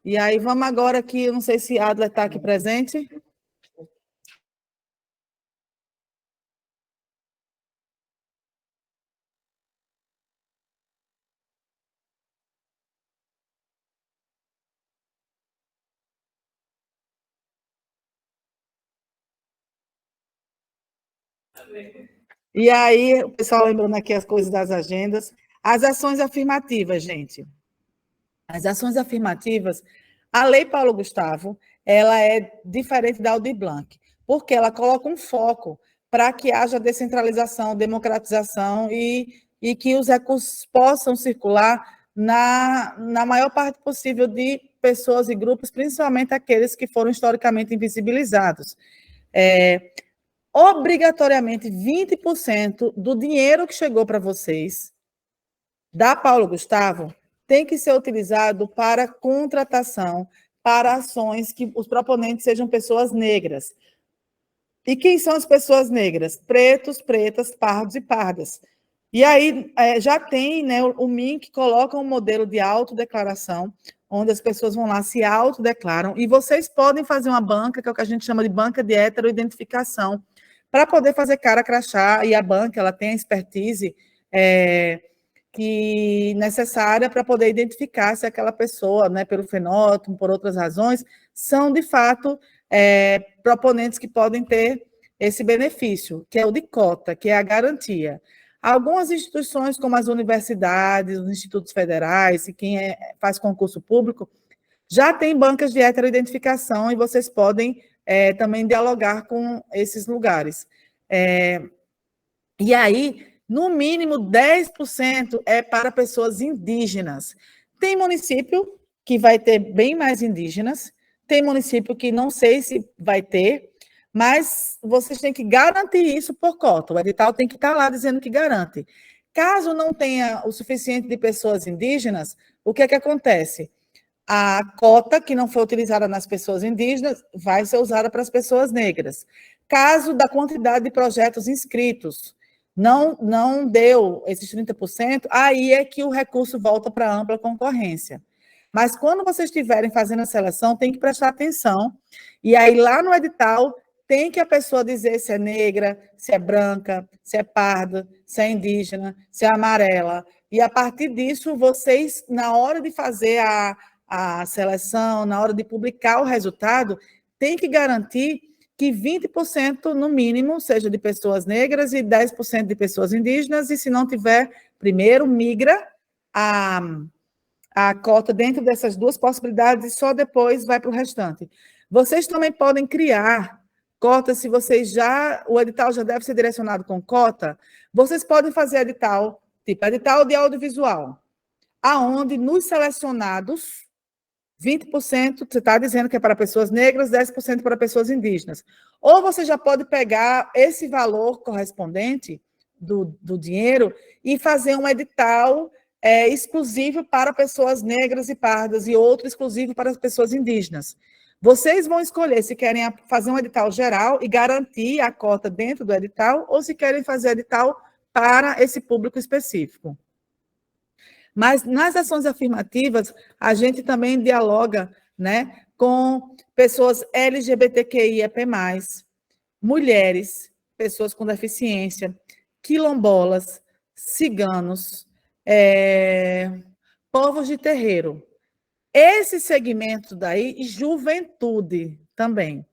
E aí, vamos agora aqui, eu não sei se a Adler está aqui presente. E aí, o pessoal lembrando aqui as coisas das agendas. As ações afirmativas, gente. As ações afirmativas, a Lei Paulo Gustavo, ela é diferente da Aldir Blanc, porque ela coloca um foco para que haja descentralização, democratização e que os recursos possam circular na maior parte possível de pessoas e grupos, principalmente aqueles que foram historicamente invisibilizados. Obrigatoriamente, 20% do dinheiro que chegou para vocês, da Paulo Gustavo, tem que ser utilizado para contratação, para ações que os proponentes sejam pessoas negras. E quem são as pessoas negras? Pretos, pretas, pardos e pardas. E aí já tem, né, o MIN que coloca um modelo de autodeclaração, onde as pessoas vão lá, se autodeclaram, e vocês podem fazer uma banca, que é o que a gente chama de banca de heteroidentificação, para poder fazer cara crachá, e a banca ela tem a expertise que necessária para poder identificar se aquela pessoa, né, pelo fenótipo, por outras razões, são, de fato, proponentes que podem ter esse benefício, que é o de cota, que é a garantia. Algumas instituições, como as universidades, os institutos federais, e quem faz concurso público, já tem bancas de heteroidentificação e vocês podem também dialogar com esses lugares. E aí, no mínimo 10% é para pessoas indígenas. Tem município que vai ter bem mais indígenas, tem município que não sei se vai ter, mas vocês têm que garantir isso por cota. O edital tem que estar lá dizendo que garante. Caso não tenha o suficiente de pessoas indígenas, o que é que acontece? A cota que não foi utilizada nas pessoas indígenas vai ser usada para as pessoas negras. Caso da quantidade de projetos inscritos não deu esses 30%, aí é que o recurso volta para a ampla concorrência. Mas quando vocês estiverem fazendo a seleção, tem que prestar atenção. E aí, lá no edital, tem que a pessoa dizer se é negra, se é branca, se é parda, se é indígena, se é amarela. E, a partir disso, vocês, na hora de fazer a seleção, na hora de publicar o resultado, tem que garantir que 20%, no mínimo, seja de pessoas negras e 10% de pessoas indígenas, e se não tiver, primeiro migra a cota dentro dessas duas possibilidades e só depois vai para o restante. Vocês também podem criar cotas, se vocês o edital já deve ser direcionado com cota, vocês podem fazer edital, tipo edital de audiovisual, aonde nos selecionados, 20% você está dizendo que é para pessoas negras, 10% para pessoas indígenas. Ou você já pode pegar esse valor correspondente do dinheiro e fazer um edital exclusivo para pessoas negras e pardas e outro exclusivo para as pessoas indígenas. Vocês vão escolher se querem fazer um edital geral e garantir a cota dentro do edital ou se querem fazer edital para esse público específico. Mas nas ações afirmativas, a gente também dialoga, né, com pessoas LGBTQIAP+, mulheres, pessoas com deficiência, quilombolas, ciganos, povos de terreiro. Esse segmento daí, e juventude também.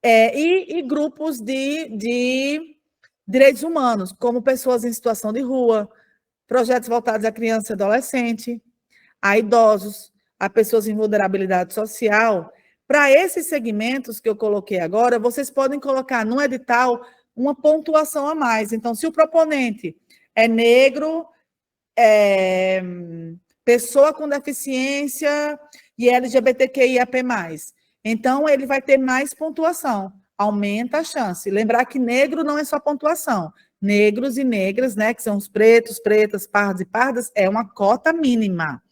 E grupos de direitos humanos, como pessoas em situação de rua, projetos voltados a criança e adolescente, a idosos, a pessoas em vulnerabilidade social. Para esses segmentos que eu coloquei agora, vocês podem colocar no edital uma pontuação a mais. Então, se o proponente é negro, pessoa com deficiência e LGBTQIAP+, então ele vai ter mais pontuação, aumenta a chance. Lembrar que negro não é só pontuação, negros e negras, né, que são os pretos, pretas, pardos e pardas, é uma cota mínima.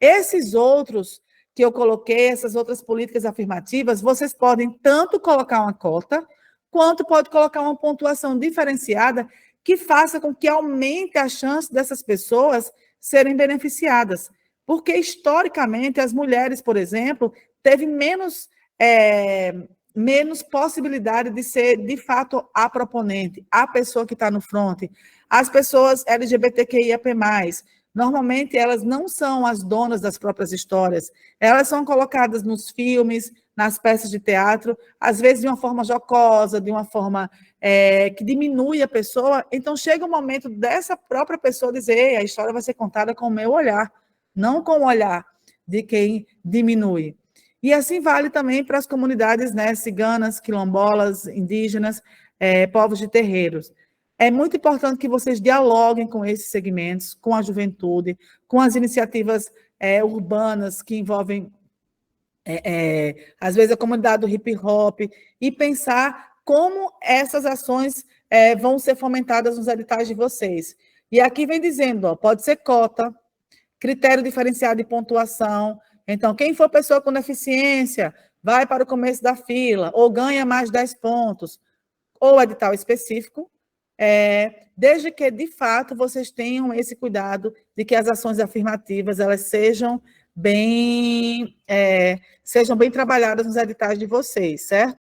Esses outros que eu coloquei, essas outras políticas afirmativas, vocês podem tanto colocar uma cota, quanto pode colocar uma pontuação diferenciada que faça com que aumente a chance dessas pessoas serem beneficiadas. Porque, historicamente, as mulheres, por exemplo, teve menos possibilidade de ser, de fato, a proponente, a pessoa que está no front. As pessoas LGBTQIAP+, normalmente elas não são as donas das próprias histórias, elas são colocadas nos filmes, nas peças de teatro, às vezes de uma forma jocosa, de uma forma que diminui a pessoa. Então, chega um momento dessa própria pessoa dizer: a história vai ser contada com o meu olhar, não com o olhar de quem diminui. E assim vale também para as comunidades, né, ciganas, quilombolas, indígenas, povos de terreiros. É muito importante que vocês dialoguem com esses segmentos, com a juventude, com as iniciativas urbanas que envolvem, às vezes, a comunidade do hip-hop, e pensar como essas ações vão ser fomentadas nos editais de vocês. E aqui vem dizendo, ó, pode ser cota, critério diferenciado de pontuação. Então, quem for pessoa com deficiência, vai para o começo da fila, ou ganha mais 10 pontos, ou edital específico, desde que, de fato, vocês tenham esse cuidado de que as ações afirmativas elas sejam bem trabalhadas nos editais de vocês, certo?